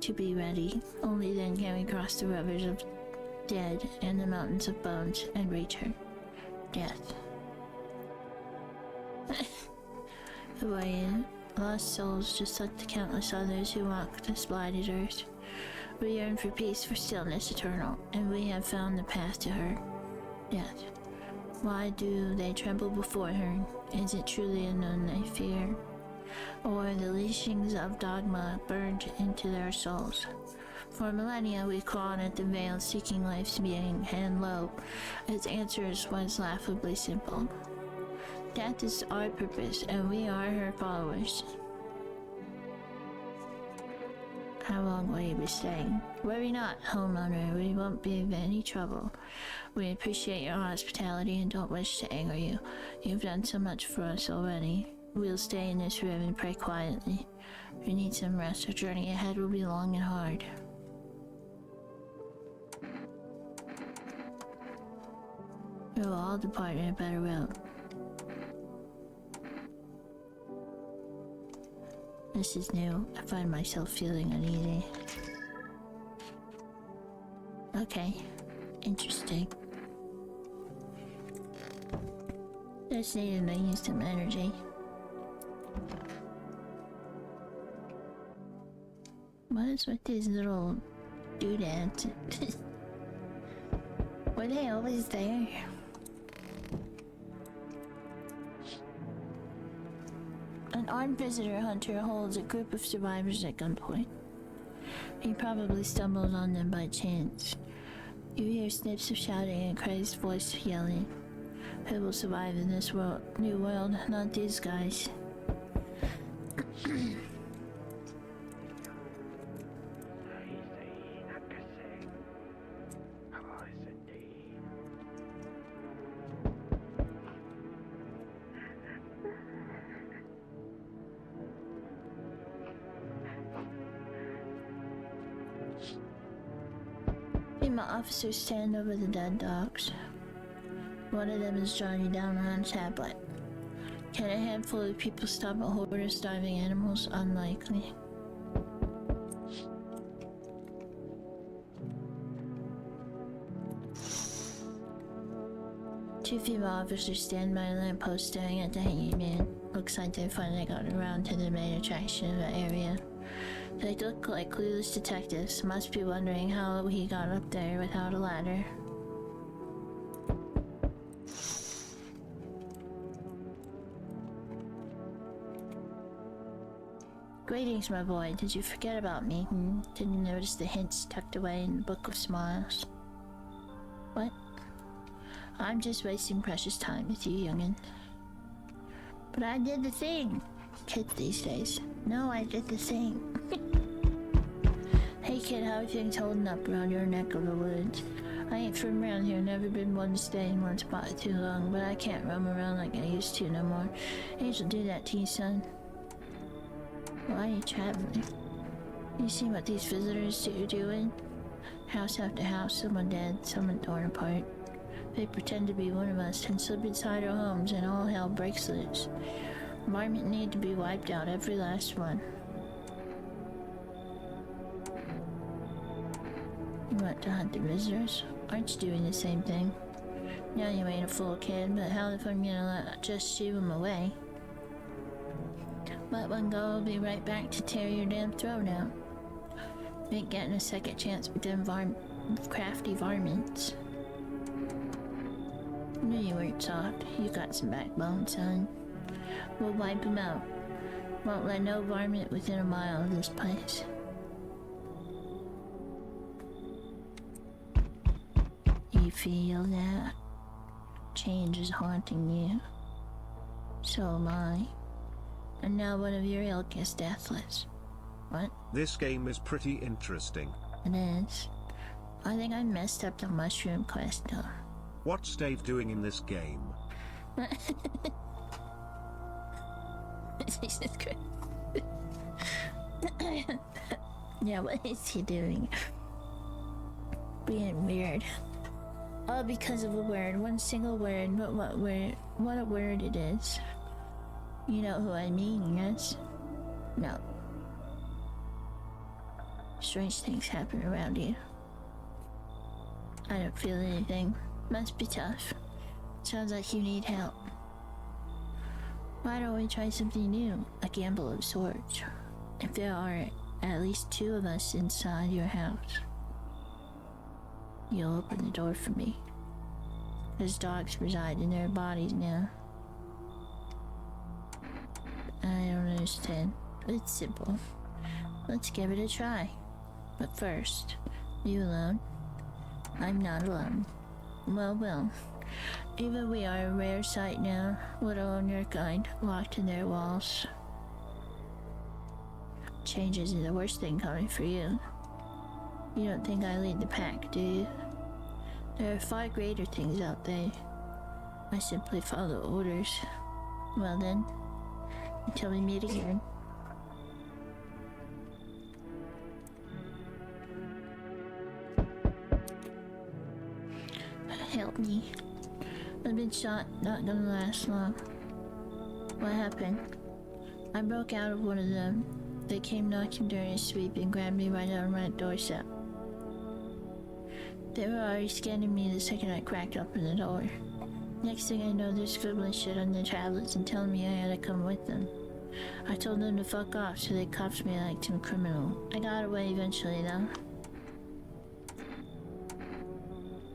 To be ready, only then can we cross the rivers of dead and the mountains of bones and reach her. Death. Who are you? Lost souls, just like the countless others who walk this blighted earth. We yearn for peace, for stillness eternal, and we have found the path to her. Death. Why do they tremble before her? Is it truly unknown they fear? Or the leashings of dogma burned into their souls? For millennia, we clawed at the veil, seeking life's meaning, and lo, its answers was laughably simple. Death is our purpose, and we are her followers. How long will you be staying? Worry not, homeowner, we won't be of any trouble. We appreciate your hospitality and don't wish to anger you. You've done so much for us already. We'll stay in this room and pray quietly. If you need some rest, our journey ahead will be long and hard. We will all depart in a better road. This is new. I find myself feeling uneasy. Okay. Interesting. Just needed to use some energy. What is with these little doodads? Were they always there? An armed visitor hunter holds a group of survivors at gunpoint. He probably stumbled on them by chance. You hear snips of shouting and Craig's voice yelling. Who will survive in this new world? Not these guys. FEMA officers stand over the dead dogs. One of them is jotting down on a tablet. Can a handful of people stop a horde of starving animals? Unlikely. Two female officers stand by a lamppost staring at the hanging man. Looks like they finally got around to the main attraction of the area. They look like clueless detectives, must be wondering how he got up there without a ladder. Greetings, my boy. Did you forget about me? Didn't notice the hints tucked away in the Book of Smiles? What? I'm just wasting precious time with you, youngin'. But I did the thing. Kids these days. No, I did the thing. Hey kid, how are things holding up around your neck of the woods? I ain't from around here, never been one to stay in one spot too long, but I can't roam around like I used to no more. Angel do that to you, son. Why are you traveling? You see what these visitors are doing? House after house, someone dead, someone torn apart. They pretend to be one of us and slip inside our homes and all hell breaks loose. Environment need to be wiped out, every last one. You want to hunt the visitors? Aren't you doing the same thing? Now you ain't a fool, kid, but how if I'm gonna just shoo them away? Let one go, I'll be right back to tear your damn throat out. You ain't getting a second chance with them crafty varmints. Knew you weren't soft. You got some backbone, son. We'll wipe them out. Won't let no varmint within a mile of this place. You feel that? Change is haunting you. So am I. And now one of your ilk is deathless. What? This game is pretty interesting. It is. I think I messed up the mushroom quest though. What's Dave doing in this game? Jesus Christ. Yeah, what is he doing? Being weird. All because of a word, one single word, but what word? What a word it is. You know who I mean, yes? No. Strange things happen around you. I don't feel anything. Must be tough. Sounds like you need help. Why don't we try something new? A gamble of sorts. If there are at least two of us inside your house, you'll open the door for me. Those dogs reside in their bodies now. I don't understand. It's simple. Let's give it a try. But first, you alone? I'm not alone. Well. Even we are a rare sight now, let alone your kind, locked in their walls. Change isn't the worst thing coming for you. You don't think I lead the pack, do you? There are far greater things out there. I simply follow orders. Well then, until we meet again. Help me. I've been shot, not gonna last long. What happened? I broke out of one of them. They came knocking during a sweep and grabbed me right out of my doorstep. They were already scanning me the second I cracked open the door. Next thing I know, they're scribbling shit on their tablets and telling me I had to come with them. I told them to fuck off, so they cuffed me like some criminal. I got away eventually, though.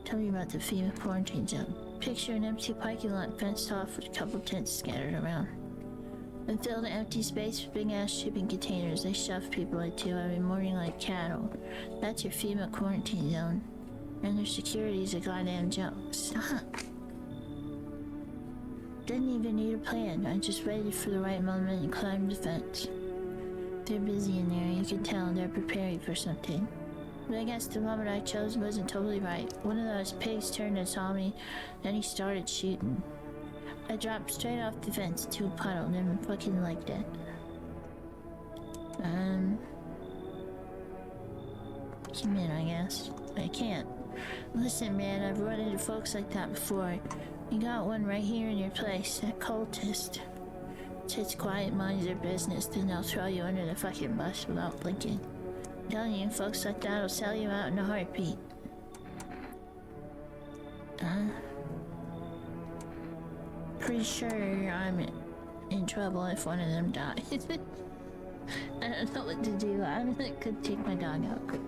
Tell me about the FEMA quarantine zone. Picture an empty parking lot fenced off with a couple tents scattered around. And filled an empty space with big-ass shipping containers they shove people into every morning like cattle. That's your FEMA quarantine zone. And their security's a goddamn joke. Stop. Didn't even need a plan. I just waited for the right moment and climbed the fence. They're busy in there. You can tell they're preparing for something. But I guess the moment I chose wasn't totally right. One of those pigs turned and saw me, then he started shooting. I dropped straight off the fence into a puddle and then fucking like that. Come in, I guess. I can't. Listen, man, I've run into folks like that before. You got one right here in your place, that cultist. Sits quiet, minds their business, then they'll throw you under the fucking bus without blinking. I'm telling you, folks like that will sell you out in a heartbeat. Pretty sure I'm in trouble if one of them dies. I don't know what to do. I could take my dog out quick.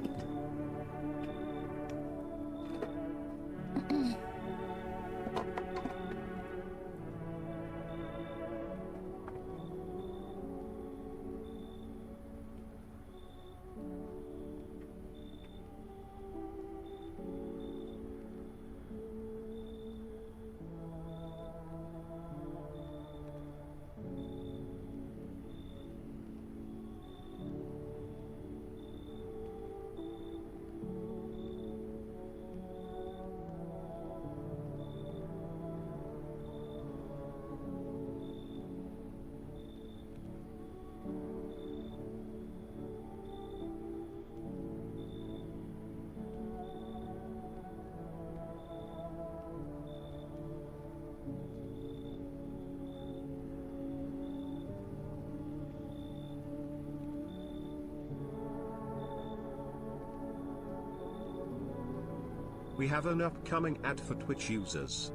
We have an upcoming ad for Twitch users.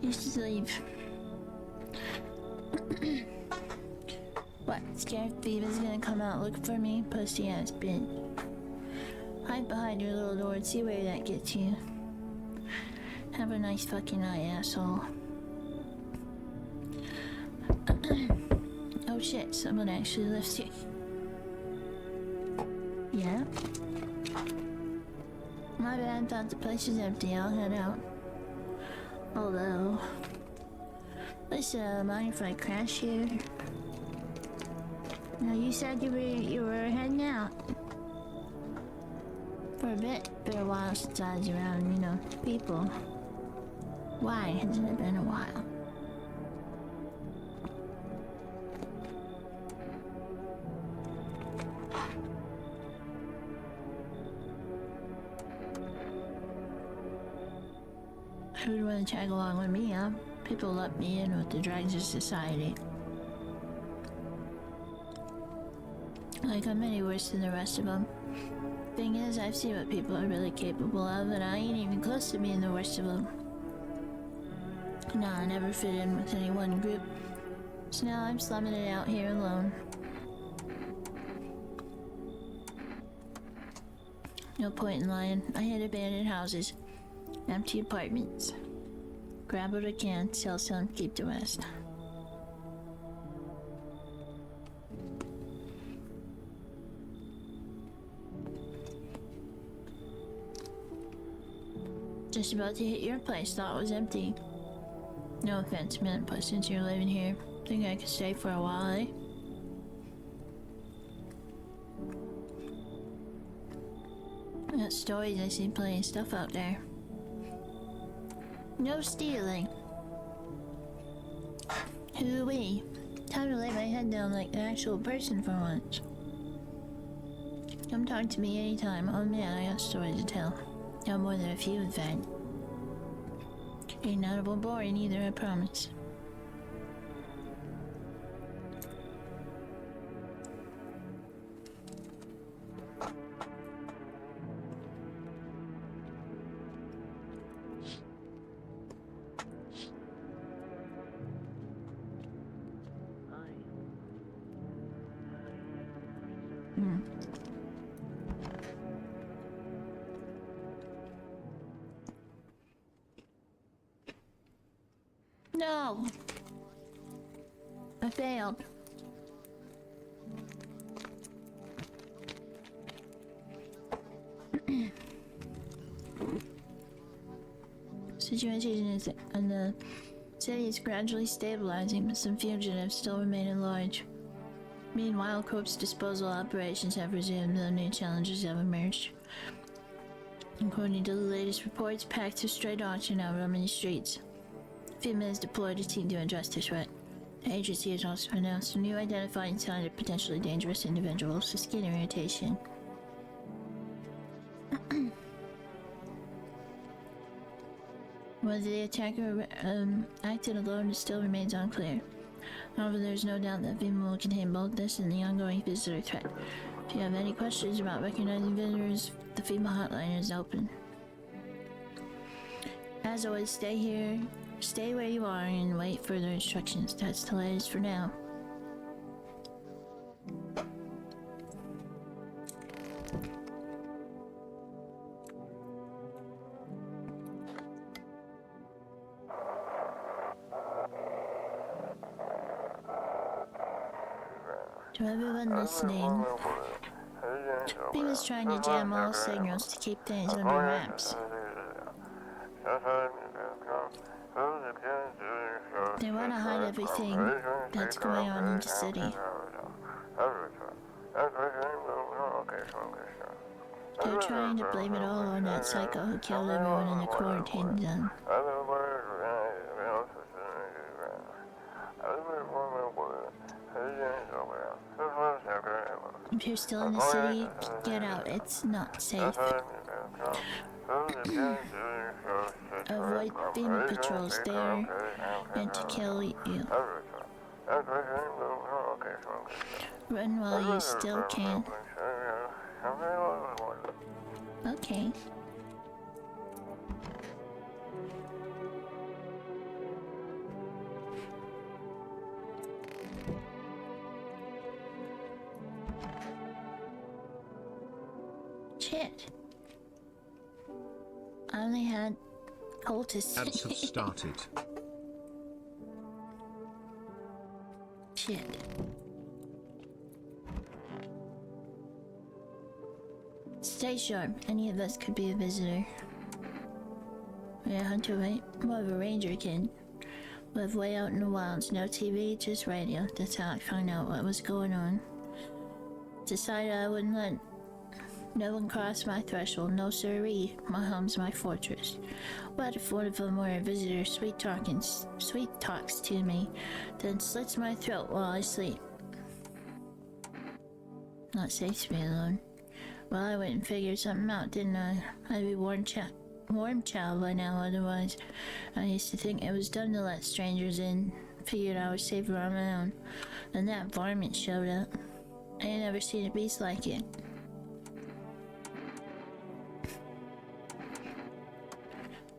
You should leave. What, scared Viva's gonna come out looking for me? Pussy ass bitch. Hide behind your little door and see where that gets you. Have a nice fucking night, asshole. Oh shit, someone actually lives here. Yeah? My bad, thought the place was empty, I'll head out. Although... Listen, mind if I crash here? No, you said you were heading out. For a been a while since I was around, you know, people. Why hasn't it been a while? Who would want to tag along with me, huh? People let me in with the dregs of society. Like I'm any worse than the rest of them. Thing is, I've seen what people are really capable of, and I ain't even close to being the worst of them. Nah, I never fit in with any one group. So now I'm slumming it out here alone. No point in lying. I hit abandoned houses. Empty apartments. Grab what I can, sell some, keep the rest. Just about to hit your place, thought it was empty. No offense meant, but since you're living here, think I could stay for a while, eh? I got stories I see plenty of stuff out there. No stealing. Hoo-wee. Time to lay my head down like an actual person for once. Come talk to me anytime. Oh man, I got stories to tell. No more than a few, in fact. Ain't none of them boring either, I promise. No! I failed. Situation is in the city is gradually stabilizing, but some fugitives still remain at large. Meanwhile, corpse disposal operations have resumed, though new challenges have emerged. According to the latest reports, packs of stray dogs are now roaming the streets. FEMA has deployed a team to address the threat. The agency has also announced a new identifying sign of potentially dangerous individuals, skin irritation. Whether the attacker acted alone still remains unclear. However, there is no doubt that FEMA will contain both this and the ongoing visitor threat. If you have any questions about recognizing visitors, the FEMA hotline is open. As always, stay where you are and wait further instructions. That's the latest for now. To everyone listening, FEMA's trying to jam all signals to keep things under wraps. They want to hide everything that's going on in the city. They're trying to blame it all on that psycho who killed everyone in the quarantine zone. If you're still in the city, get out. It's not safe. Avoid FEMA patrols there and to kill you. Run while you still can. Okay. Shit. I only had cultists. Ads have started. Shit. Stay sharp. Any of us could be a visitor. Yeah, Hunter, right? More of a ranger kid. Live way out in the wilds. No TV, just radio. That's how I found out what was going on. Decided I wouldn't let no one cross my threshold. No siree. My home's my fortress. What if one of them were a visitor, sweet talks to me, then slits my throat while I sleep? Not safe to be alone. Well, I went and figured something out, didn't I? I'd be warm child by now, otherwise. I used to think it was done to let strangers in. Figured I was safer on my own. Then that varmint showed up. I ain't never seen a beast like it.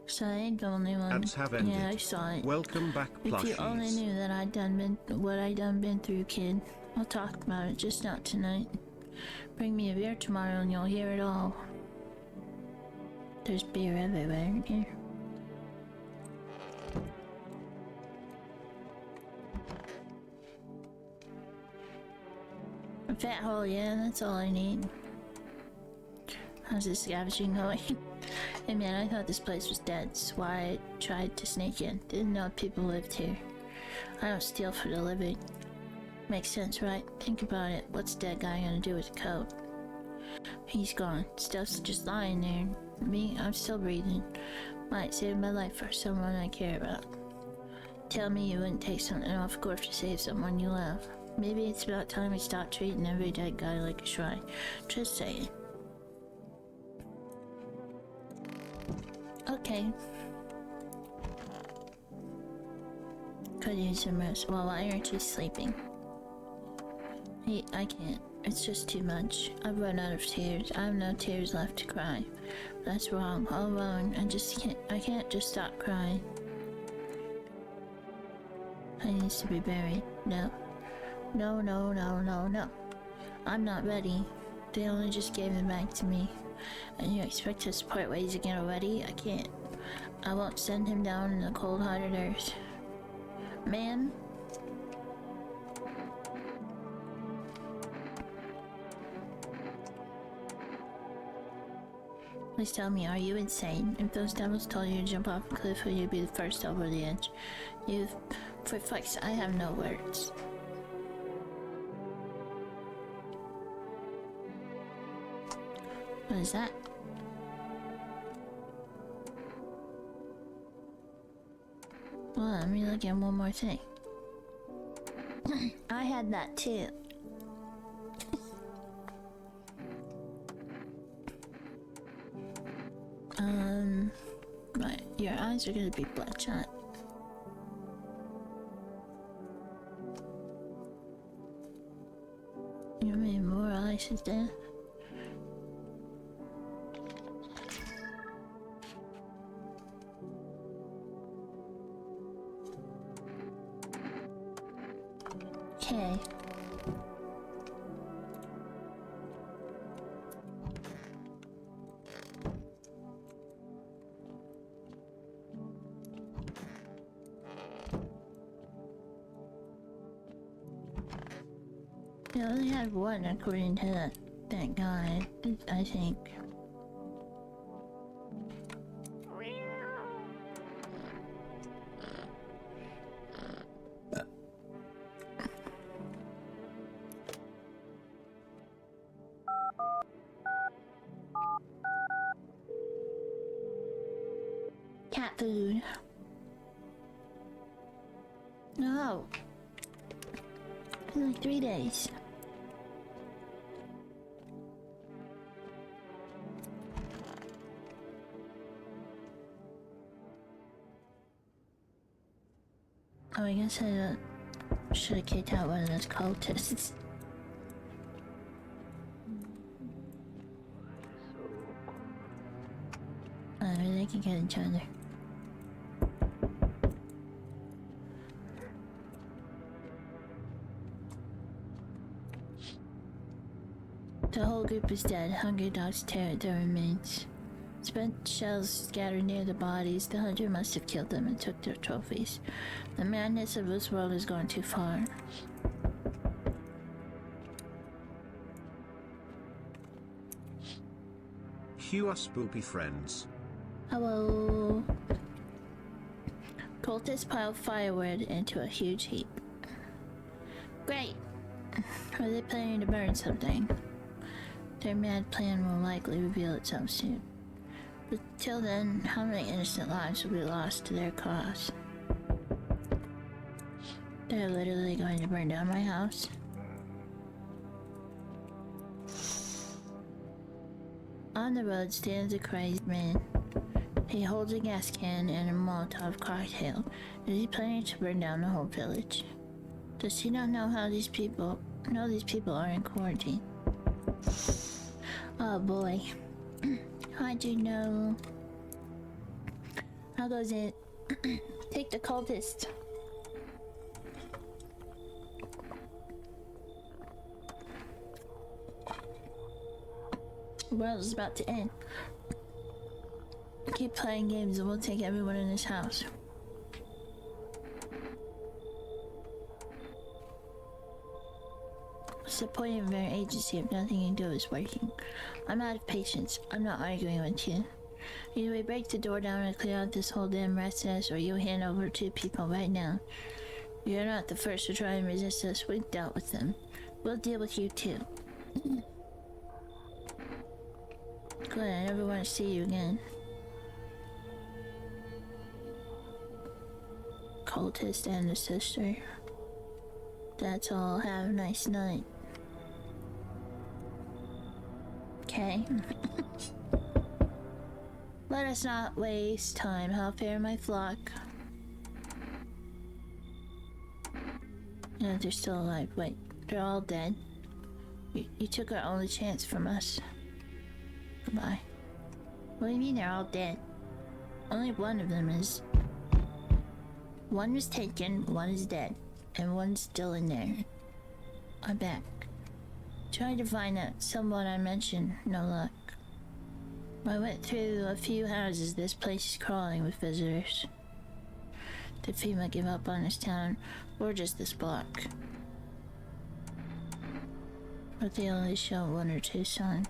So I ain't the only one. Ads have ended. Yeah, I saw it. Welcome back, plushies. If you only knew that what I done been through, kid. I'll talk about it, just not tonight. Bring me a beer tomorrow and you'll hear it all. There's beer everywhere here. A fat hole, yeah, that's all I need. How's this scavenging going? Hey man, I thought this place was dead, that's why I tried to sneak in. Didn't know people lived here. I don't steal for the living. Makes sense, right? Think about it. What's dead guy gonna do with the coat? He's gone. Stuff's just lying there. Me, I'm still breathing. Might save my life for someone I care about. Tell me you wouldn't take something off course to save someone you love. Maybe it's about time we stop treating every dead guy like a shrine. Just saying. Okay. Could use some rest. Well, why aren't you sleeping? Hey, I can't. It's just too much. I've run out of tears. I have no tears left to cry. That's wrong. All wrong. I can't just stop crying. I need to be buried. No. No, no, no, no, no. I'm not ready. They only just gave them back to me. And you expect us to part ways again already? I can't. I won't send him down in the cold-hearted earth. Man? Please tell me, are you insane? If those devils told you to jump off a cliff, would you be the first over the edge? For fuck's sake, I have no words. What is that? Well, let me look at one more thing. I had that too. Right, your eyes are gonna be bloodshot. You mean more eyes is death? Okay. You only had one according to that guy, I think. Cat food. No. In like 3 days. Oh, I guess I should have kicked out one of those cultists. They can get each other. The whole group is dead. Hungry dogs tear at their remains. Spent shells scattered near the bodies. The hunter must have killed them and took their trophies. The madness of this world has gone too far. Cue us spoopy friends. Hello. Cultists pile firewood into a huge heap. Great. Are they planning to burn something? Their mad plan will likely reveal itself soon. But till then, how many innocent lives will be lost to their cause? They're literally going to burn down my house. On the road stands a crazed man. He holds a gas can and a Molotov cocktail. Is he planning to burn down the whole village? Does he not know how these people are in quarantine? Oh boy. How'd you know? How goes it? Take the cultist. The world is about to end. Keep playing games and we'll take everyone in this house. What's the point of our agency if nothing you do is working? I'm out of patience. I'm not arguing with you. Either we break the door down and clear out this whole damn recess, or you hand over 2 people right now. You're not the first to try and resist us. We've dealt with them. We'll deal with you too. Good, I never want to see you again. Cultist and the sister. That's all. Have a nice night. Okay. Let us not waste time. How fare my flock? No, they're still alive. Wait, they're all dead. You took our only chance from us. Goodbye. What do you mean they're all dead? Only one of them is. One was taken, one is dead, and one's still in there. I'm back. Trying to find that someone I mentioned, no luck. I went through a few houses. This place is crawling with visitors. Did FEMA give up on this town, or just this block? But they only show 1 or 2 signs.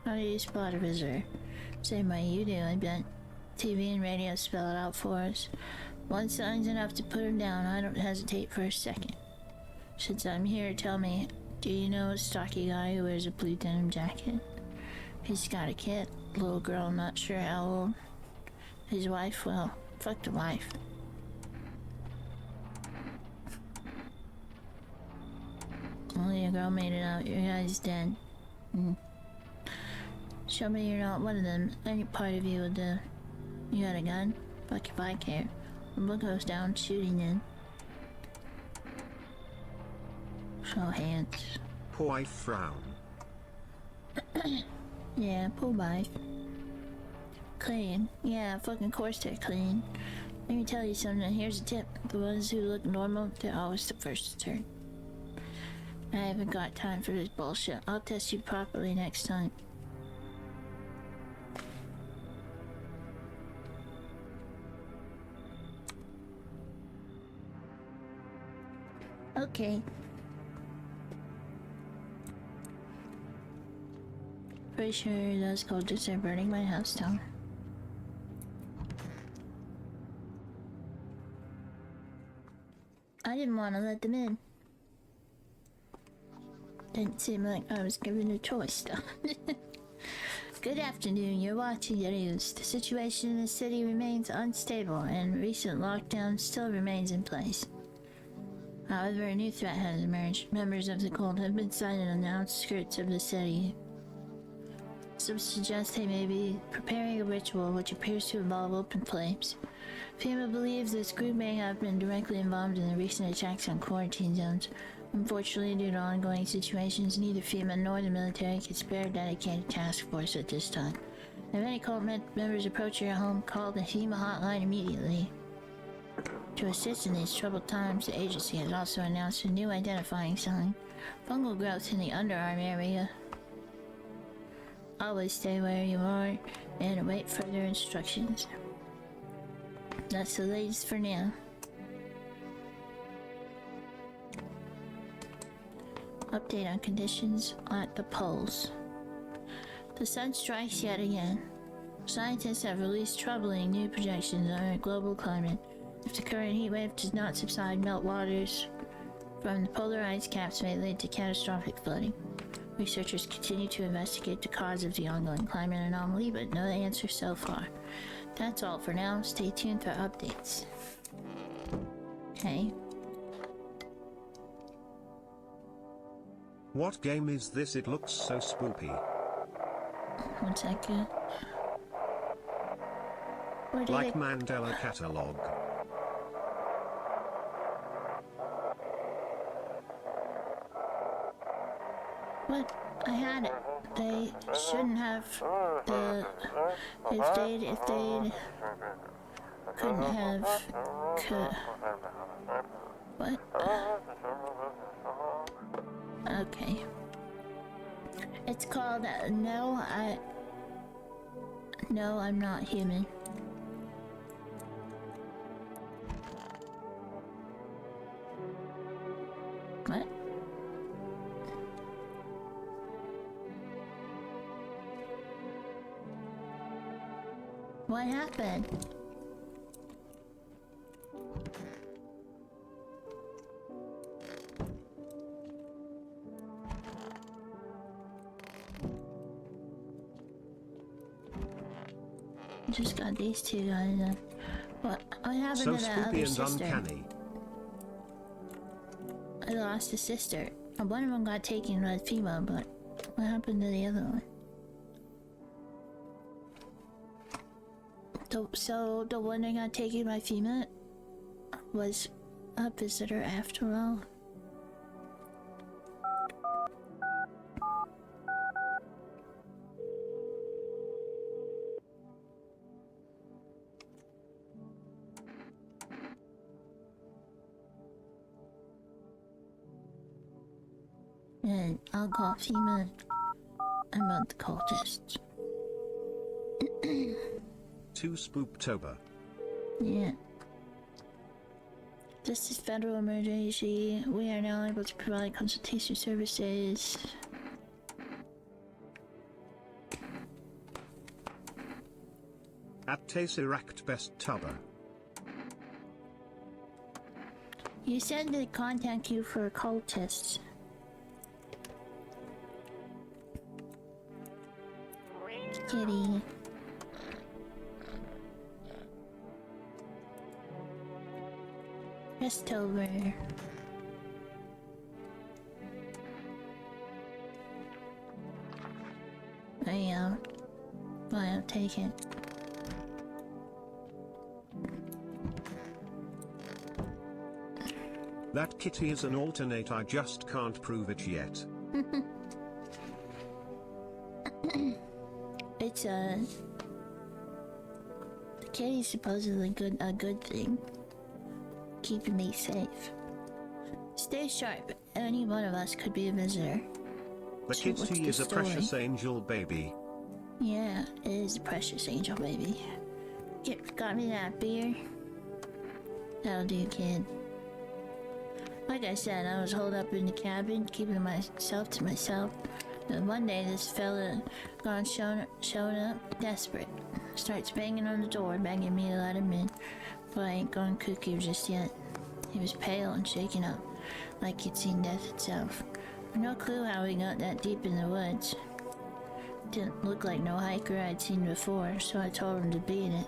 How do you spot a visitor? Same way you do, I bet. TV and radio spell it out for us. 1 sign's enough to put him down. I don't hesitate for a second. Since I'm here, tell me, do you know a stocky guy who wears a blue denim jacket? He's got a kid, little girl, not sure how old. His wife, well, fuck the wife. Only a girl made it out. Your guy's dead. Show me you're not one of them. Any part of you will do. You got a gun? Fuck if I care. When one goes down, shooting in. Show hands. Poor wife frown. Yeah, poor wife. Clean. Yeah, fucking course they're clean. Let me tell you something. Here's a tip. The ones who look normal, they're always the first to turn. I haven't got time for this bullshit. I'll test you properly next time. Okay. Pretty sure those cultists are burning my house down. I didn't want to let them in. Didn't seem like I was given a choice, though. Good afternoon, you're watching the news. The situation in the city remains unstable, and recent lockdown still remains in place. However, a new threat has emerged. Members of the cult have been sighted on the outskirts of the city. Some suggest they may be preparing a ritual which appears to involve open flames. FEMA believes this group may have been directly involved in the recent attacks on quarantine zones. Unfortunately, due to ongoing situations, neither FEMA nor the military can spare a dedicated task force at this time. If any cult members approach your home, call the FEMA hotline immediately. To assist in these troubled times, the agency has also announced a new identifying sign: fungal growth in the underarm area. Always stay where you are and await further instructions. That's the latest for now. Update on conditions at the polls. The sun strikes yet again. Scientists have released troubling new projections on our global climate. If the current heat wave does not subside, meltwaters from the polar ice caps may lead to catastrophic flooding. Researchers continue to investigate the cause of the ongoing climate anomaly, but no answer so far. That's all for now. Stay tuned for updates. Okay. What game is this? It looks so spoopy. 1 second. Where did Like it... Mandela Catalog. What? I had it. They shouldn't have the... If they'd... Couldn't have... What? Okay. It's called, No, I'm not human. What? What happened? Just got these two guys. What happened So to that spoopy other and sister? uncanny. I lost a sister. One of them got taken by FEMA, but what happened to the other one? So the one that got taken by FEMA was a visitor after all. And I'll call FEMA about the cultists. 2 Spooptober. Yeah. This is federal emergency. We are now able to provide consultation services. At Tesseract Best Tuber. You said to contact you for cultists. Kitty. Rest over. Fine, I'll take it. That kitty is an alternate, I just can't prove it yet. It's the kitty's supposedly a good thing. Keeping me safe. Stay sharp. Any one of us could be a visitor. The So what's kitty the is a story? precious angel baby. Yeah, it is a precious angel baby. Got me that beer? That'll do, kid. Like I said, I was holed up in the cabin, keeping myself to myself. Then one day, this fella showing up, desperate. Starts banging on the door, begging me to let him in. But I ain't gone cuckoo just yet. He was pale and shaken up, like he'd seen death itself. No clue how he got that deep in the woods. Didn't look like no hiker I'd seen before, so I told him to beat it.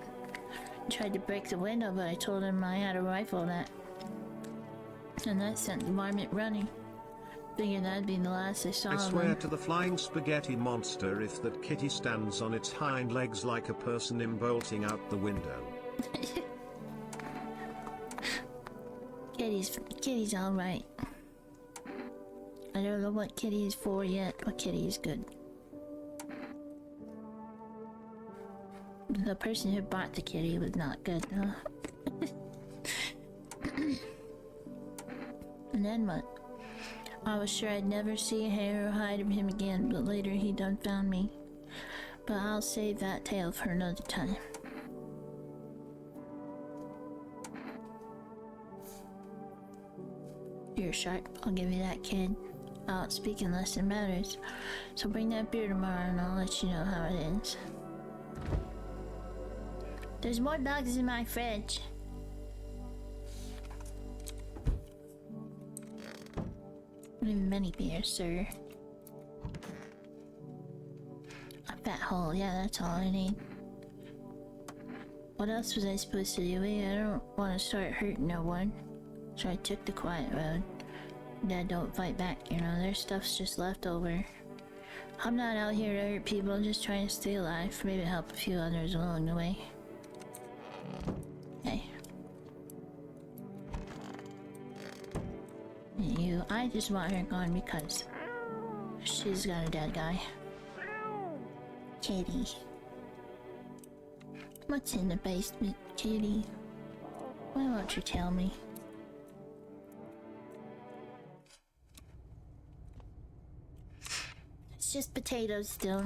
Tried to break the window, but I told him I had a rifle and that sent the varmint running. Figured that'd be the last I saw I of swear him. to the flying spaghetti monster if that kitty stands on its hind legs like a person bolting out the window. Kitty's alright. I don't know what Kitty is for yet, but Kitty is good. The person who bought the kitty was not good, though. And then what? I was sure I'd never see a hair or hide of him again, but later he done found me. But I'll save that tale for another time. You're sharp, I'll give you that, kid. out speaking less than matters. So bring that beer tomorrow and I'll let you know how it ends. There's more bugs in my fridge. Many beers, sir. A fat hole, yeah, that's all I need. What else was I supposed to do? I don't want to start hurting no one. So I took the quiet road. Dad don't fight back, you know, their stuff's just left over. I'm not out here to hurt people, I'm just trying to stay alive, maybe help a few others along the way. Hey. You, I just want her gone because she's got a dead guy. Kitty. What's in the basement, Kitty? Why won't you tell me? It's just potatoes still.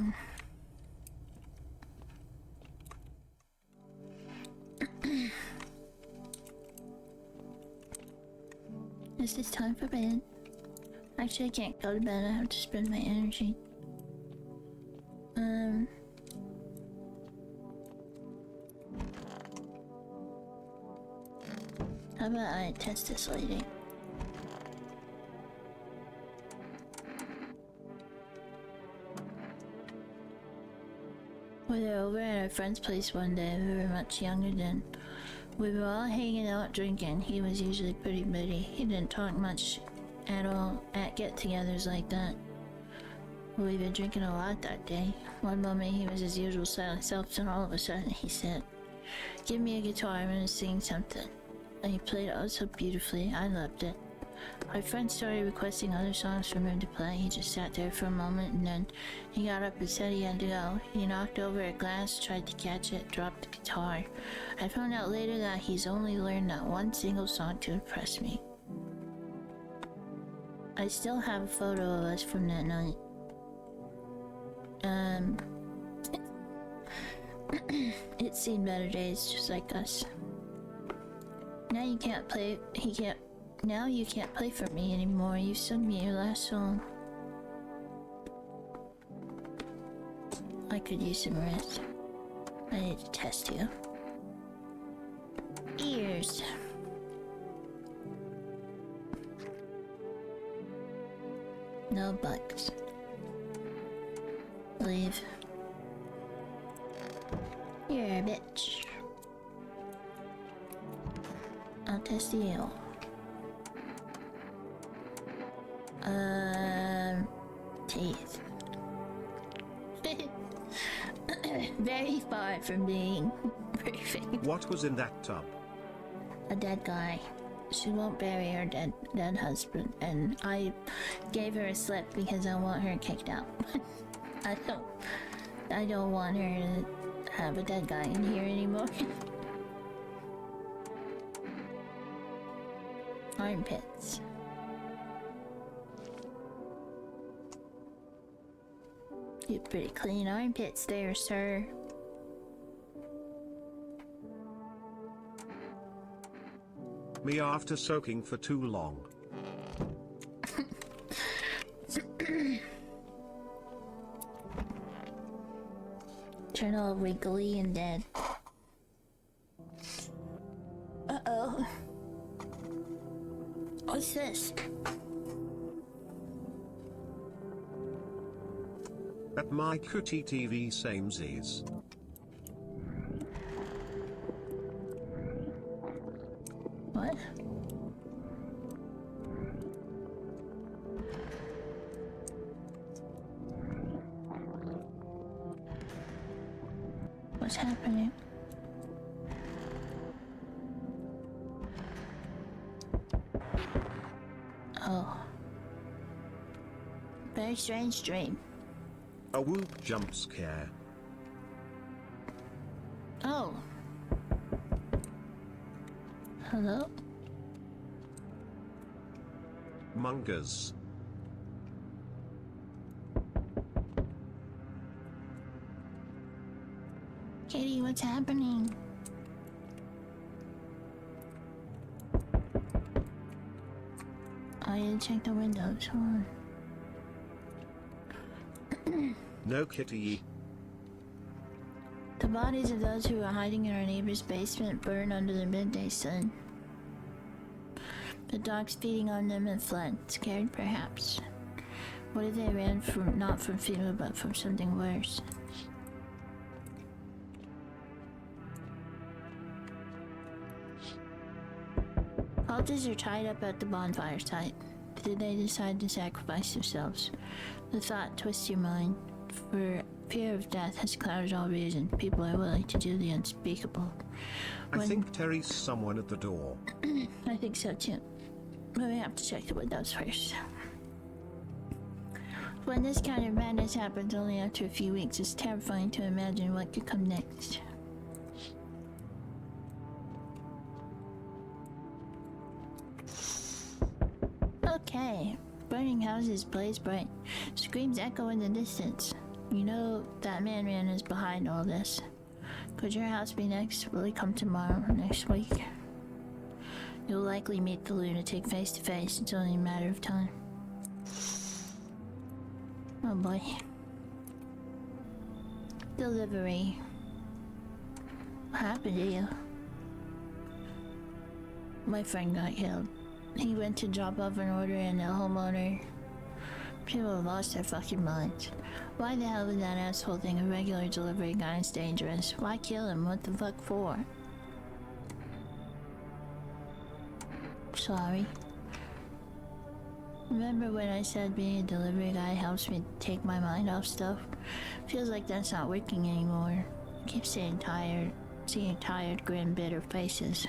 Is this time for bed? Actually, I can't go to bed. I have to spend my energy. How about I test this lady? We were over at our friend's place one day. We were much younger then. We were all hanging out drinking. He was usually pretty bitty. He didn't talk much at all at get-togethers like that. We'd been drinking a lot that day. One moment he was his usual silent self, and all of a sudden he said, "Give me a guitar, I'm gonna sing something." And he played it all so beautifully. I loved it. My friend started requesting other songs from him to play. He just sat there for a moment and then he got up and said he had to go. He knocked over a glass, tried to catch it, dropped the guitar. I found out later that he's only learned that one single song to impress me. I still have a photo of us from that night. It's seen better days, just like us. Now you can't play, now you can't play for me anymore. You sung me your last song. I could use some rest. I need to test you. Ears. No bugs. Leave. You're a bitch. I'll test you. Teeth. Very far from being perfect. What was in that tub? A dead guy. She won't bury her dead husband, and I gave her a slip because I want her kicked out. I don't want her to have a dead guy in here anymore. Armpits. You pretty clean armpits there, sir. Me after soaking for too long. Turn all wrinkly and dead. Uh-oh. What's this? At my cutie TV samesies. What? What's happening? Oh. Very strange dream. A whoop jump scare. Oh. Hello? Mungers. Katie, what's happening? I didn't check the windows. Hold on. No kitty. The bodies of those who were hiding in our neighbor's basement burned under the midday sun. The dogs feeding on them had fled, scared perhaps. What if they ran from not from fever but from something worse? Cultists are tied up at the bonfire site. Did they decide to sacrifice themselves? The thought twists your mind. For fear of death has clouded all reason. People are willing to do the unspeakable. I think Terry's someone at the door. I think so too. But we have to check the windows first. When this kind of madness happens only after a few weeks, it's terrifying to imagine what could come next. Okay. Burning houses blaze bright. Screams echo in the distance. You know that man is behind all this. Could your house be next? Will he come tomorrow or next week? You'll likely meet the lunatic face to face. It's only a matter of time. Oh boy. Delivery. What happened to you? My friend got killed. He went to drop off an order and the homeowner... People have lost their fucking minds. Why the hell would that asshole think a regular delivery guy is dangerous? Why kill him? What the fuck for? Sorry. Remember when I said being a delivery guy helps me take my mind off stuff? Feels like that's not working anymore. I keep seeing tired, grim, bitter faces.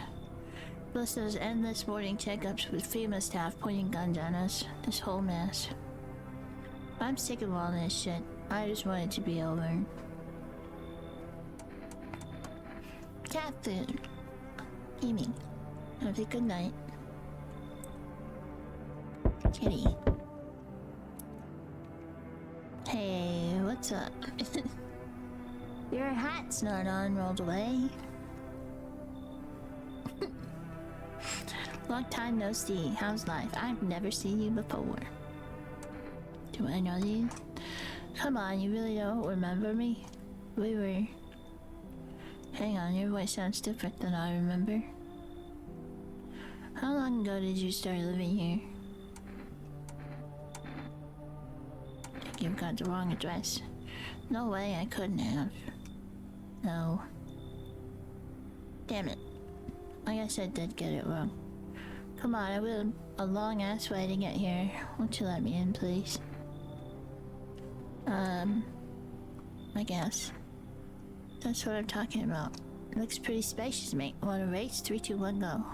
Plus those endless morning checkups with FEMA staff pointing guns at us. This whole mess. I'm sick of all this shit. I just want it to be over. Cat food. Amy. Have a good night. Kitty. Hey, what's up? Your hat's not on, rolled away. Long time no see. How's life? I've never seen you before. Do I know you? Come on, you really don't remember me? We were... Hang on, your voice sounds different than I remember. How long ago did you start living here? I think you've got the wrong address. No way, I couldn't have. No. Damn it. I guess I did get it wrong. Come on, I waited a long ass way to get here. Won't you let me in, please? I guess. That's what I'm talking about. Looks pretty spacious, mate. Wanna race? 3, 2, 1, go.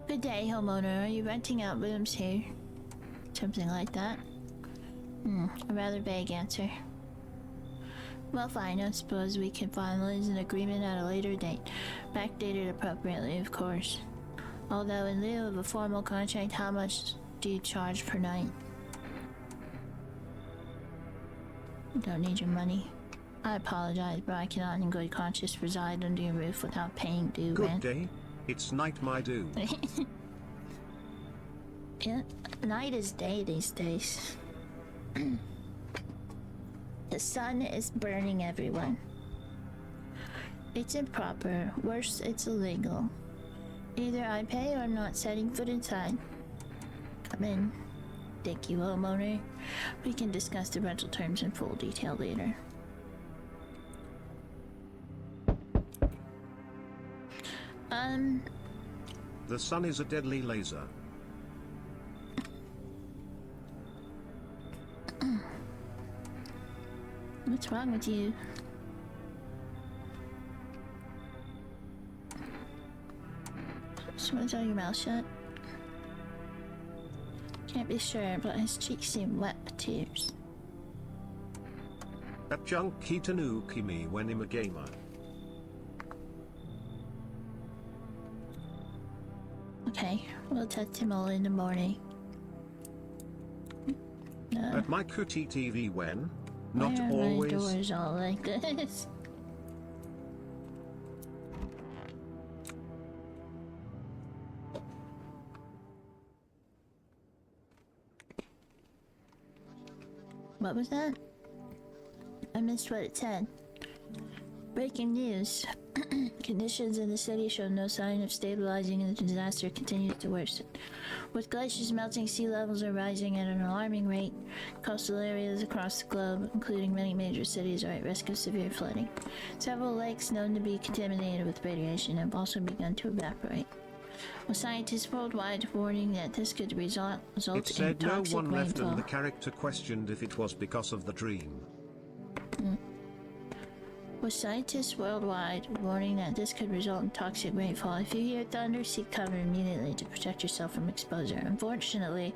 Good day, homeowner. Are you renting out rooms here? Something like that. A rather vague answer. Well, fine. I suppose we can finalize an agreement at a later date. Backdated appropriately, of course. Although, in lieu of a formal contract, how much do you charge per night? Don't need your money. I apologize, but I cannot in good conscience reside under your roof without paying due rent. Good day. It's night, my dude. Yeah, night is day these days. The sun is burning everyone. It's improper. Worse, it's illegal. Either I pay or I'm not setting foot inside. Come in. Thank you, homeowner. We can discuss the rental terms in full detail later. The sun is a deadly laser. What's wrong with you? Someone's got your mouth shut. Can't be sure, but his cheeks seem wet with tears. That junkie tanuki me when I'm a gamer. Okay, we'll test him all in the morning. At my cutie TV when? Why Not are always. my doors all like this? What was that? I missed what it said. Breaking news. Conditions in the city show no sign of stabilizing and the disaster continues to worsen. With glaciers melting, sea levels are rising at an alarming rate. Coastal areas across the globe, including many major cities, are at risk of severe flooding. Several lakes known to be contaminated with radiation have also begun to evaporate. With scientists worldwide warning that this could result It in said no toxic one left rainfall. and the character questioned if it was because of the dream. With scientists worldwide warning that this could result in toxic rainfall, if you hear thunder, seek cover immediately to protect yourself from exposure. Unfortunately,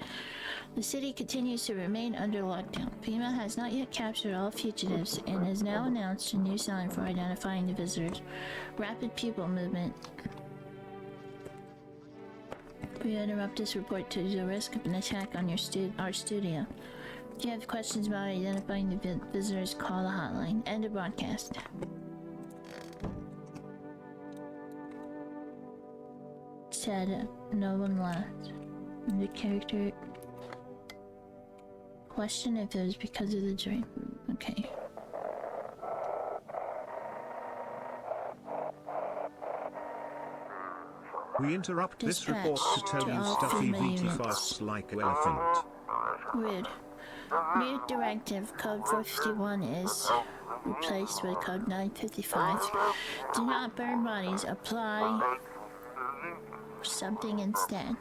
the city continues to remain under lockdown. FEMA has not yet captured all fugitives and has now announced a new sign for identifying the visitors. Rapid pupil movement. We interrupt this report to the risk of an attack on our studio. If you have questions about identifying the visitors, call the hotline. End of broadcast. Said no one left. And the character question if it was because of the dream. Okay. We interrupt this Dispatch report to tell to you all stuffy FEMA VT units. fasts like elephant. Rude. New directive code 451 is replaced with code 955. Do not burn bodies. Apply something instead.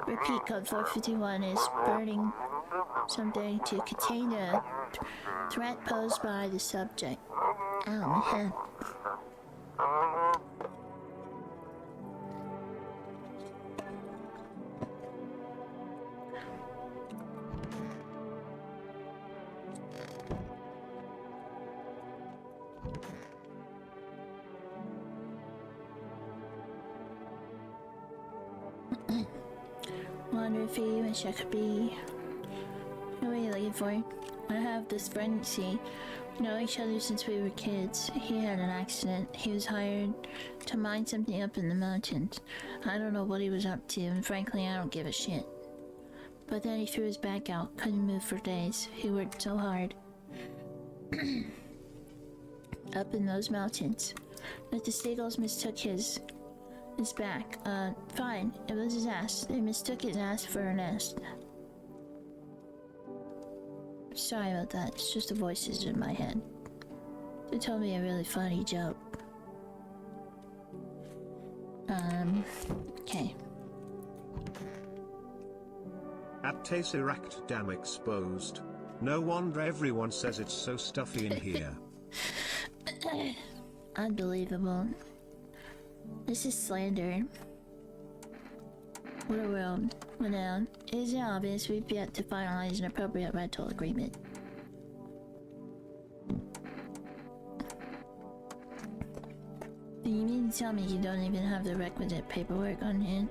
Repeat, code 451 is burning something to contain the threat posed by the subject. Oh, my head. Wonder if you wish I could be. What are you looking for? I have this friend, see. We know each other since we were kids. He had an accident. He was hired to mine something up in the mountains. I don't know what he was up to, and frankly, I don't give a shit. But then he threw his back out, couldn't move for days. He worked so hard. Up in those mountains. But the Steagles mistook his back. Fine. It was his ass. They mistook his ass for a nest. Sorry about that. It's just the voices in my head. They told me a really funny joke. Okay. At Tesseract Dam exposed. No wonder everyone says it's so stuffy in here. Unbelievable. This is slander. What a world. Well now, it is obvious we've yet to finalize an appropriate rental agreement. Do you mean to tell me you don't even have the requisite paperwork on hand?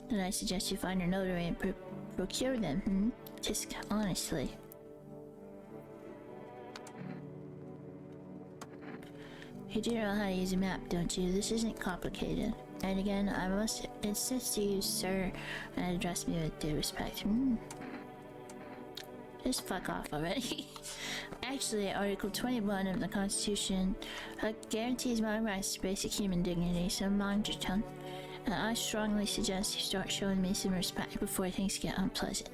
Then I suggest you find a notary and procure them, Just honestly. You do know how to use a map, don't you? This isn't complicated. And again, I must insist you use sir and address me with due respect. Just fuck off already. Actually, Article 21 of the Constitution guarantees my rights to basic human dignity, so mind your tongue. And I strongly suggest you start showing me some respect before things get unpleasant.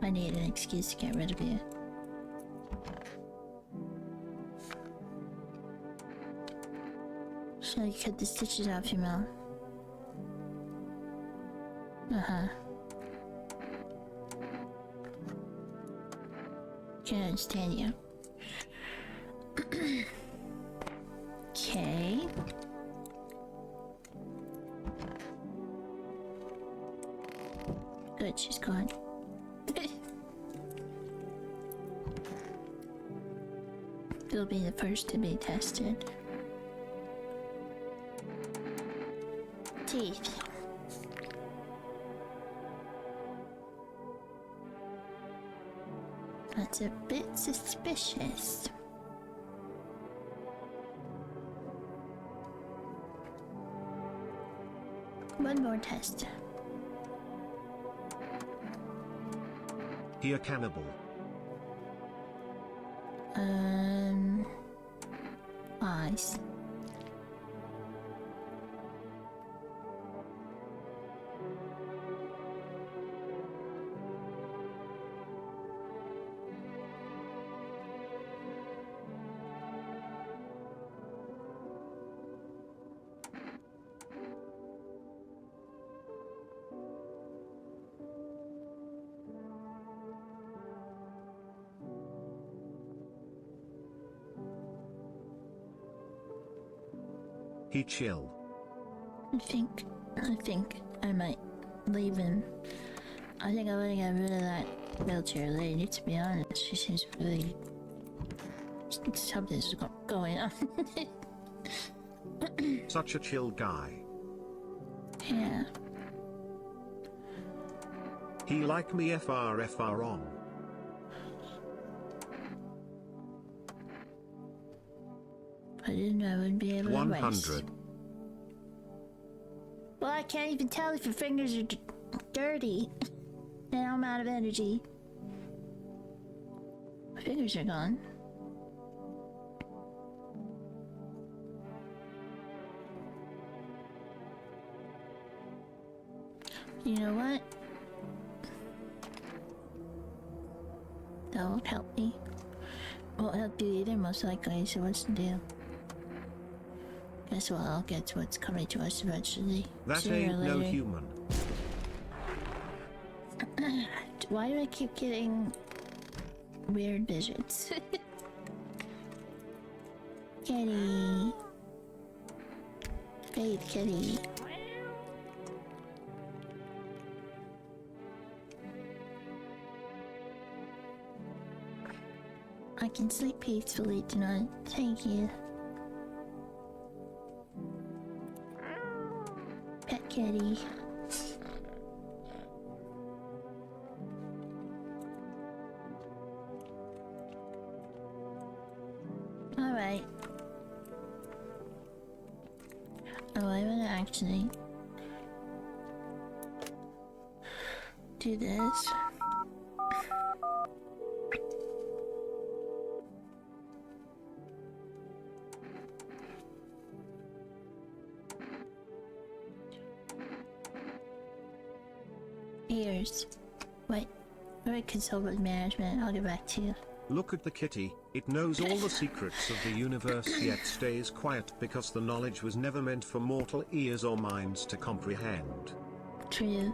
I need an excuse to get rid of you. Shall I cut the stitches off your mouth? Uh-huh. Can't understand you. Okay. Good, she's gone. You'll be the first to be tested. Teeth. That's a bit suspicious. One more test. He a cannibal. Eyes. He chill. I think I might leave him. I think I'm gonna get rid of that wheelchair lady, to be honest. She seems really... something's going on. Such a chill guy. Yeah. He like me FR on. I didn't know I would be able to 100. Well, I can't even tell if your fingers are dirty. Now I'm out of energy. My fingers are gone. You know what? That won't help me. Won't help you either, most likely, so what's the deal? Guess what, I'll get to what's coming to us eventually. That Sooner ain't or no later. human. Why do I keep getting weird visions? Kitty. Faith kitty. I can sleep peacefully tonight. Thank you. Pet kitty. Alright. Oh, I'm gonna actually do this. Ears. Wait. I'm gonna consult with management. I'll get back to you. Look at the kitty, it knows all the secrets of the universe yet stays quiet because the knowledge was never meant for mortal ears or minds to comprehend. True.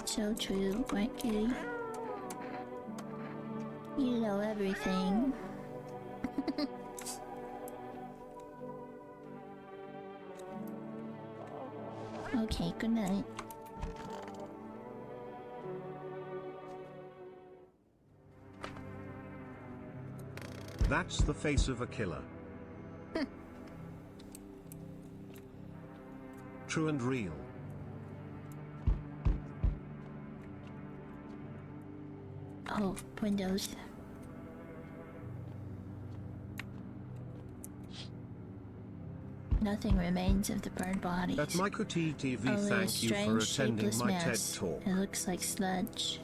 So true, right, kitty? You know everything. Okay, good night. That's the face of a killer. True and real. Oh, Windows. Nothing remains of the burned bodies. At Michael TV, Only a thank you for strange, attending shapeless my TED mess. talk. It looks like sludge.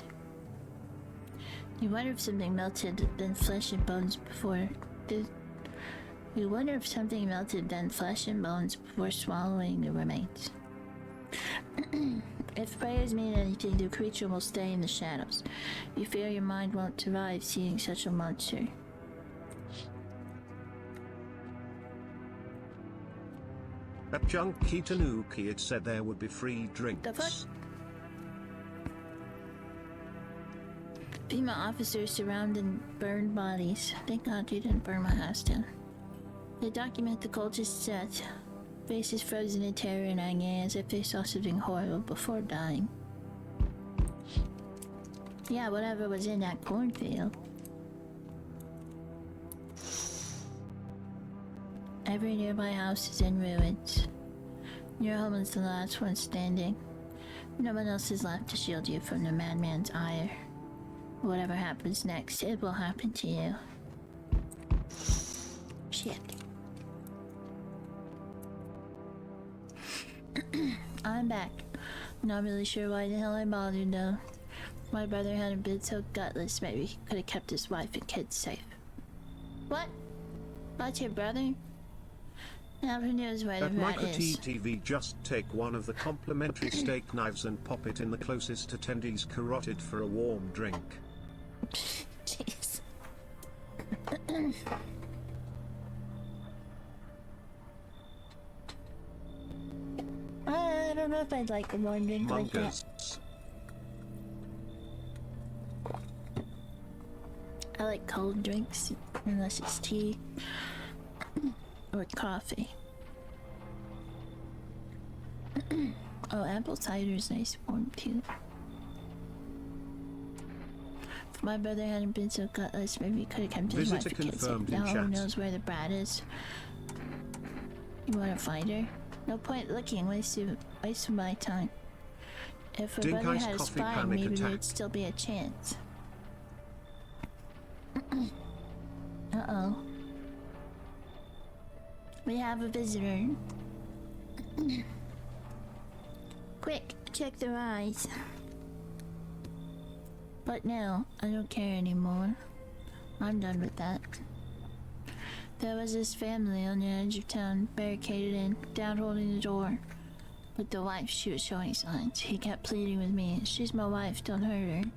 You wonder if something melted, then flesh and bones before... You wonder if something melted, then flesh and bones before swallowing the remains. If prayers mean anything, the creature will stay in the shadows. You fear your mind won't survive seeing such a monster. At Junkie Tanuki it said there would be free drinks. The fuck? FEMA officers surrounding burned bodies. Thank God you didn't burn my house down. They document the cultist's death. Faces frozen in terror and agony as if they saw something horrible before dying. Yeah, whatever was in that cornfield. Every nearby house is in ruins. Your home is the last one standing. No one else is left to shield you from the madman's ire. Whatever happens next, it will happen to you. Shit. I'm back. Not really sure why the hell I bothered though. If my brother hadn't been so gutless, maybe he could have kept his wife and kids safe. What? What's your brother? Now who knows where the At rat Micro is? TV, just take one of the complimentary steak knives and pop it in the closest attendee's carotid for a warm drink. Jeez. I don't know if I'd like a warm drink like that. Mongers. I like cold drinks, unless it's tea or coffee. Oh, apple cider is nice warm too. If my brother hadn't been so gutless, maybe he could have kept his wife Visitor and kids safe. confirmed in Now who chat. knows where the brat is? You want to find her? No point looking, wasting my time. If her brother Dinkai's had a coffee spy, panic maybe attack. there'd still be a chance. Uh-oh. We have a visitor. Quick, check their eyes. But now, I don't care anymore. I'm done with that. There was this family on the edge of town, barricaded in, down holding the door. But the wife, she was showing signs. He kept pleading with me, she's my wife, don't hurt her.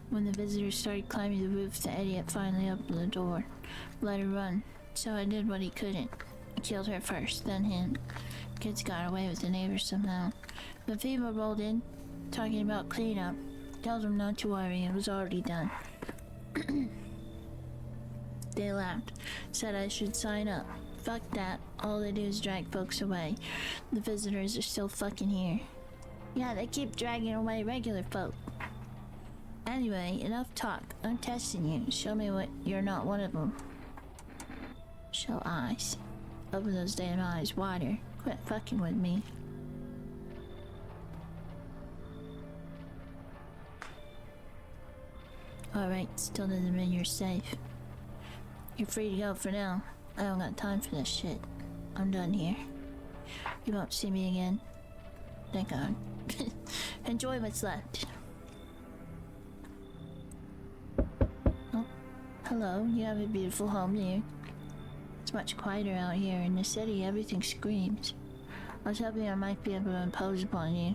When the visitors started climbing the roof, the idiot finally opened the door, let her run. So I did what he couldn't. I killed her first, then him. Kids got away with the neighbors somehow. When FEMA rolled in, talking about cleanup, told them not to worry, it was already done. They laughed, said I should sign up. Fuck that, all they do is drag folks away. The visitors are still fucking here. Yeah, they keep dragging away regular folk. Anyway, enough talk. I'm testing you. Show me what you're not one of them. Show eyes. Open those damn eyes wider. Quit fucking with me. Alright, still doesn't mean you're safe. You're free to go for now. I don't got time for this shit. I'm done here. You won't see me again. Thank God. Enjoy what's left. Oh, hello. You have a beautiful home here. It's much quieter out here. In the city, everything screams. I was hoping I might be able to impose upon you.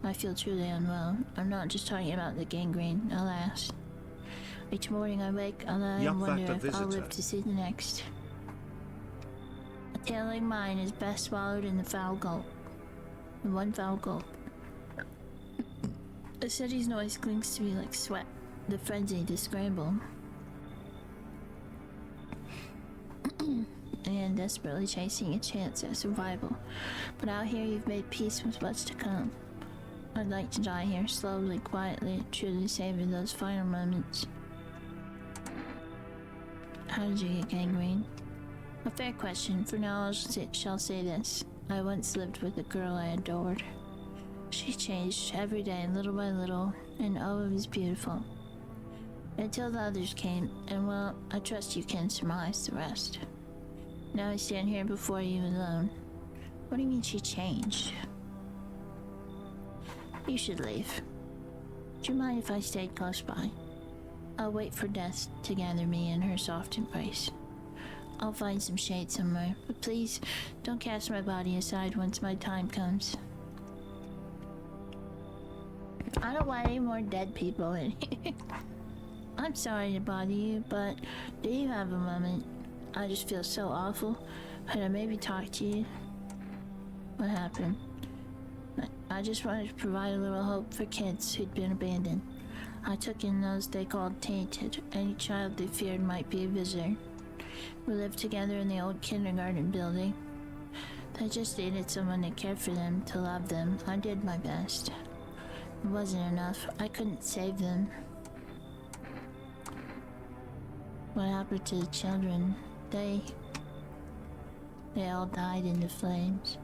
I feel truly unwell. I'm not just talking about the gangrene, alas. Each morning I wake, I lie and wonder if I'll live to see the next. A tale like mine is best swallowed in the foul gulp. In one foul gulp. The city's noise clings to me like sweat, the frenzy to scramble. And desperately chasing a chance at survival. But out here you've made peace with what's to come. I'd like to die here, slowly, quietly, truly savor those final moments. How did you get gangrene? A fair question. For now, shall say this. I once lived with a girl I adored. She changed every day, little by little, and oh, it was beautiful. Until the others came, and well, I trust you can surmise the rest. Now I stand here before you alone. What do you mean she changed? You should leave. Do you mind if I stayed close by? I'll wait for death to gather me in her soft embrace. I'll find some shade somewhere, but please don't cast my body aside once my time comes. I don't want any more dead people in here. I'm sorry to bother you, but do you have a moment? I just feel so awful. Could I maybe talk to you? What happened? I just wanted to provide a little hope for kids who'd been abandoned. I took in those they called tainted. Any child they feared might be a visitor. We lived together in the old kindergarten building. They just needed someone to care for them, to love them. I did my best. It wasn't enough. I couldn't save them. What happened to the children? They all died in the flames.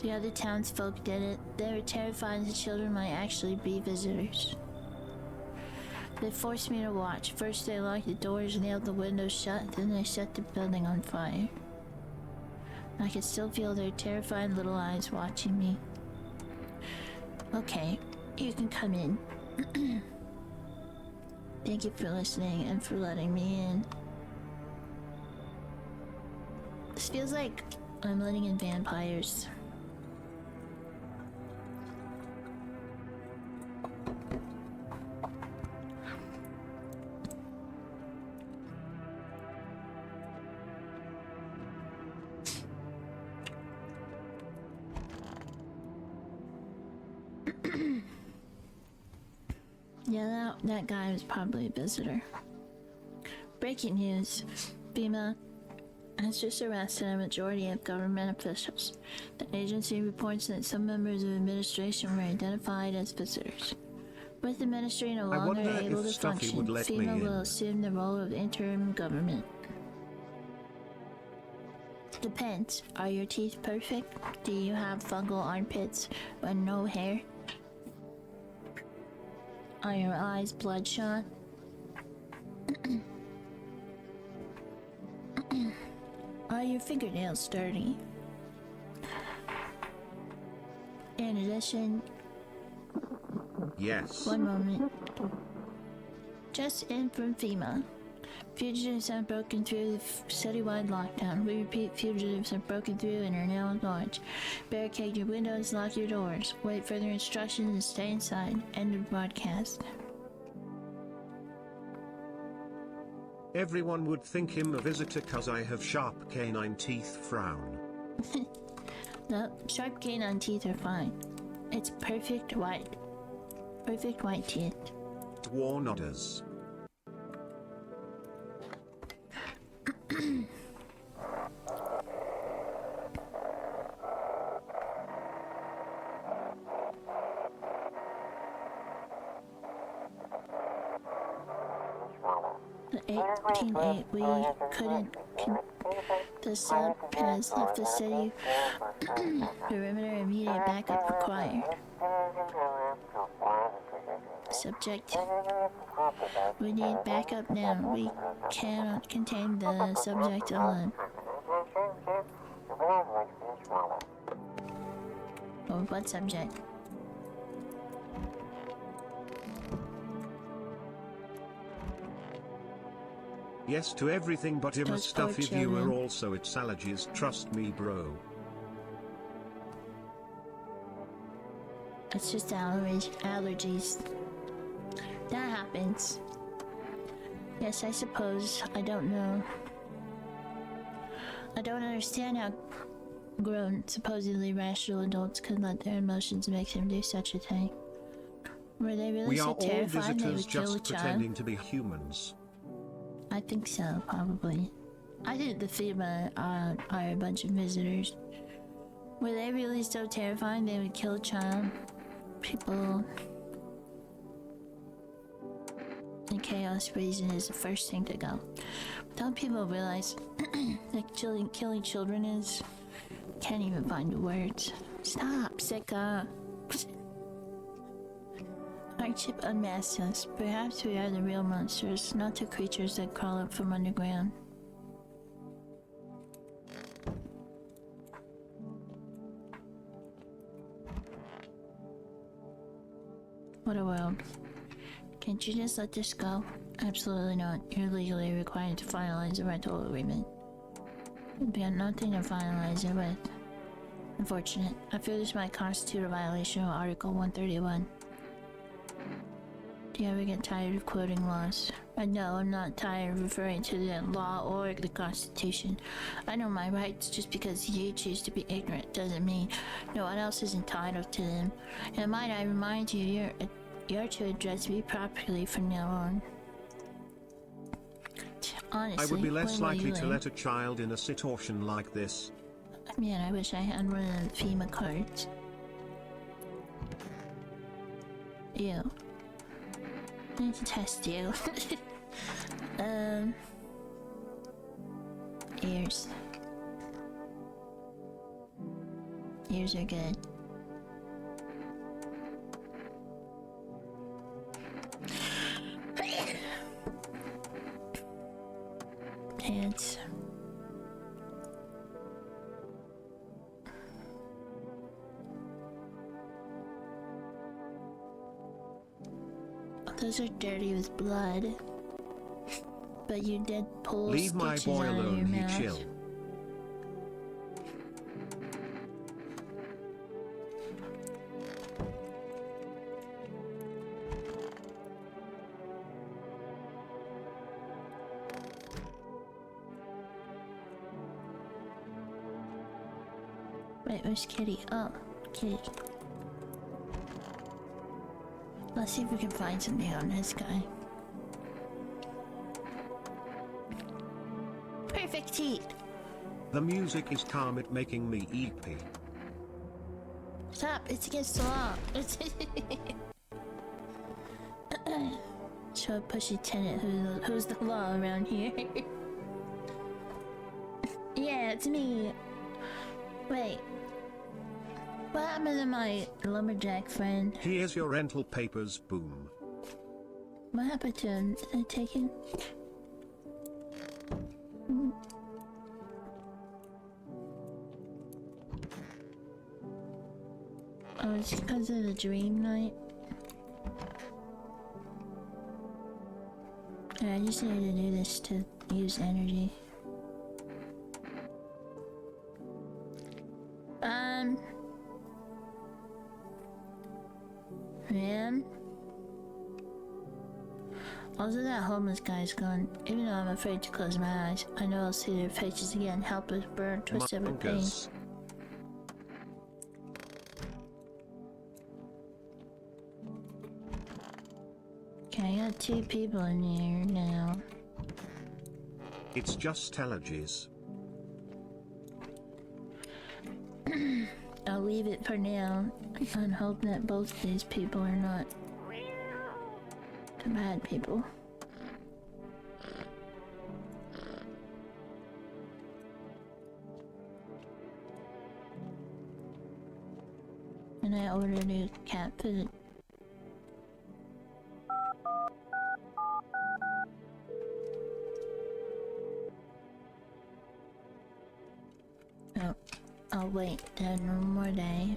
The other townsfolk did it. They were terrified the children might actually be visitors. They forced me to watch. First they locked the doors, nailed the windows shut, then they set the building on fire. I can still feel their terrified little eyes watching me. Okay, you can come in. Thank you for listening and for letting me in. This feels like I'm letting in vampires. Yeah, that guy was probably a visitor. Breaking news. FEMA has just arrested a majority of government officials. The agency reports that some members of administration were identified as visitors. With the ministry no longer able to function, FEMA will assume the role of interim government. Depends. Are your teeth perfect? Do you have fungal armpits but no hair? Are your eyes bloodshot? Are your fingernails dirty? In addition... Yes. One moment. Just in from FEMA. Fugitives have broken through the citywide lockdown. We repeat, fugitives have broken through and are now at large. Barricade your windows, lock your doors. Wait further instructions and stay inside. End of broadcast. Everyone would think him a visitor cause I have sharp canine teeth. Frown. No, sharp canine teeth are fine. It's perfect white. Perfect white teeth. War nodders. The 18-8, we couldn't... The sub has left the city. Perimeter immediate backup required. Subject. We need backup now. We cannot contain the subject alone. Or what subject? Yes to everything but him a Those stuffy poor children. viewer also it's allergies trust me bro. It's just allergies. That happens. Yes, I suppose. I don't know. I don't understand how grown, supposedly rational adults could let their emotions make them do such a thing. Were they really We so are all terrified they visitors would kill a just child? pretending to be humans. I think so, probably. I think the FEMA are a bunch of visitors. Were they really so terrifying they would kill a child? People... And chaos reason is the first thing to go. Don't people realize that killing children is... Can't even find the words. Stop, Sika. Hardship unmasks us. Perhaps we are the real monsters, not the creatures that crawl up from underground. What a world. Can't you just let this go? Absolutely not. You're legally required to finalize a rental agreement. We've got nothing to finalize it with. Unfortunate. I fear this might constitute a violation of Article 131. Do you ever get tired of quoting laws? No, I'm not tired of referring to the law or the Constitution. I know my rights. Just because you choose to be ignorant doesn't mean no one else is entitled to them. And might I remind you, you're to address me properly from now on. Honestly, I would be less when will likely you to learn? let a child in a situation like this. Man, I wish I had one of the FEMA cards. Ew. I need to test you. Ears. Ears are good. Hands. Those are dirty with blood. But you did pull Leave my stitches boy out of your alone, he mouth. chill. Wait, where's Kitty? Oh, Kitty. Let's see if we can find something on this guy. Perfect heat! The music is calm, it making me eepy. Stop! It's against the law! Show a pushy tenant who's the law around here. Yeah, it's me. Wait. What happened to my lumberjack friend? Here's your rental papers, boom. What happened to him? Is it taken? Oh, it's because of the dream night? Yeah, I just need to do this to use energy. Man. Also, that homeless guy's gone. Even though I'm afraid to close my eyes, I know I'll see their faces again, helpless, burnt, twisted with pain. Mongoose. Okay, I got 2 people in here now. It's just allergies. I'll leave it for now and hope that both these people are not the bad people. And I ordered a cat food. Oh, I'll wait then one more day.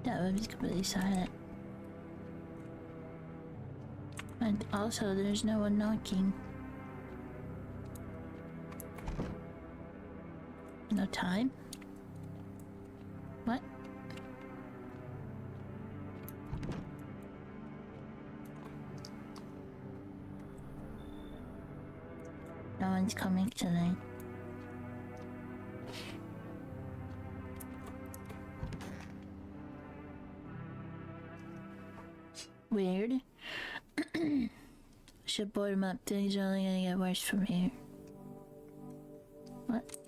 That room is completely silent. And also, there's no one knocking. No time? What? No one's coming tonight. Weird. Should board him up. Things are only gonna get worse from here. What?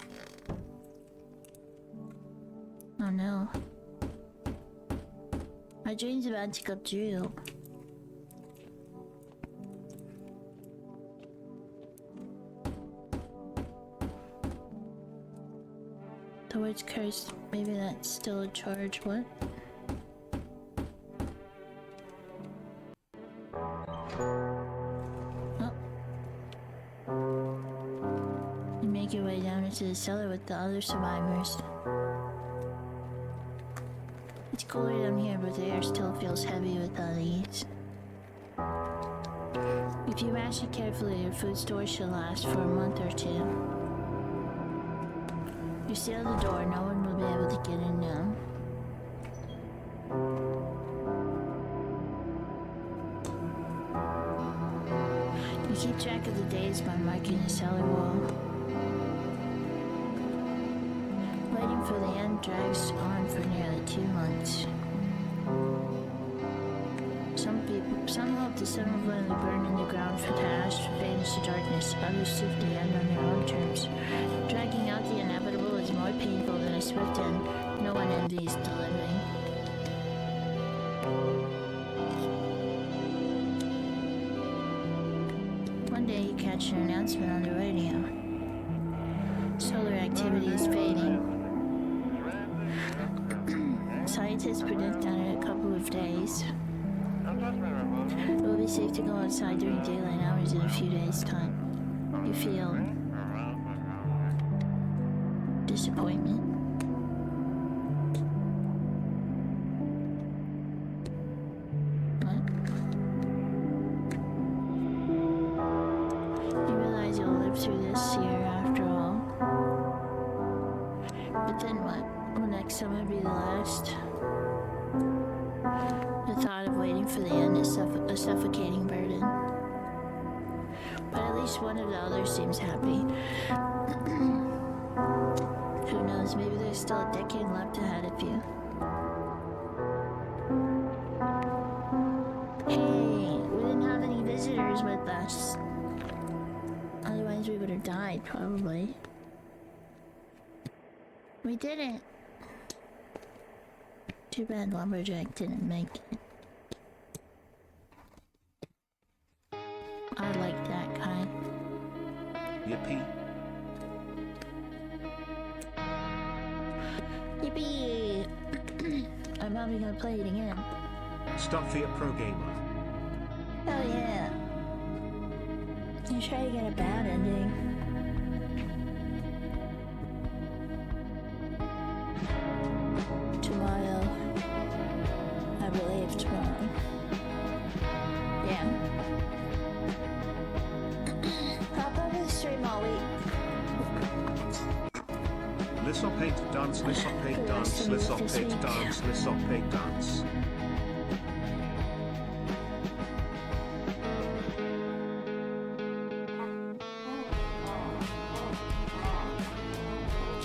Oh no. My dream's about to go through. The word's cursed. Maybe that's still a charge. What? Make your way down into the cellar with the other survivors. It's cooler down here, but the air still feels heavy with all these. If you ration carefully, your food storage should last for a month or 2. You seal the door, no one will be able to get in now. You keep track of the days by marking the cellar wall. Waiting for the end drags on for nearly 2 months. Some hope the sun will finally burn in the ground for the ash fades to darkness. Others seek the end on their own terms. Dragging out the inevitable is more painful than a swift end. No one envies the living. One day you catch an announcement on the radio. Solar activity is fading. Scientists predict that in a couple of days, it will be safe to go outside during daylight hours in a few days' time. You feel disappointment. What? You realize you'll live through this year after all. But then what? Will next summer be the last? The thought of waiting for the end is a suffocating burden. But at least one of the others seems happy. Who knows, maybe there's still a decade left ahead of you. Hey, we didn't have any visitors with us. Otherwise we would have died, probably. We didn't. Too bad Lumberjack didn't make it. I like that guy. Yippee. Yippee! I'm probably gonna play it again. Stuffy a pro gamer. Hell yeah. You try to get a bad ending. Tomorrow. I believe tomorrow. Yeah. Hop over the stream all week. Lissopate dance, lissopate dance, lissopate dance, lissopate dance.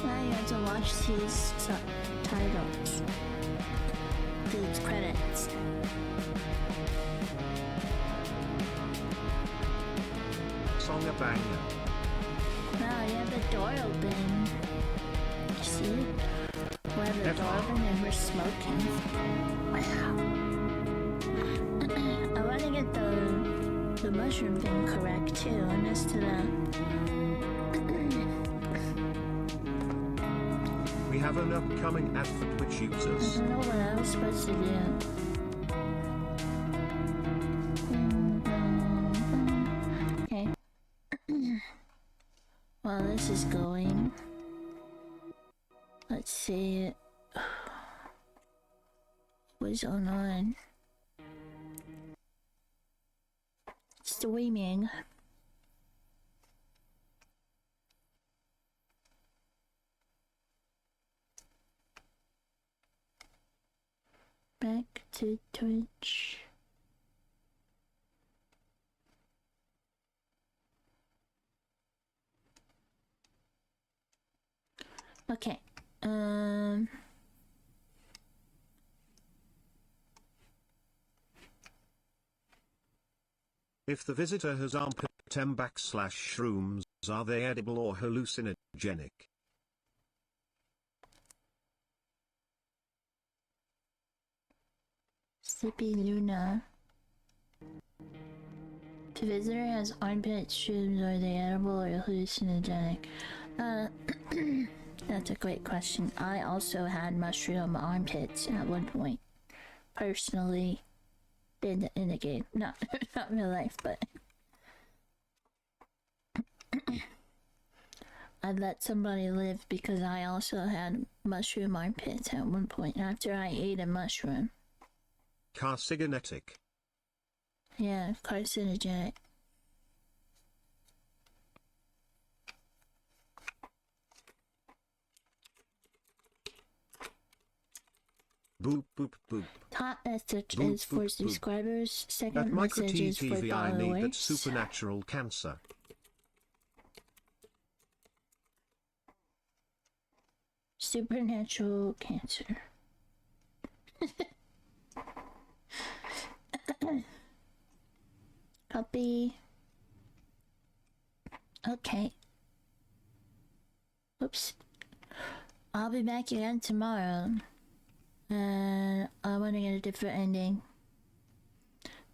Now you have to watch these subtitles. These credits. Song a banger. Wow, you have the door open. See? We have the door open and we're smoking. Wow. I want to get the mushroom thing correct too, and as to the... We have an upcoming ad for Twitch I users. don't know what I was supposed to do. Okay. While this is going, let's see. What's going on? Streaming. Back to Twitch. Okay. If the visitor has armpit /shrooms, are they edible or hallucinogenic? Sleepy Luna. If the visitor has armpit shrooms, are they edible or hallucinogenic? That's a great question. I also had mushroom armpits at one point. Personally, in the game. Not in real life, but... I'd let somebody live because I also had mushroom armpits at one point after I ate a mushroom. Carcinogenic. Yeah, carcinogenic. Boop boop boop. Top message Boop, is for boop, boop. subscribers. At Second Micro message is for TV I need that followers. supernatural cancer. Supernatural cancer. Copy. Okay. Oops. I'll be back again tomorrow. And I want to get a different ending.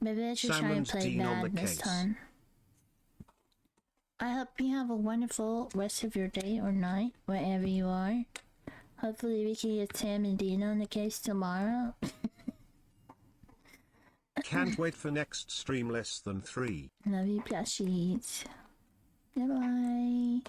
Maybe I should try and Salmon's play Dean on the bad this case. time. I hope you have a wonderful rest of your day or night, wherever you are. Hopefully we can get Sam and Dean on the case tomorrow. Can't wait for next stream less than 3. Love you, plushies. Bye-bye.